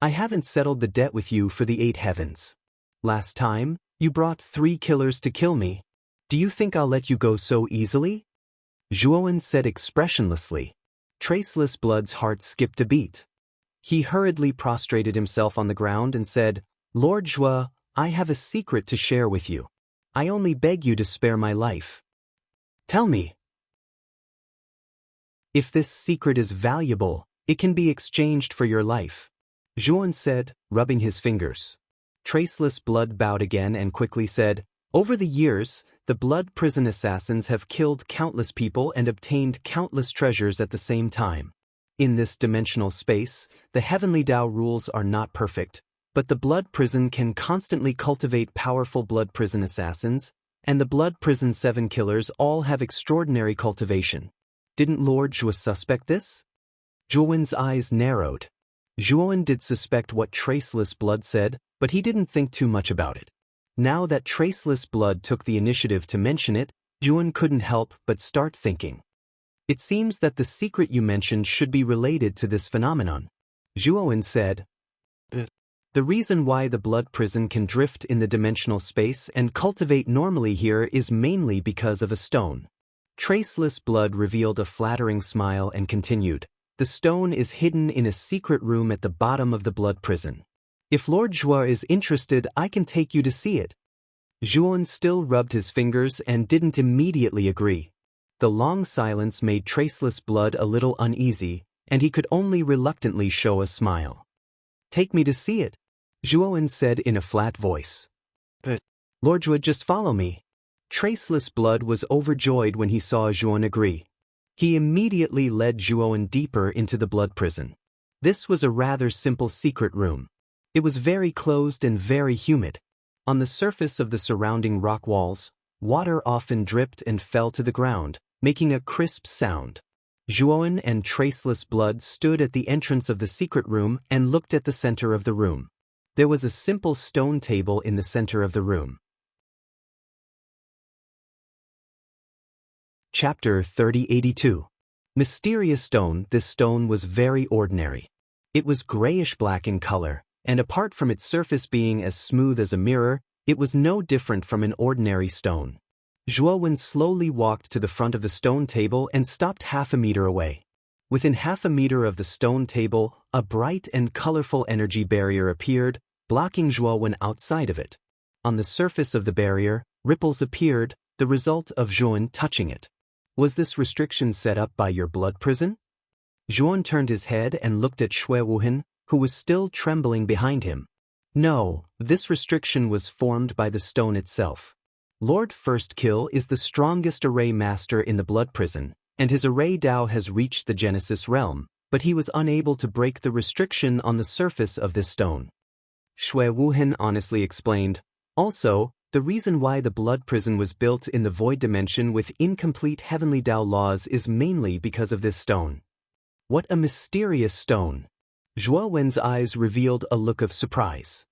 I haven't settled the debt with you for the 8 heavens. Last time, you brought 3 killers to kill me. Do you think I'll let you go so easily? Zhuowen said expressionlessly. Traceless Blood's heart skipped a beat. He hurriedly prostrated himself on the ground and said, Lord Zhuo, I have a secret to share with you. I only beg you to spare my life. Tell me. If this secret is valuable, it can be exchanged for your life, Zhuowen said, rubbing his fingers. Traceless Blood bowed again and quickly said, Over the years, the blood prison assassins have killed countless people and obtained countless treasures at the same time. In this dimensional space, the heavenly Tao rules are not perfect, but the blood prison can constantly cultivate powerful blood prison assassins, and the blood prison 7 killers all have extraordinary cultivation. Didn't Lord Zhuo suspect this? Zhuowen's eyes narrowed. Zhuowen did suspect what Traceless Blood said, but he didn't think too much about it. Now that Traceless Blood took the initiative to mention it, Zhuowen couldn't help but start thinking. It seems that the secret you mentioned should be related to this phenomenon. Zhuowen said, The reason why the blood prison can drift in the dimensional space and cultivate normally here is mainly because of a stone. Traceless Blood revealed a flattering smile and continued, The stone is hidden in a secret room at the bottom of the blood prison. If Lord Zhuo is interested, I can take you to see it. Zhuowen still rubbed his fingers and didn't immediately agree. The long silence made Traceless Blood a little uneasy, and he could only reluctantly show a smile. Take me to see it, Zhuowen said in a flat voice. But, Lord Zhuo, just follow me. Traceless Blood was overjoyed when he saw Zhuowen agree. He immediately led Zhuowen deeper into the blood prison. This was a rather simple secret room. It was very closed and very humid. On the surface of the surrounding rock walls, water often dripped and fell to the ground, making a crisp sound. Zhuowen and Traceless Blood stood at the entrance of the secret room and looked at the center of the room. There was a simple stone table in the center of the room. Chapter 3082. Mysterious Stone. This stone was very ordinary. It was grayish-black in color, and apart from its surface being as smooth as a mirror, it was no different from an ordinary stone. Zhuowen slowly walked to the front of the stone table and stopped half a meter away. Within half a meter of the stone table, a bright and colorful energy barrier appeared, blocking Zhuowen outside of it. On the surface of the barrier, ripples appeared, the result of Zhuowen touching it. Was this restriction set up by your blood prison? Zhuowen turned his head and looked at Shui Wuhan, who was still trembling behind him. No, this restriction was formed by the stone itself. Lord First Kill is the strongest array master in the blood prison, and his array Tao has reached the Genesis realm, but he was unable to break the restriction on the surface of this stone. Shui Wuhan honestly explained, Also, the reason why the blood prison was built in the void dimension with incomplete heavenly Tao laws is mainly because of this stone. What a mysterious stone! Zhuowen's eyes revealed a look of surprise.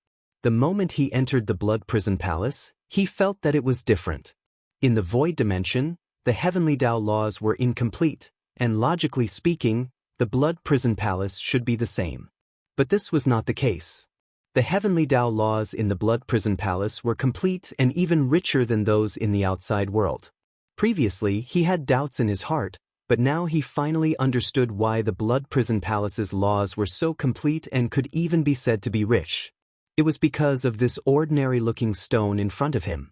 The moment he entered the blood prison palace, he felt that it was different. In the void dimension, the heavenly Tao laws were incomplete, and logically speaking, the blood prison palace should be the same. But this was not the case. The heavenly Tao laws in the blood prison palace were complete and even richer than those in the outside world. Previously, he had doubts in his heart, but now he finally understood why the blood prison palace's laws were so complete and could even be said to be rich. It was because of this ordinary-looking stone in front of him.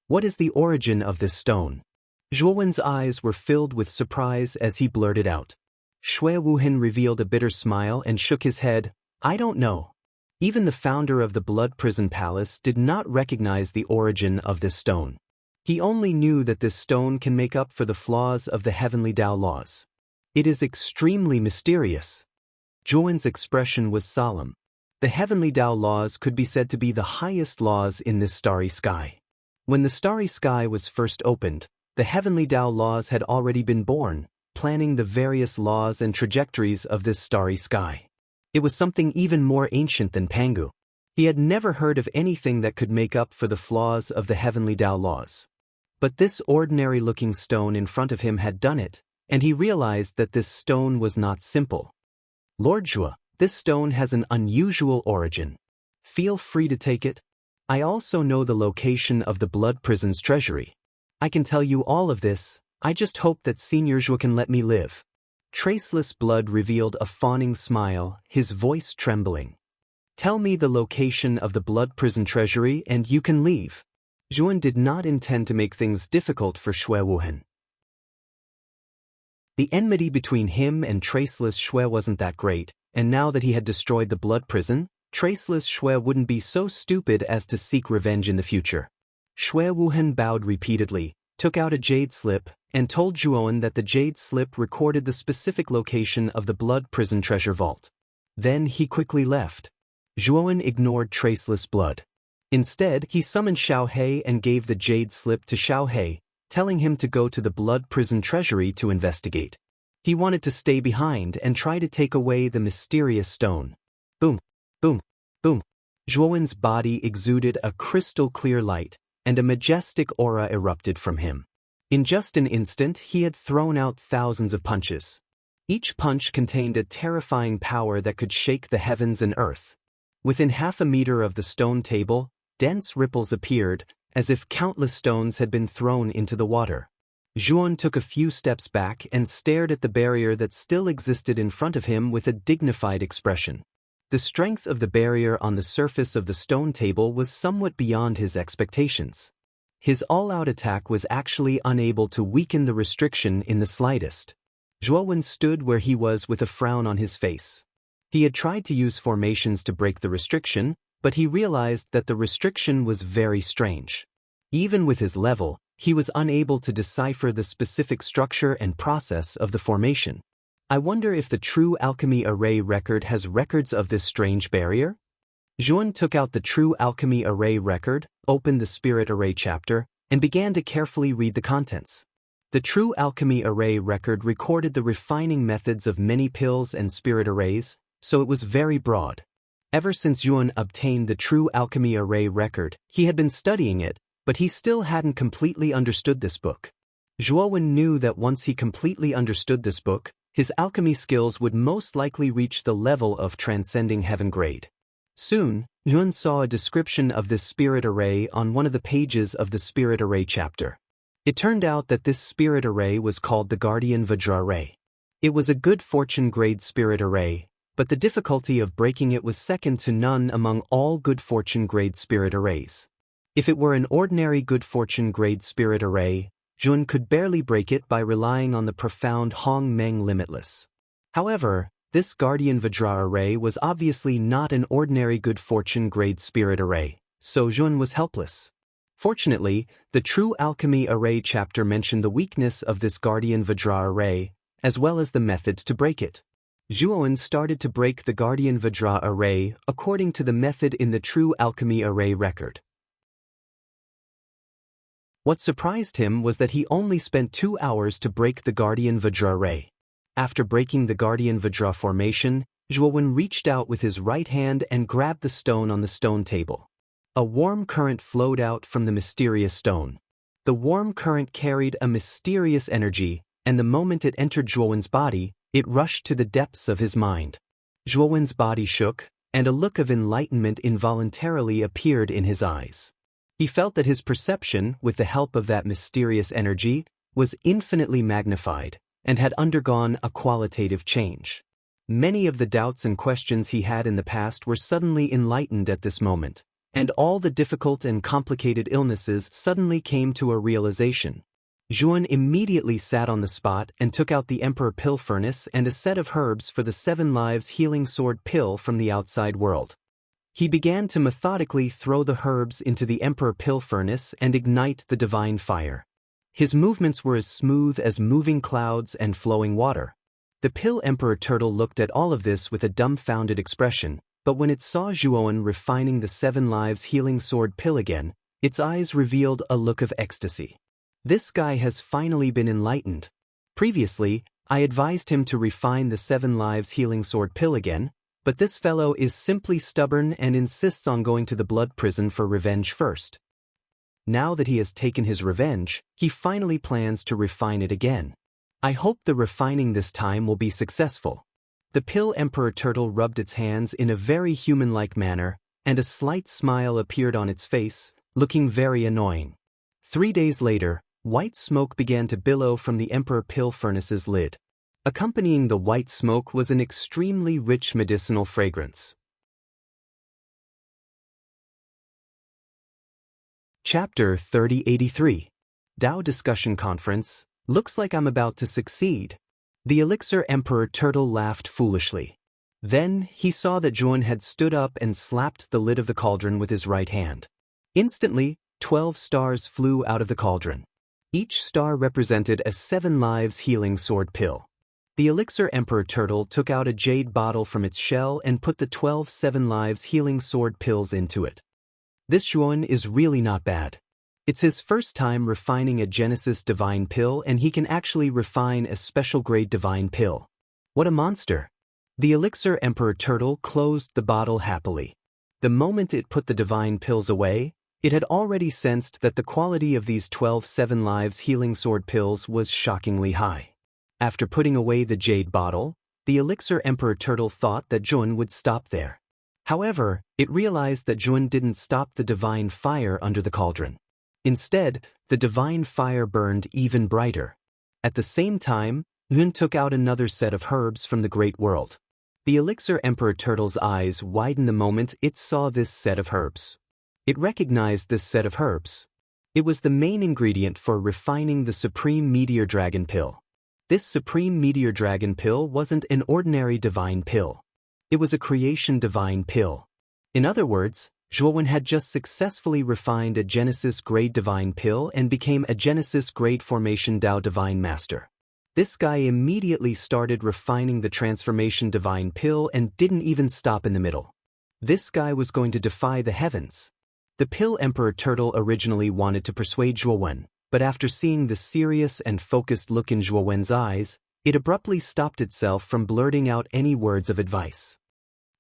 What is the origin of this stone? Zhuowen's eyes were filled with surprise as he blurted out. Shui Wuhan revealed a bitter smile and shook his head. I don't know. Even the founder of the blood prison palace did not recognize the origin of this stone. He only knew that this stone can make up for the flaws of the heavenly Tao laws. It is extremely mysterious. Zhuowen's expression was solemn. The heavenly Tao laws could be said to be the highest laws in this starry sky. When the starry sky was first opened, the heavenly Tao laws had already been born, planning the various laws and trajectories of this starry sky. It was something even more ancient than Pangu. He had never heard of anything that could make up for the flaws of the heavenly Tao laws. But this ordinary-looking stone in front of him had done it, and he realized that this stone was not simple. Lord Zhuo, this stone has an unusual origin. Feel free to take it. I also know the location of the blood prison's treasury. I can tell you all of this, I just hope that Senior Zhuo can let me live. Traceless Blood revealed a fawning smile, his voice trembling. Tell me the location of the Blood Prison Treasury and you can leave. Zhuan did not intend to make things difficult for Xue Wuhan. The enmity between him and Traceless Xue wasn't that great, and now that he had destroyed the Blood Prison, Traceless Xue wouldn't be so stupid as to seek revenge in the future. Xue Wuhan bowed repeatedly, took out a jade slip, and told Zhuowen that the jade slip recorded the specific location of the Blood Prison treasure vault. Then he quickly left. Zhuowen ignored Traceless Blood. Instead, he summoned Xiao He and gave the jade slip to Xiao He, telling him to go to the Blood Prison treasury to investigate. He wanted to stay behind and try to take away the mysterious stone. Boom, boom, boom. Zhuowen's body exuded a crystal-clear light, and a majestic aura erupted from him. In just an instant, he had thrown out thousands of punches. Each punch contained a terrifying power that could shake the heavens and earth. Within half a meter of the stone table, dense ripples appeared, as if countless stones had been thrown into the water. Zhuan took a few steps back and stared at the barrier that still existed in front of him with a dignified expression. The strength of the barrier on the surface of the stone table was somewhat beyond his expectations. His all-out attack was actually unable to weaken the restriction in the slightest. Zhuowen stood where he was with a frown on his face. He had tried to use formations to break the restriction, but he realized that the restriction was very strange. Even with his level, he was unable to decipher the specific structure and process of the formation. I wonder if the True Alchemy Array record has records of this strange barrier? Zhuan took out the True Alchemy Array record, opened the Spirit Array chapter, and began to carefully read the contents. The True Alchemy Array record recorded the refining methods of many pills and spirit arrays, so it was very broad. Ever since Zhuan obtained the True Alchemy Array record, he had been studying it, but he still hadn't completely understood this book. Zhuowen knew that once he completely understood this book, his alchemy skills would most likely reach the level of transcending heaven grade. Soon, Zhuan saw a description of this spirit array on one of the pages of the Spirit Array chapter. It turned out that this spirit array was called the Guardian Vajra Array. It was a good fortune grade spirit array, but the difficulty of breaking it was second to none among all good fortune grade spirit arrays. If it were an ordinary good fortune grade spirit array, Zhuan could barely break it by relying on the profound Hong Meng Limitless. However, this Guardian Vajra array was obviously not an ordinary good fortune grade spirit array, so Zhuan was helpless. Fortunately, the True Alchemy Array chapter mentioned the weakness of this Guardian Vajra array, as well as the method to break it. Zhuowen started to break the Guardian Vajra array according to the method in the True Alchemy Array record. What surprised him was that he only spent 2 hours to break the Guardian Vajra array. After breaking the Guardian Vajra formation, Zhuowen reached out with his right hand and grabbed the stone on the stone table. A warm current flowed out from the mysterious stone. The warm current carried a mysterious energy, and the moment it entered Zhuowen's body, it rushed to the depths of his mind. Zhuowen's body shook, and a look of enlightenment involuntarily appeared in his eyes. He felt that his perception, with the help of that mysterious energy, was infinitely magnified, and had undergone a qualitative change. Many of the doubts and questions he had in the past were suddenly enlightened at this moment, and all the difficult and complicated illnesses suddenly came to a realization. Zhuan immediately sat on the spot and took out the Emperor Pill Furnace and a set of herbs for the 7 Lives Healing Sword Pill from the outside world. He began to methodically throw the herbs into the Emperor Pill Furnace and ignite the divine fire. His movements were as smooth as moving clouds and flowing water. The Pill Emperor Turtle looked at all of this with a dumbfounded expression, but when it saw Zhuowen refining the 7 Lives Healing Sword Pill again, its eyes revealed a look of ecstasy. This guy has finally been enlightened. Previously, I advised him to refine the 7 Lives Healing Sword Pill again, but this fellow is simply stubborn and insists on going to the blood prison for revenge first. Now that he has taken his revenge, he finally plans to refine it again. I hope the refining this time will be successful. The Pill Emperor Turtle rubbed its hands in a very human-like manner, and a slight smile appeared on its face, looking very annoying. 3 days later, white smoke began to billow from the Emperor Pill Furnace's lid. Accompanying the white smoke was an extremely rich medicinal fragrance. Chapter 3083. Tao Discussion Conference. Looks like I'm about to succeed. The Elixir Emperor Turtle laughed foolishly. Then he saw that Zhuan had stood up and slapped the lid of the cauldron with his right hand. Instantly, 12 stars flew out of the cauldron. Each star represented a 7 lives healing sword pill. The Elixir Emperor Turtle took out a jade bottle from its shell and put the 12 7 lives healing sword pills into it. This Zhuan is really not bad. It's his first time refining a Genesis Divine Pill, and he can actually refine a special grade Divine Pill. What a monster! The Elixir Emperor Turtle closed the bottle happily. The moment it put the Divine Pills away, it had already sensed that the quality of these 12 7 lives healing sword pills was shockingly high. After putting away the jade bottle, the Elixir Emperor Turtle thought that Zhuan would stop there. However, it realized that Zhuan didn't stop the divine fire under the cauldron. Instead, the divine fire burned even brighter. At the same time, Zhuan took out another set of herbs from the Great World. The Elixir Emperor Turtle's eyes widened the moment it saw this set of herbs. It recognized this set of herbs. It was the main ingredient for refining the Supreme Meteor Dragon Pill. This Supreme Meteor Dragon Pill wasn't an ordinary divine pill. It was a creation divine pill. In other words, Zhuan had just successfully refined a Genesis grade divine pill and became a Genesis grade formation Tao divine master. This guy immediately started refining the transformation divine pill and didn't even stop in the middle. This guy was going to defy the heavens. The Pill Emperor Turtle originally wanted to persuade Zhuan, but after seeing the serious and focused look in Zhuan's eyes, it abruptly stopped itself from blurting out any words of advice.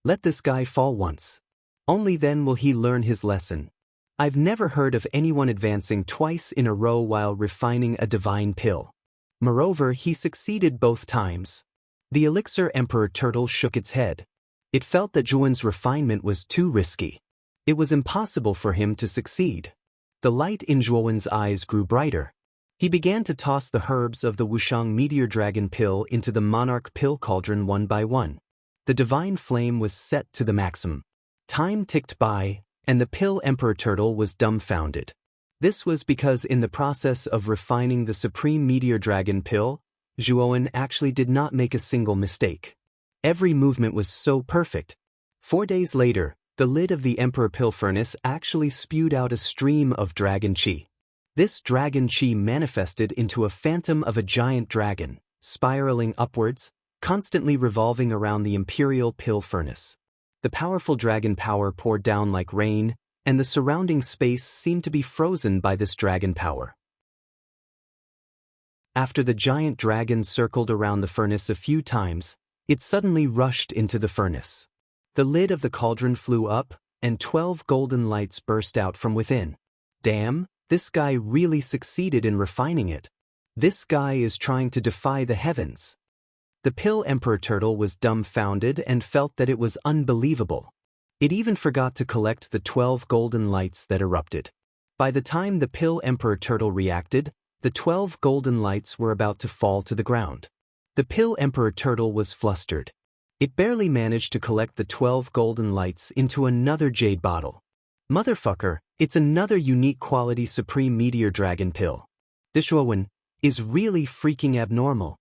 Let this guy fall once. Only then will he learn his lesson. I've never heard of anyone advancing twice in a row while refining a divine pill. Moreover, he succeeded both times. The Elixir Emperor Turtle shook its head. It felt that Zhuan's refinement was too risky. It was impossible for him to succeed. The light in Zhuan's eyes grew brighter. He began to toss the herbs of the Wushang Meteor Dragon Pill into the Monarch Pill Cauldron one by one. The divine flame was set to the maximum. Time ticked by, and the Pill Emperor Turtle was dumbfounded. This was because in the process of refining the Supreme Meteor Dragon Pill, Zhuan actually did not make a single mistake. Every movement was so perfect. 4 days later, the lid of the Emperor Pill Furnace actually spewed out a stream of dragon chi. This dragon chi manifested into a phantom of a giant dragon, spiraling upwards, constantly revolving around the Imperial Pill Furnace. The powerful dragon power poured down like rain, and the surrounding space seemed to be frozen by this dragon power. After the giant dragon circled around the furnace a few times, it suddenly rushed into the furnace. The lid of the cauldron flew up, and 12 golden lights burst out from within. Damn, this guy really succeeded in refining it. This guy is trying to defy the heavens. The Pill Emperor Turtle was dumbfounded and felt that it was unbelievable. It even forgot to collect the 12 golden lights that erupted. By the time the Pill Emperor Turtle reacted, the 12 golden lights were about to fall to the ground. The Pill Emperor Turtle was flustered. It barely managed to collect the 12 golden lights into another jade bottle. Motherfucker, it's another unique quality Supreme Meteor Dragon Pill. This Zhuan is really freaking abnormal.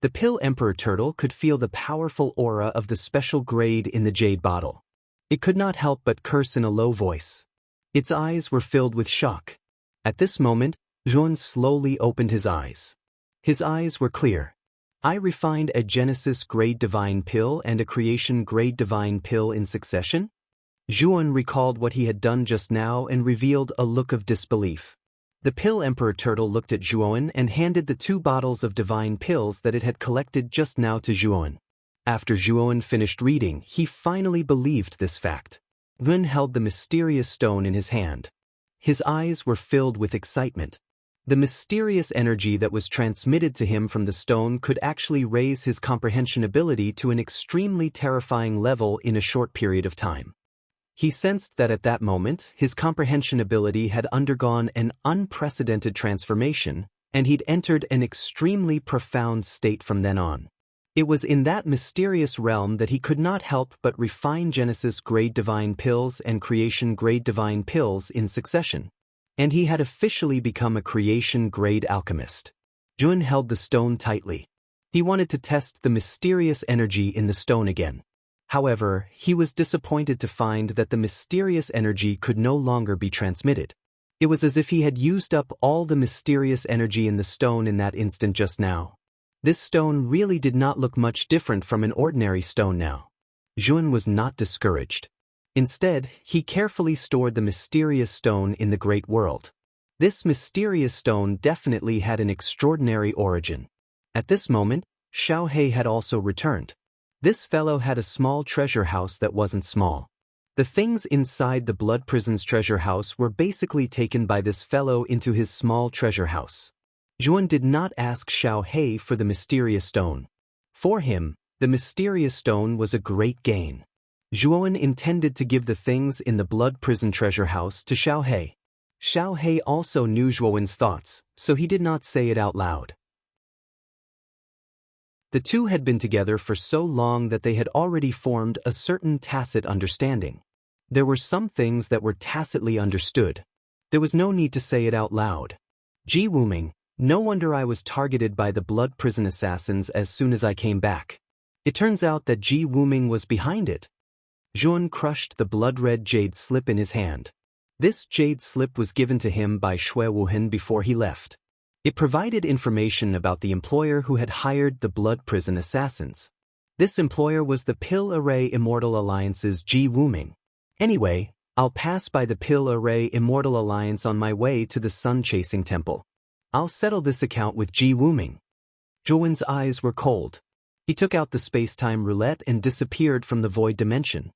The Pill Emperor Turtle could feel the powerful aura of the special grade in the jade bottle. It could not help but curse in a low voice. Its eyes were filled with shock. At this moment, Zhuan slowly opened his eyes. His eyes were clear. I refined a Genesis grade divine pill and a creation grade divine pill in succession? Zhuan recalled what he had done just now and revealed a look of disbelief. The Pill Emperor Turtle looked at Zhuan and handed the 2 bottles of divine pills that it had collected just now to Zhuan. After Zhuan finished reading, he finally believed this fact. Zhuan held the mysterious stone in his hand. His eyes were filled with excitement. The mysterious energy that was transmitted to him from the stone could actually raise his comprehension ability to an extremely terrifying level in a short period of time. He sensed that at that moment, his comprehension ability had undergone an unprecedented transformation, and he'd entered an extremely profound state from then on. It was in that mysterious realm that he could not help but refine Genesis-grade divine pills and creation-grade divine pills in succession. And he had officially become a creation-grade alchemist. Jun held the stone tightly. He wanted to test the mysterious energy in the stone again. However, he was disappointed to find that the mysterious energy could no longer be transmitted. It was as if he had used up all the mysterious energy in the stone in that instant just now. This stone really did not look much different from an ordinary stone now. Jun was not discouraged. Instead, he carefully stored the mysterious stone in the great world. This mysterious stone definitely had an extraordinary origin. At this moment, Xiao He had also returned. This fellow had a small treasure house that wasn't small. The things inside the Blood Prison's treasure house were basically taken by this fellow into his small treasure house. Jun did not ask Xiao He for the mysterious stone. For him, the mysterious stone was a great gain. Zhuan intended to give the things in the Blood Prison treasure house to Xiao He. Xiao He also knew Zhuan's thoughts, so he did not say it out loud. The two had been together for so long that they had already formed a certain tacit understanding. There were some things that were tacitly understood. There was no need to say it out loud. Ji Wuming, no wonder I was targeted by the Blood Prison assassins as soon as I came back. It turns out that Ji Wuming was behind it. Zhuan crushed the blood-red jade slip in his hand. This jade slip was given to him by Shui Wuhan before he left. It provided information about the employer who had hired the Blood Prison assassins. This employer was the Pill Array Immortal Alliance's Ji Wuming. Anyway, I'll pass by the Pill Array Immortal Alliance on my way to the Sun-Chasing Temple. I'll settle this account with Ji Wuming. Zhuan's eyes were cold. He took out the space-time roulette and disappeared from the void dimension.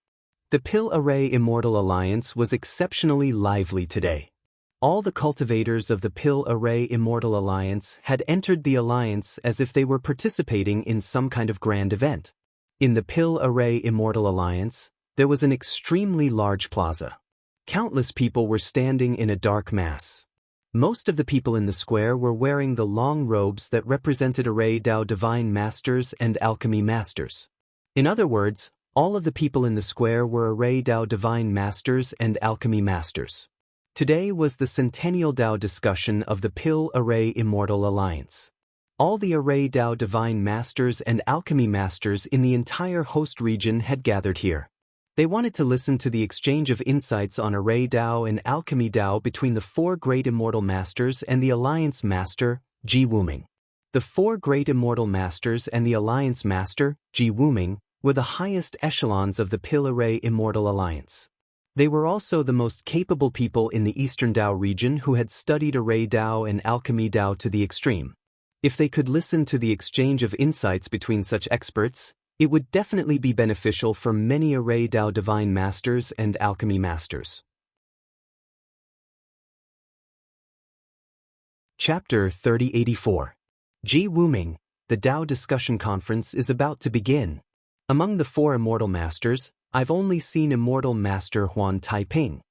The Pill Array Immortal Alliance was exceptionally lively today. All the cultivators of the Pill Array Immortal Alliance had entered the alliance as if they were participating in some kind of grand event. In the Pill Array Immortal Alliance, there was an extremely large plaza. Countless people were standing in a dark mass. Most of the people in the square were wearing the long robes that represented Array Dao Divine Masters and Alchemy Masters. In other words, all of the people in the square were Array Dao Divine Masters and Alchemy Masters. Today was the Centennial Dao discussion of the Pill Array Immortal Alliance. All the Array Dao Divine Masters and Alchemy Masters in the entire host region had gathered here. They wanted to listen to the exchange of insights on Array Dao and Alchemy Dao between the four great immortal masters and the Alliance Master, Ji Wuming. The four great immortal masters and the Alliance Master, Ji Wuming, were the highest echelons of the Pill Array Immortal Alliance. They were also the most capable people in the Eastern Dao region who had studied Array Dao and Alchemy Dao to the extreme. If they could listen to the exchange of insights between such experts, it would definitely be beneficial for many Array Dao Divine Masters and Alchemy Masters. Chapter 3084. Ji Wuming, the Dao Discussion Conference is about to begin. Among the four Immortal Masters, I've only seen Immortal Master Huan Taiping.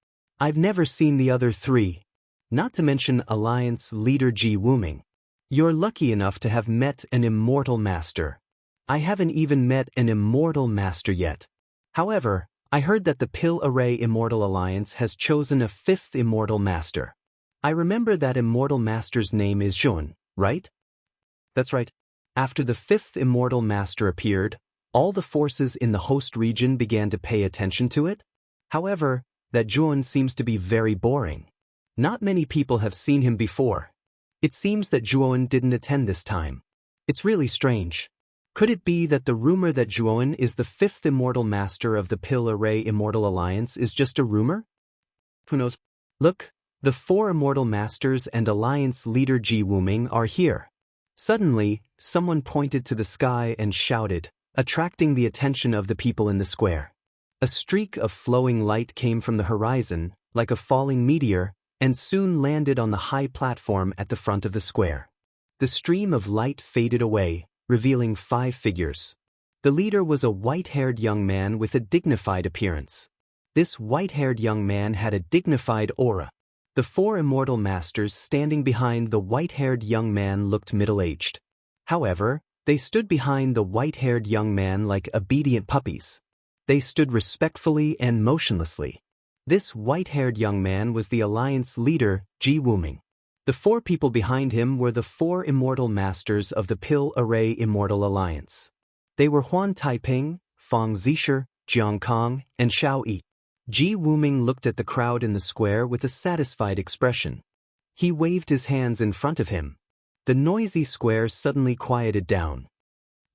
I've never seen the other three. Not to mention Alliance Leader Ji Wuming. You're lucky enough to have met an Immortal Master. I haven't even met an Immortal Master yet. However, I heard that the Pill Array Immortal Alliance has chosen a fifth Immortal Master. I remember that Immortal Master's name is Zhuan, right? That's right. After the fifth Immortal Master appeared, all the forces in the host region began to pay attention to it. However, that Zhuan seems to be very boring. Not many people have seen him before. It seems that Zhuan didn't attend this time. It's really strange. Could it be that the rumor that Zhuan is the fifth Immortal Master of the Pill Array Immortal Alliance is just a rumor? Who knows? Look, the four Immortal Masters and Alliance Leader Ji Wuming are here. Suddenly, someone pointed to the sky and shouted, attracting the attention of the people in the square. A streak of flowing light came from the horizon, like a falling meteor, and soon landed on the high platform at the front of the square. The stream of light faded away, revealing 5 figures. The leader was a white-haired young man with a dignified appearance. This white-haired young man had a dignified aura. The four immortal masters standing behind the white-haired young man looked middle-aged. However, they stood behind the white-haired young man like obedient puppies. They stood respectfully and motionlessly. This white-haired young man was the alliance leader, Ji Wuming. The four people behind him were the four immortal masters of the Pill Array Immortal Alliance. They were Huan Taiping, Fang Zisher, Jiang Kong, and Xiao Yi. Ji Wuming looked at the crowd in the square with a satisfied expression. He waved his hands in front of him. The noisy square suddenly quieted down.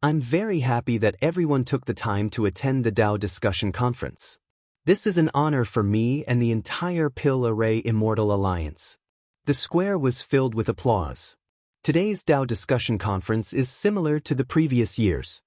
I'm very happy that everyone took the time to attend the Dao Discussion Conference. This is an honor for me and the entire Pill Array Immortal Alliance. The square was filled with applause. Today's Dao Discussion Conference is similar to the previous years.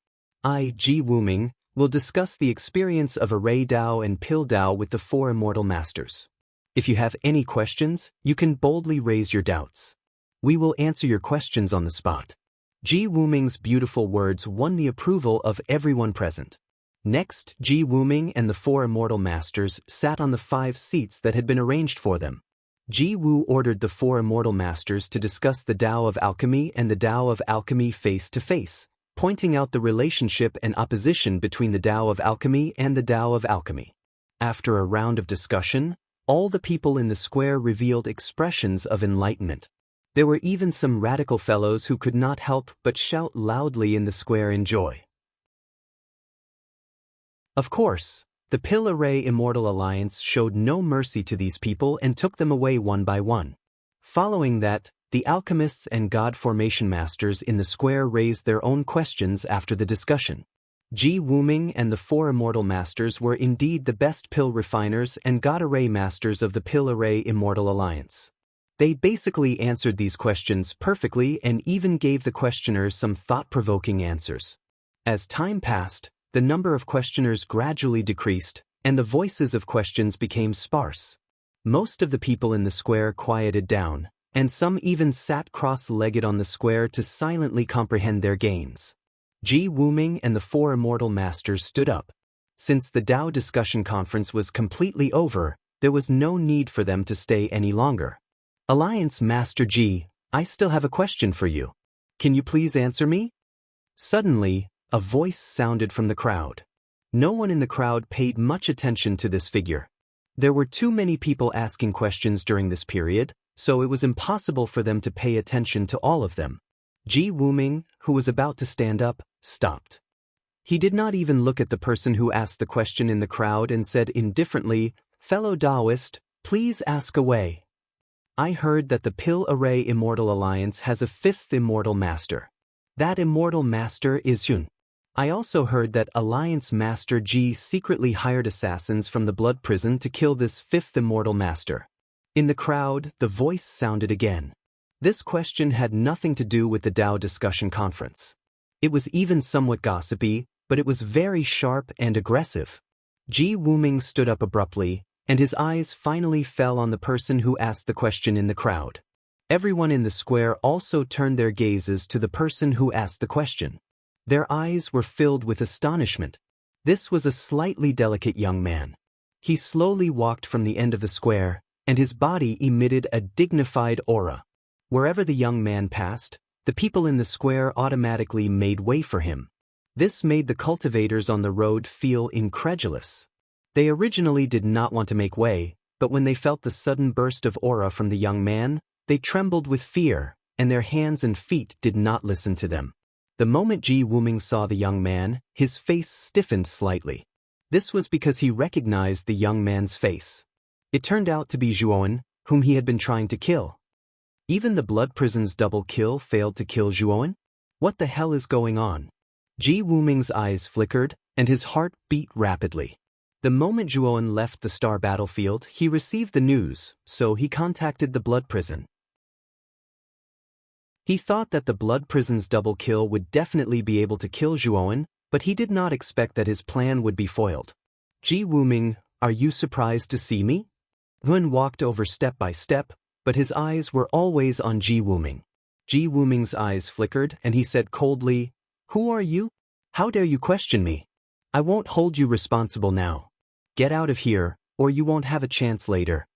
I, Ji Wuming, will discuss the experience of Array Dao and Pill Dao with the four immortal masters. If you have any questions, you can boldly raise your doubts. We will answer your questions on the spot. Ji Wuming's beautiful words won the approval of everyone present. Next, Ji Wuming and the four immortal masters sat on the 5 seats that had been arranged for them. Ji Wu ordered the four immortal masters to discuss the Tao of Alchemy and the Tao of Alchemy face to face, pointing out the relationship and opposition between the Tao of Alchemy and the Tao of Alchemy. After a round of discussion, all the people in the square revealed expressions of enlightenment. There were even some radical fellows who could not help but shout loudly in the square in joy. Of course, the Pill Array Immortal Alliance showed no mercy to these people and took them away one by one. Following that, the alchemists and god formation masters in the square raised their own questions after the discussion. Ji Wuming and the four immortal masters were indeed the best pill refiners and god array masters of the Pill Array Immortal Alliance. They basically answered these questions perfectly and even gave the questioners some thought-provoking answers. As time passed, the number of questioners gradually decreased, and the voices of questions became sparse. Most of the people in the square quieted down, and some even sat cross-legged on the square to silently comprehend their gains. Ji Wuming and the four immortal masters stood up. Since the Dao Discussion Conference was completely over, there was no need for them to stay any longer. Alliance Master Ji, I still have a question for you. Can you please answer me? Suddenly, a voice sounded from the crowd. No one in the crowd paid much attention to this figure. There were too many people asking questions during this period, so it was impossible for them to pay attention to all of them. Ji Wuming, who was about to stand up, stopped. He did not even look at the person who asked the question in the crowd and said indifferently, "Fellow Taoist, please ask away. I heard that the Pill Array Immortal Alliance has a 5th immortal master. That immortal master is Yun. I also heard that Alliance Master Ji secretly hired assassins from the Blood Prison to kill this 5th immortal master." In the crowd, the voice sounded again. This question had nothing to do with the Dao Discussion Conference. It was even somewhat gossipy, but it was very sharp and aggressive. Ji Wuming stood up abruptly, and his eyes finally fell on the person who asked the question in the crowd. Everyone in the square also turned their gazes to the person who asked the question. Their eyes were filled with astonishment. This was a slightly delicate young man. He slowly walked from the end of the square, and his body emitted a dignified aura. Wherever the young man passed, the people in the square automatically made way for him. This made the cultivators on the road feel incredulous. They originally did not want to make way, but when they felt the sudden burst of aura from the young man, they trembled with fear, and their hands and feet did not listen to them. The moment Ji Wuming saw the young man, his face stiffened slightly. This was because he recognized the young man's face. It turned out to be Zhuowen, whom he had been trying to kill. Even the Blood Prison's double kill failed to kill Zhuowen? What the hell is going on? Ji Wuming's eyes flickered, and his heart beat rapidly. The moment Zhuowen left the Star Battlefield, he received the news, so he contacted the Blood Prison. He thought that the Blood Prison's double kill would definitely be able to kill Zhuowen, but he did not expect that his plan would be foiled. Ji Wuming, are you surprised to see me? Yun walked over step by step, but his eyes were always on Ji Wuming. Ji Wuming's eyes flickered, and he said coldly, "Who are you? How dare you question me? I won't hold you responsible now. Get out of here, or you won't have a chance later.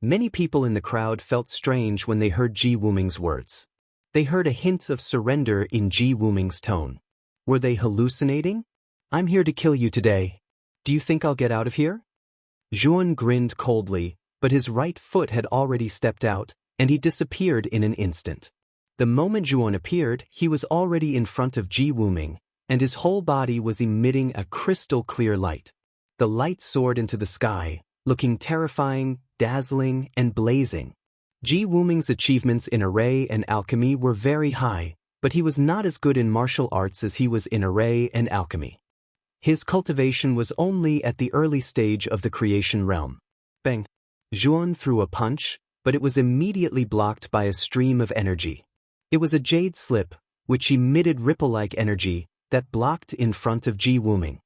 Many people in the crowd felt strange when they heard Ji Wuming's words. They heard a hint of surrender in Ji Wuming's tone. Were they hallucinating? I'm here to kill you today. Do you think I'll get out of here? Zhuan grinned coldly, but his right foot had already stepped out, and he disappeared in an instant. The moment Zhuan appeared, he was already in front of Ji Wuming, and his whole body was emitting a crystal-clear light. The light soared into the sky, looking terrifying, dazzling, and blazing. Ji Wuming's achievements in array and alchemy were very high, but he was not as good in martial arts as he was in array and alchemy. His cultivation was only at the early stage of the creation realm. Bang! Zhuan threw a punch, but it was immediately blocked by a stream of energy. It was a jade slip, which emitted ripple-like energy, that blocked in front of Ji Wuming.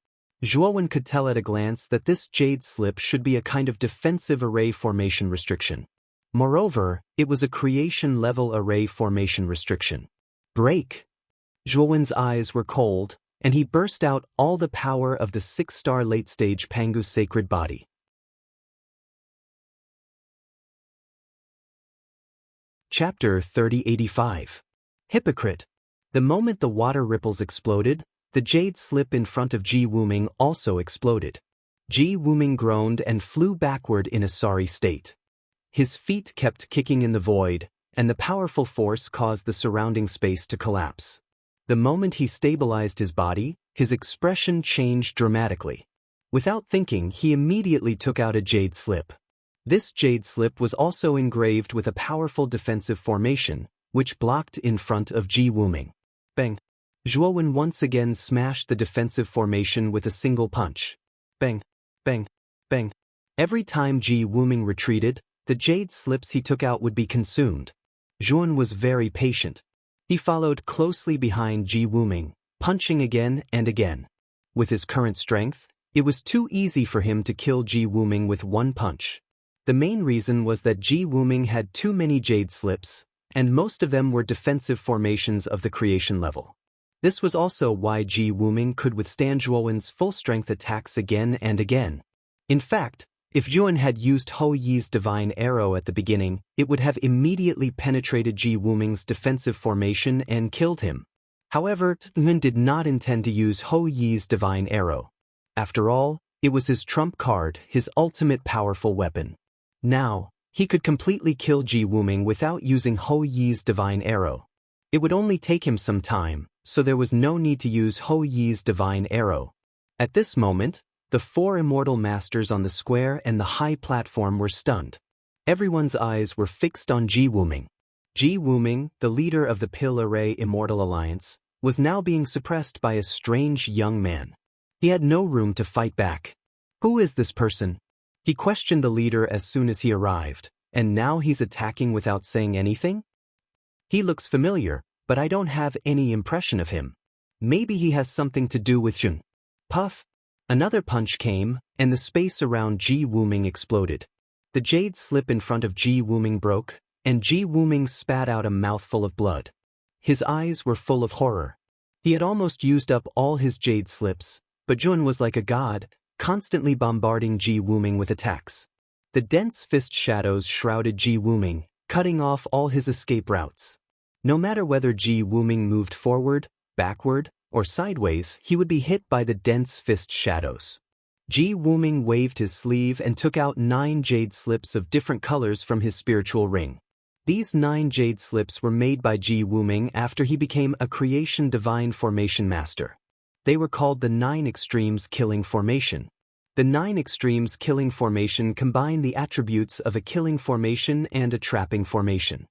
Zhuan could tell at a glance that this jade slip should be a kind of defensive array formation restriction. Moreover, it was a creation-level array formation restriction. Break! Zhuan's eyes were cold, and he burst out all the power of the 6-star late-stage Pangu's sacred body. Chapter 3085. Hypocrite. The moment the water ripples exploded, the jade slip in front of Ji Wuming also exploded. Ji Wuming groaned and flew backward in a sorry state. His feet kept kicking in the void, and the powerful force caused the surrounding space to collapse. The moment he stabilized his body, his expression changed dramatically. Without thinking, he immediately took out a jade slip. This jade slip was also engraved with a powerful defensive formation, which blocked in front of Ji Wuming. Bang! Zhuan once again smashed the defensive formation with a single punch. Bang! Bang! Bang! Every time Ji Wuming retreated, the jade slips he took out would be consumed. Zhuan was very patient. He followed closely behind Ji Wuming, punching again and again. With his current strength, it was too easy for him to kill Ji Wuming with one punch. The main reason was that Ji Wuming had too many jade slips, and most of them were defensive formations of the creation level. This was also why Ji Wuming could withstand Zhuan's full-strength attacks again and again. In fact, if Zhuan had used Hou Yi's divine arrow at the beginning, it would have immediately penetrated Ji Wuming's defensive formation and killed him. However, Zhuan did not intend to use Hou Yi's divine arrow. After all, it was his trump card, his ultimate powerful weapon. Now, he could completely kill Ji Wuming without using Hou Yi's divine arrow. It would only take him some time, so there was no need to use Hou Yi's divine arrow. At this moment, the 4 immortal masters on the square and the high platform were stunned. Everyone's eyes were fixed on Ji Wuming. Ji Wuming, the leader of the Pill Array Immortal Alliance, was now being suppressed by a strange young man. He had no room to fight back. Who is this person? He questioned the leader as soon as he arrived, and now he's attacking without saying anything? He looks familiar, but I don't have any impression of him. Maybe he has something to do with Zhuan. Puff! Another punch came, and the space around Ji Wuming exploded. The jade slip in front of Ji Wuming broke, and Ji Wuming spat out a mouthful of blood. His eyes were full of horror. He had almost used up all his jade slips, but Zhuan was like a god, constantly bombarding Ji Wuming with attacks. The dense fist shadows shrouded Ji Wuming, cutting off all his escape routes. No matter whether Ji Wuming moved forward, backward, or sideways, he would be hit by the dense fist shadows. Ji Wuming waved his sleeve and took out 9 jade slips of different colors from his spiritual ring. These 9 jade slips were made by Ji Wuming after he became a creation divine formation master. They were called the 9 extremes killing formation. The 9 extremes killing formation combine the attributes of a killing formation and a trapping formation.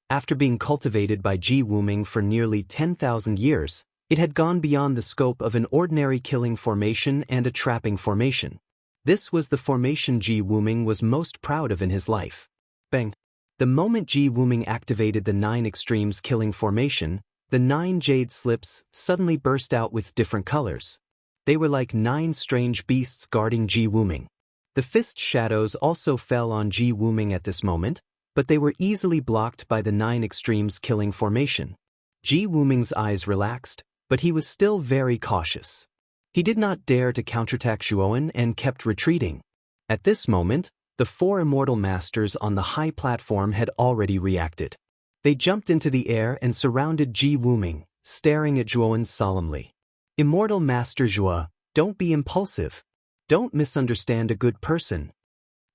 After being cultivated by Ji Wuming for nearly 10,000 years, it had gone beyond the scope of an ordinary killing formation and a trapping formation. This was the formation Ji Wuming was most proud of in his life. Bang! The moment Ji Wuming activated the 9 extremes killing formation, the 9 jade slips suddenly burst out with different colors. They were like 9 strange beasts guarding Ji Wuming. The fist shadows also fell on Ji Wuming at this moment, but they were easily blocked by the 9 extremes killing formation. Ji Wuming's eyes relaxed, but he was still very cautious. He did not dare to counterattack Zhuowen and kept retreating. At this moment, the four immortal masters on the high platform had already reacted. They jumped into the air and surrounded Ji Wuming, staring at Zhuowen solemnly. Immortal Master Zhuo, don't be impulsive. Don't misunderstand a good person.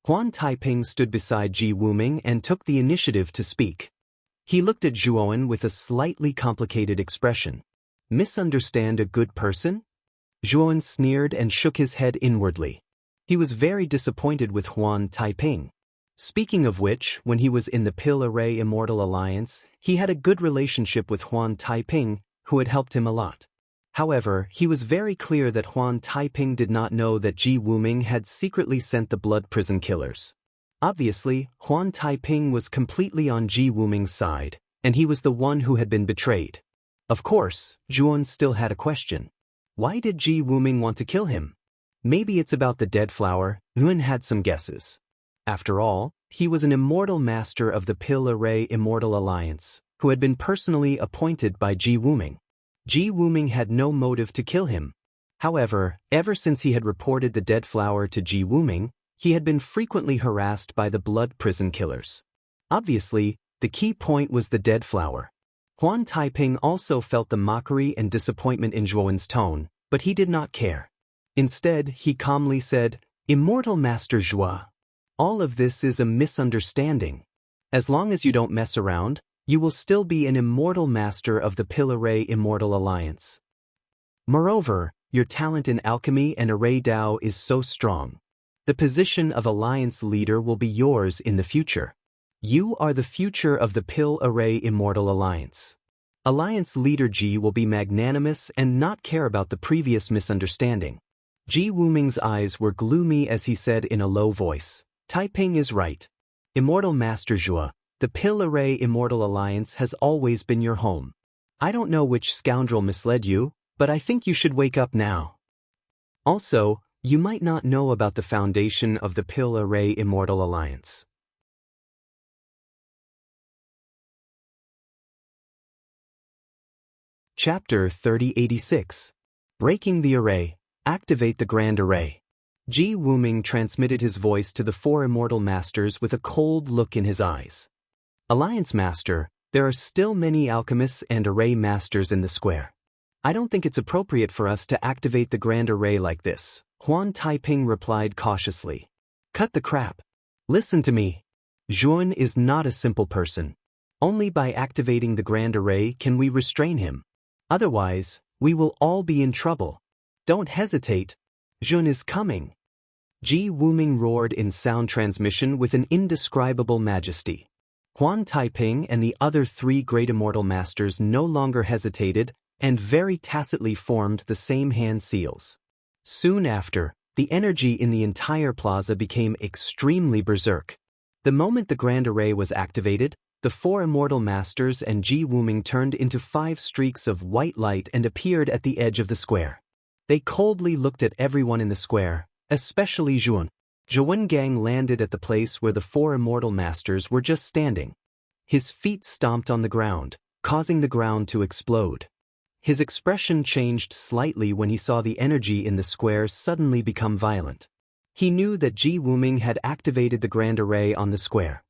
Huan Taiping stood beside Ji Wuming and took the initiative to speak. He looked at Zhuowen with a slightly complicated expression. Misunderstand a good person? Zhuowen sneered and shook his head inwardly. He was very disappointed with Huan Taiping. Speaking of which, when he was in the Pill Array Immortal Alliance, he had a good relationship with Huan Taiping, who had helped him a lot. However, he was very clear that Huan Taiping did not know that Ji Wuming had secretly sent the blood prison killers. Obviously, Huan Taiping was completely on Ji Wuming's side, and he was the one who had been betrayed. Of course, Zhuowen still had a question. Why did Ji Wuming want to kill him? Maybe it's about the dead flower. Yuan had some guesses. After all, he was an immortal master of the Pill Array Immortal Alliance, who had been personally appointed by Ji Wuming. Ji Wuming had no motive to kill him. However, ever since he had reported the dead flower to Ji Wuming, he had been frequently harassed by the blood prison killers. Obviously, the key point was the dead flower. Huan Taiping also felt the mockery and disappointment in Zhuowen's tone, but he did not care. Instead, he calmly said, Immortal Master Zhuo, all of this is a misunderstanding. As long as you don't mess around, you will still be an immortal master of the Pill Array Immortal Alliance. Moreover, your talent in alchemy and array Dao is so strong. The position of Alliance leader will be yours in the future. You are the future of the Pill Array Immortal Alliance. Alliance leader Ji will be magnanimous and not care about the previous misunderstanding. Ji Wuming's eyes were gloomy as he said in a low voice, Taiping is right. Immortal Master Zhuo, the Pill Array Immortal Alliance has always been your home. I don't know which scoundrel misled you, but I think you should wake up now. Also, you might not know about the foundation of the Pill Array Immortal Alliance. Chapter 3086. Breaking the Array. Activate the Grand Array. Ji Wuming transmitted his voice to the four immortal masters with a cold look in his eyes. Alliance Master, there are still many alchemists and array masters in the square. I don't think it's appropriate for us to activate the Grand Array like this, Huan Taiping replied cautiously. Cut the crap. Listen to me. Zhuowen is not a simple person. Only by activating the Grand Array can we restrain him. Otherwise, we will all be in trouble. Don't hesitate. Zhuowen is coming. Ji Wuming roared in sound transmission with an indescribable majesty. Huan Taiping and the other three great immortal masters no longer hesitated and very tacitly formed the same hand seals. Soon after, the energy in the entire plaza became extremely berserk. The moment the Grand Array was activated, the four immortal masters and Ji Wuming turned into 5 streaks of white light and appeared at the edge of the square. They coldly looked at everyone in the square, especially Zhuowen. Zhuowen Gang landed at the place where the four immortal masters were just standing. His feet stomped on the ground, causing the ground to explode. His expression changed slightly when he saw the energy in the square suddenly become violent. He knew that Ji Wuming had activated the Grand Array on the square.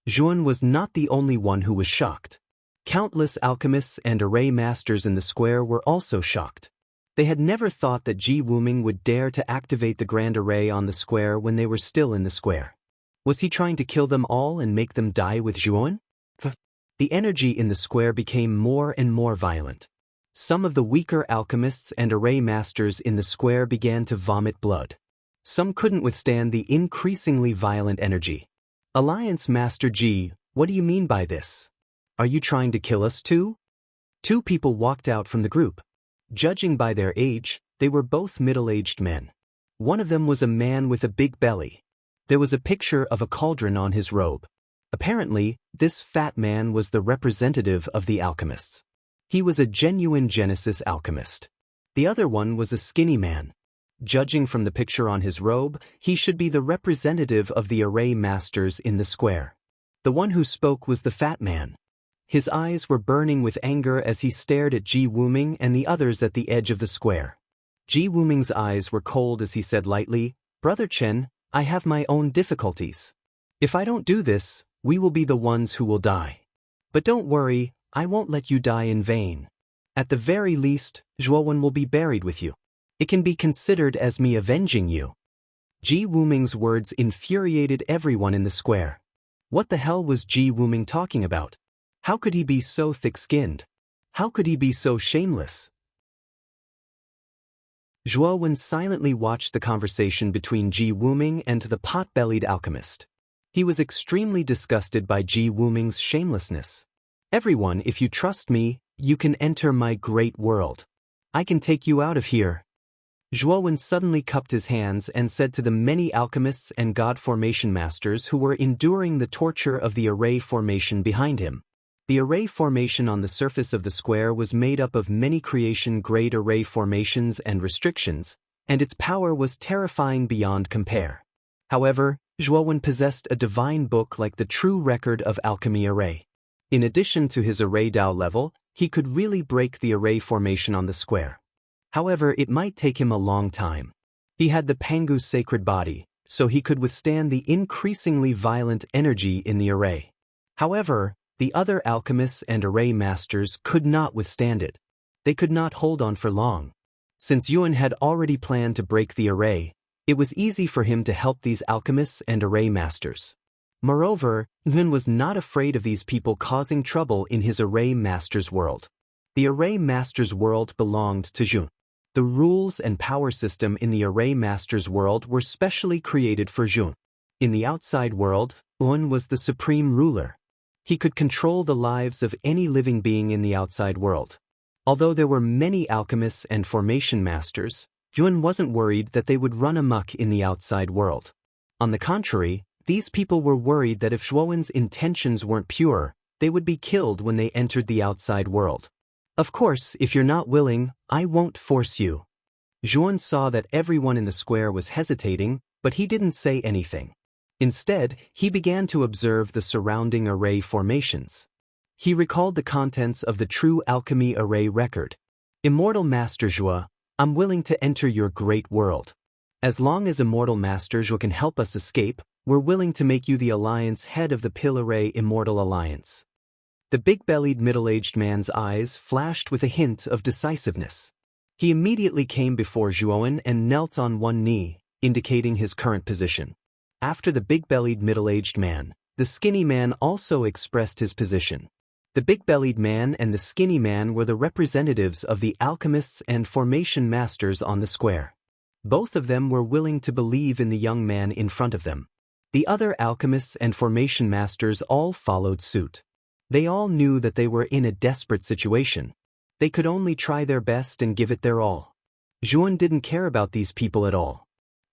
Zhuowen was not the only one who was shocked. Countless alchemists and array masters in the square were also shocked. They had never thought that Ji Wuming would dare to activate the Grand Array on the square when they were still in the square. Was he trying to kill them all and make them die with Zhuowen? The energy in the square became more and more violent. Some of the weaker alchemists and array masters in the square began to vomit blood. Some couldn't withstand the increasingly violent energy. Alliance Master Ji, what do you mean by this? Are you trying to kill us too? 2 people walked out from the group. Judging by their age, they were both middle-aged men. One of them was a man with a big belly. There was a picture of a cauldron on his robe. Apparently, this fat man was the representative of the alchemists. He was a genuine Genesis alchemist. The other one was a skinny man. Judging from the picture on his robe, he should be the representative of the array masters in the square. The one who spoke was the fat man. His eyes were burning with anger as he stared at Ji Wuming and the others at the edge of the square. Ji Wuming's eyes were cold as he said lightly, "Brother Chen, I have my own difficulties. If I don't do this, we will be the ones who will die. But don't worry, I won't let you die in vain. At the very least, Zhuowen will be buried with you. It can be considered as me avenging you." Ji Wuming's words infuriated everyone in the square. What the hell was Ji Wuming talking about? How could he be so thick-skinned? How could he be so shameless? Zhuowen silently watched the conversation between Ji Wuming and the pot-bellied alchemist. He was extremely disgusted by Ji Wuming's shamelessness. "Everyone, if you trust me, you can enter my great world. I can take you out of here." Zhuowen suddenly cupped his hands and said to the many alchemists and god formation masters who were enduring the torture of the array formation behind him. The array formation on the surface of the square was made up of many creation-grade array formations and restrictions, and its power was terrifying beyond compare. However, Zhuowen possessed a divine book like the true record of alchemy array. In addition to his array Dao level, he could really break the array formation on the square. However, it might take him a long time. He had the Pangu's sacred body, so he could withstand the increasingly violent energy in the array. However, the other alchemists and array masters could not withstand it. They could not hold on for long. Since Yuan had already planned to break the array, it was easy for him to help these alchemists and array masters. Moreover, Yuan was not afraid of these people causing trouble in his array master's world. The array master's world belonged to Yuan. The rules and power system in the array master's world were specially created for Yuan. In the outside world, Yuan was the supreme ruler. He could control the lives of any living being in the outside world. Although there were many alchemists and formation masters, Yuan wasn't worried that they would run amok in the outside world. On the contrary, these people were worried that if Zhuowen's intentions weren't pure, they would be killed when they entered the outside world. "Of course, if you're not willing, I won't force you." Zhuowen saw that everyone in the square was hesitating, but he didn't say anything. Instead, he began to observe the surrounding array formations. He recalled the contents of the true alchemy array record. "Immortal Master Zhuo, I'm willing to enter your great world. As long as Immortal Master Zhuo can help us escape, we're willing to make you the alliance head of the Pill Array Immortal Alliance." The big-bellied middle-aged man's eyes flashed with a hint of decisiveness. He immediately came before Zhuowen and knelt on one knee, indicating his current position. After the big-bellied middle-aged man, the skinny man also expressed his position. The big-bellied man and the skinny man were the representatives of the alchemists and formation masters on the square. Both of them were willing to believe in the young man in front of them. The other alchemists and formation masters all followed suit. They all knew that they were in a desperate situation. They could only try their best and give it their all. Zhuowen didn't care about these people at all.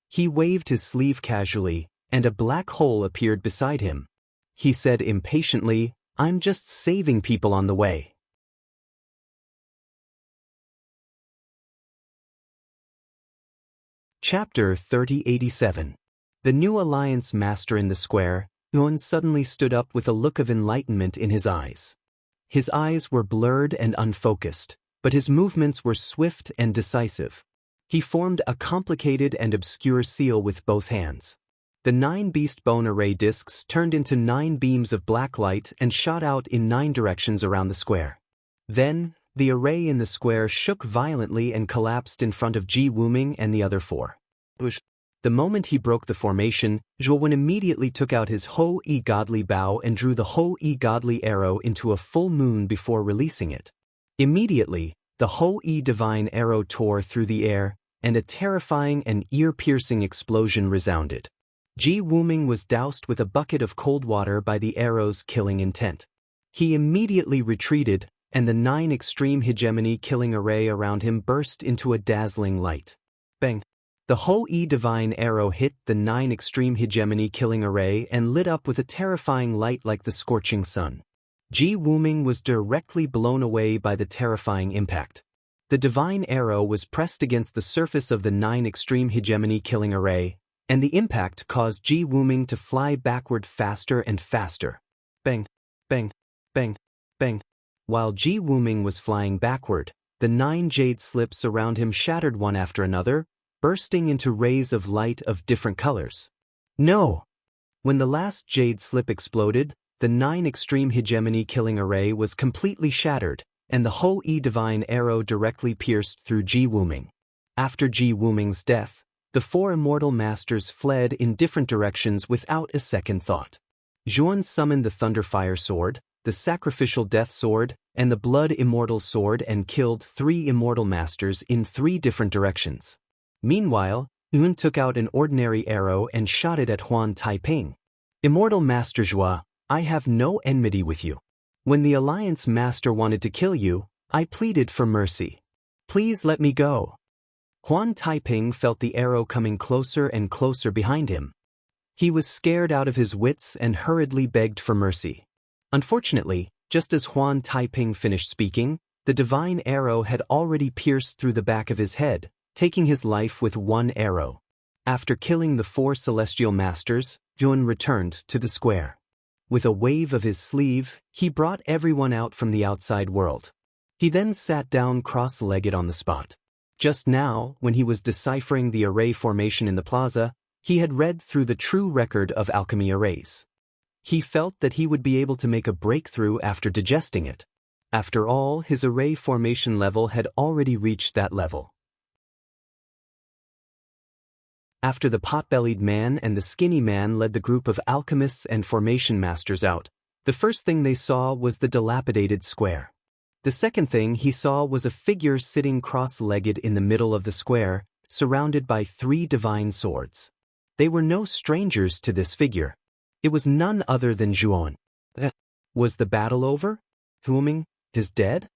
He waved his sleeve casually, and a black hole appeared beside him. He said impatiently, "I'm just saving people on the way." Chapter 3087. The new alliance master in the square, Yuan suddenly stood up with a look of enlightenment in his eyes. His eyes were blurred and unfocused, but his movements were swift and decisive. He formed a complicated and obscure seal with both hands. The 9 beast bone array discs turned into 9 beams of black light and shot out in 9 directions around the square. Then, the array in the square shook violently and collapsed in front of Ji Wuming and the other 4. The moment he broke the formation, Zhuowen immediately took out his Ho-E Godly Bow and drew the Ho-E Godly Arrow into a full moon before releasing it. Immediately, the Ho-E Divine Arrow tore through the air, and a terrifying and ear-piercing explosion resounded. Ji Wuming was doused with a bucket of cold water by the arrow's killing intent. He immediately retreated, and the 9 extreme hegemony killing array around him burst into a dazzling light. Bang! The Ho-E Divine Arrow hit the 9 extreme hegemony killing array and lit up with a terrifying light like the scorching sun. Ji Wuming was directly blown away by the terrifying impact. The Divine Arrow was pressed against the surface of the 9 extreme hegemony killing array, and the impact caused Ji Wuming to fly backward faster and faster. Bang! Bang! Bang! Bang! While Ji Wuming was flying backward, The 9 jade slips around him shattered one after another, bursting into rays of light of different colors. No! When the last jade slip exploded, the 9 extreme hegemony killing array was completely shattered, and the whole divine arrow directly pierced through Ji Wuming. After Ji Wuming's death, the 4 immortal masters fled in different directions without a second thought. Zhuan summoned the Thunderfire Sword, the Sacrificial Death Sword, and the Blood Immortal Sword and killed 3 immortal masters in 3 different directions. Meanwhile, Yun took out an ordinary arrow and shot it at Huan Taiping. Immortal Master Zhua, I have no enmity with you. When the Alliance Master wanted to kill you, I pleaded for mercy. Please let me go. Huan Taiping felt the arrow coming closer and closer behind him. He was scared out of his wits and hurriedly begged for mercy. Unfortunately, just as Huan Taiping finished speaking, the divine arrow had already pierced through the back of his head, taking his life with 1 arrow. After killing the 4 celestial masters, Yun returned to the square. With a wave of his sleeve, he brought everyone out from the outside world. He then sat down cross-legged on the spot. Just now, when he was deciphering the array formation in the plaza, he had read through the true record of alchemy arrays. He felt that he would be able to make a breakthrough after digesting it. After all, his array formation level had already reached that level. After the pot-bellied man and the skinny man led the group of alchemists and formation masters out, the first thing they saw was the dilapidated square. The second thing he saw was a figure sitting cross-legged in the middle of the square, surrounded by 3 divine swords. They were no strangers to this figure. It was none other than Zhuan. Was the battle over? Wuming is dead?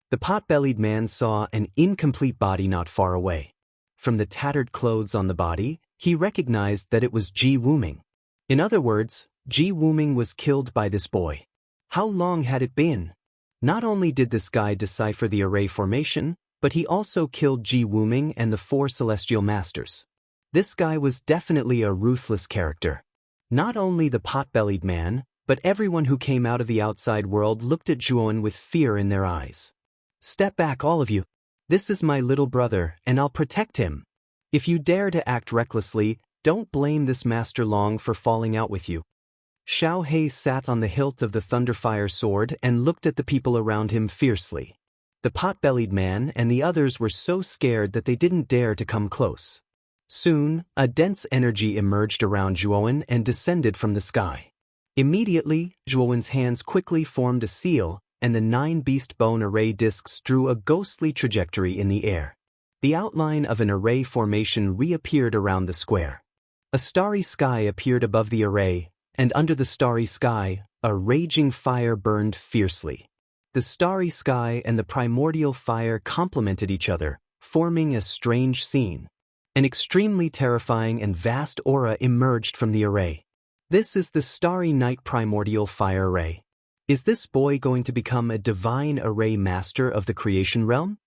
The pot-bellied man saw an incomplete body not far away. From the tattered clothes on the body, he recognized that it was Ji Wuming. In other words, Ji Wuming was killed by this boy. How long had it been? Not only did this guy decipher the array formation, but he also killed Ji Wuming and the 4 celestial masters. This guy was definitely a ruthless character. Not only the pot-bellied man, but everyone who came out of the outside world looked at Zhuan with fear in their eyes. Step back, all of you. This is my little brother, and I'll protect him. If you dare to act recklessly, don't blame this Master Long for falling out with you. Xiao He sat on the hilt of the Thunderfire Sword and looked at the people around him fiercely. The pot-bellied man and the others were so scared that they didn't dare to come close. Soon, a dense energy emerged around Zhuan and descended from the sky. Immediately, Zhuan's hands quickly formed a seal, and the 9 beast bone array discs drew a ghostly trajectory in the air. The outline of an array formation reappeared around the square. A starry sky appeared above the array, and under the starry sky, a raging fire burned fiercely. The starry sky and the primordial fire complemented each other, forming a strange scene. An extremely terrifying and vast aura emerged from the array. This is the Starry Night Primordial Fire Array. Is this boy going to become a divine array master of the creation realm?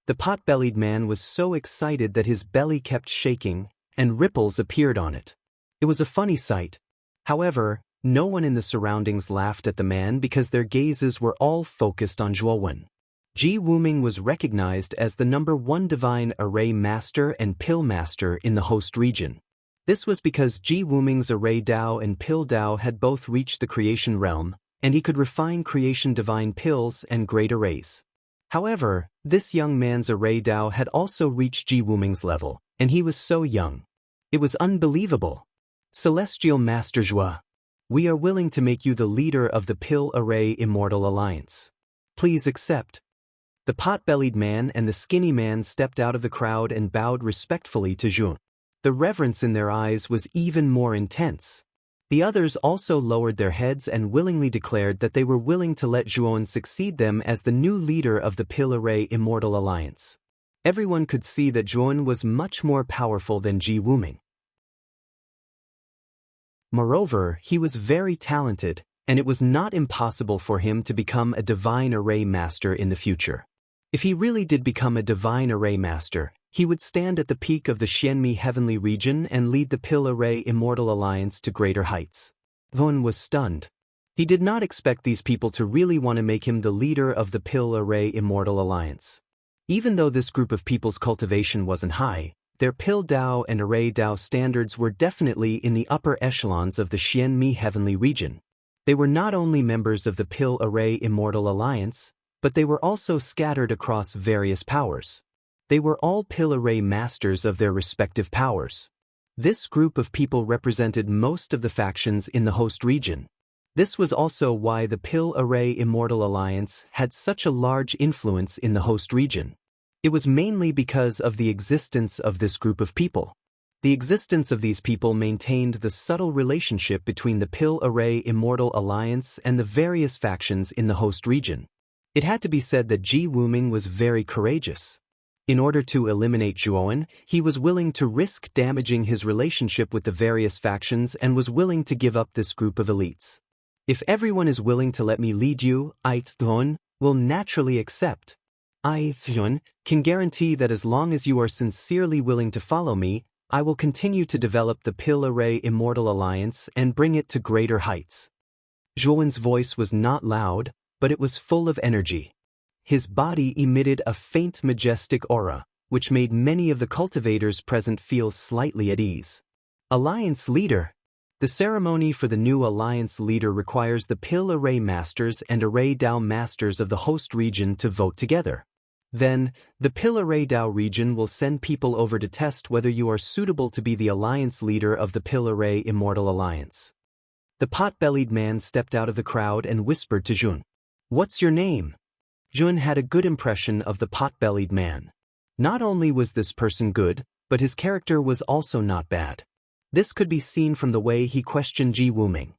The pot-bellied man was so excited that his belly kept shaking, and ripples appeared on it. It was a funny sight. However, no one in the surroundings laughed at the man because their gazes were all focused on Zhuan. Ji Wuming was recognized as the #1 divine array master and pill master in the host region. This was because Ji Wuming's array Dao and pill Dao had both reached the creation realm, and he could refine creation divine pills and great arrays. However, this young man's array Dao had also reached Ji Wuming's level, and he was so young. It was unbelievable. Celestial Master Zhua, we are willing to make you the leader of the Pill Array Immortal Alliance. Please accept. The pot-bellied man and the skinny man stepped out of the crowd and bowed respectfully to Zhuan. The reverence in their eyes was even more intense. The others also lowered their heads and willingly declared that they were willing to let Zhuan succeed them as the new leader of the Pill Array Immortal Alliance. Everyone could see that Zhuan was much more powerful than Ji Wuming. Moreover, he was very talented, and it was not impossible for him to become a divine array master in the future. If he really did become a divine array master, he would stand at the peak of the Xianmi heavenly region and lead the Pill Array Immortal Alliance to greater heights. Zhuan was stunned. He did not expect these people to really want to make him the leader of the Pill Array Immortal Alliance. Even though this group of people's cultivation wasn't high, their Pil Dao and Array Dao standards were definitely in the upper echelons of the Xianmi heavenly region. They were not only members of the Pil Array Immortal Alliance, but they were also scattered across various powers. They were all Pil Array masters of their respective powers. This group of people represented most of the factions in the host region. This was also why the Pil Array Immortal Alliance had such a large influence in the host region. It was mainly because of the existence of this group of people. The existence of these people maintained the subtle relationship between the Pil Array Immortal Alliance and the various factions in the host region. It had to be said that Ji Wuming was very courageous. In order to eliminate Zhuowen, he was willing to risk damaging his relationship with the various factions and was willing to give up this group of elites. If everyone is willing to let me lead you, I, Thuon, will naturally accept. I, Thuon, can guarantee that as long as you are sincerely willing to follow me, I will continue to develop the Pil Array Immortal Alliance and bring it to greater heights. Zhuowen's voice was not loud, but it was full of energy. His body emitted a faint majestic aura, which made many of the cultivators present feel slightly at ease. Alliance Leader. The ceremony for the new Alliance Leader requires the Pil Array Masters and Array Dao Masters of the host region to vote together. Then, the Pil Array Dao region will send people over to test whether you are suitable to be the Alliance Leader of the Pil Array Immortal Alliance. The pot-bellied man stepped out of the crowd and whispered to Jun. What's your name? Jun had a good impression of the pot-bellied man. Not only was this person good, but his character was also not bad. This could be seen from the way he questioned Ji Wuming.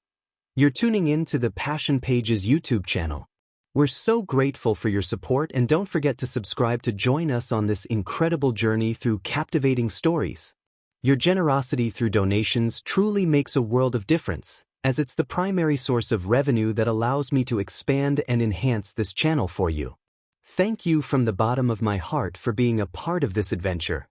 You're tuning in to the Passion Pages YouTube channel. We're so grateful for your support, and don't forget to subscribe to join us on this incredible journey through captivating stories. Your generosity through donations truly makes a world of difference, as it's the primary source of revenue that allows me to expand and enhance this channel for you. Thank you from the bottom of my heart for being a part of this adventure.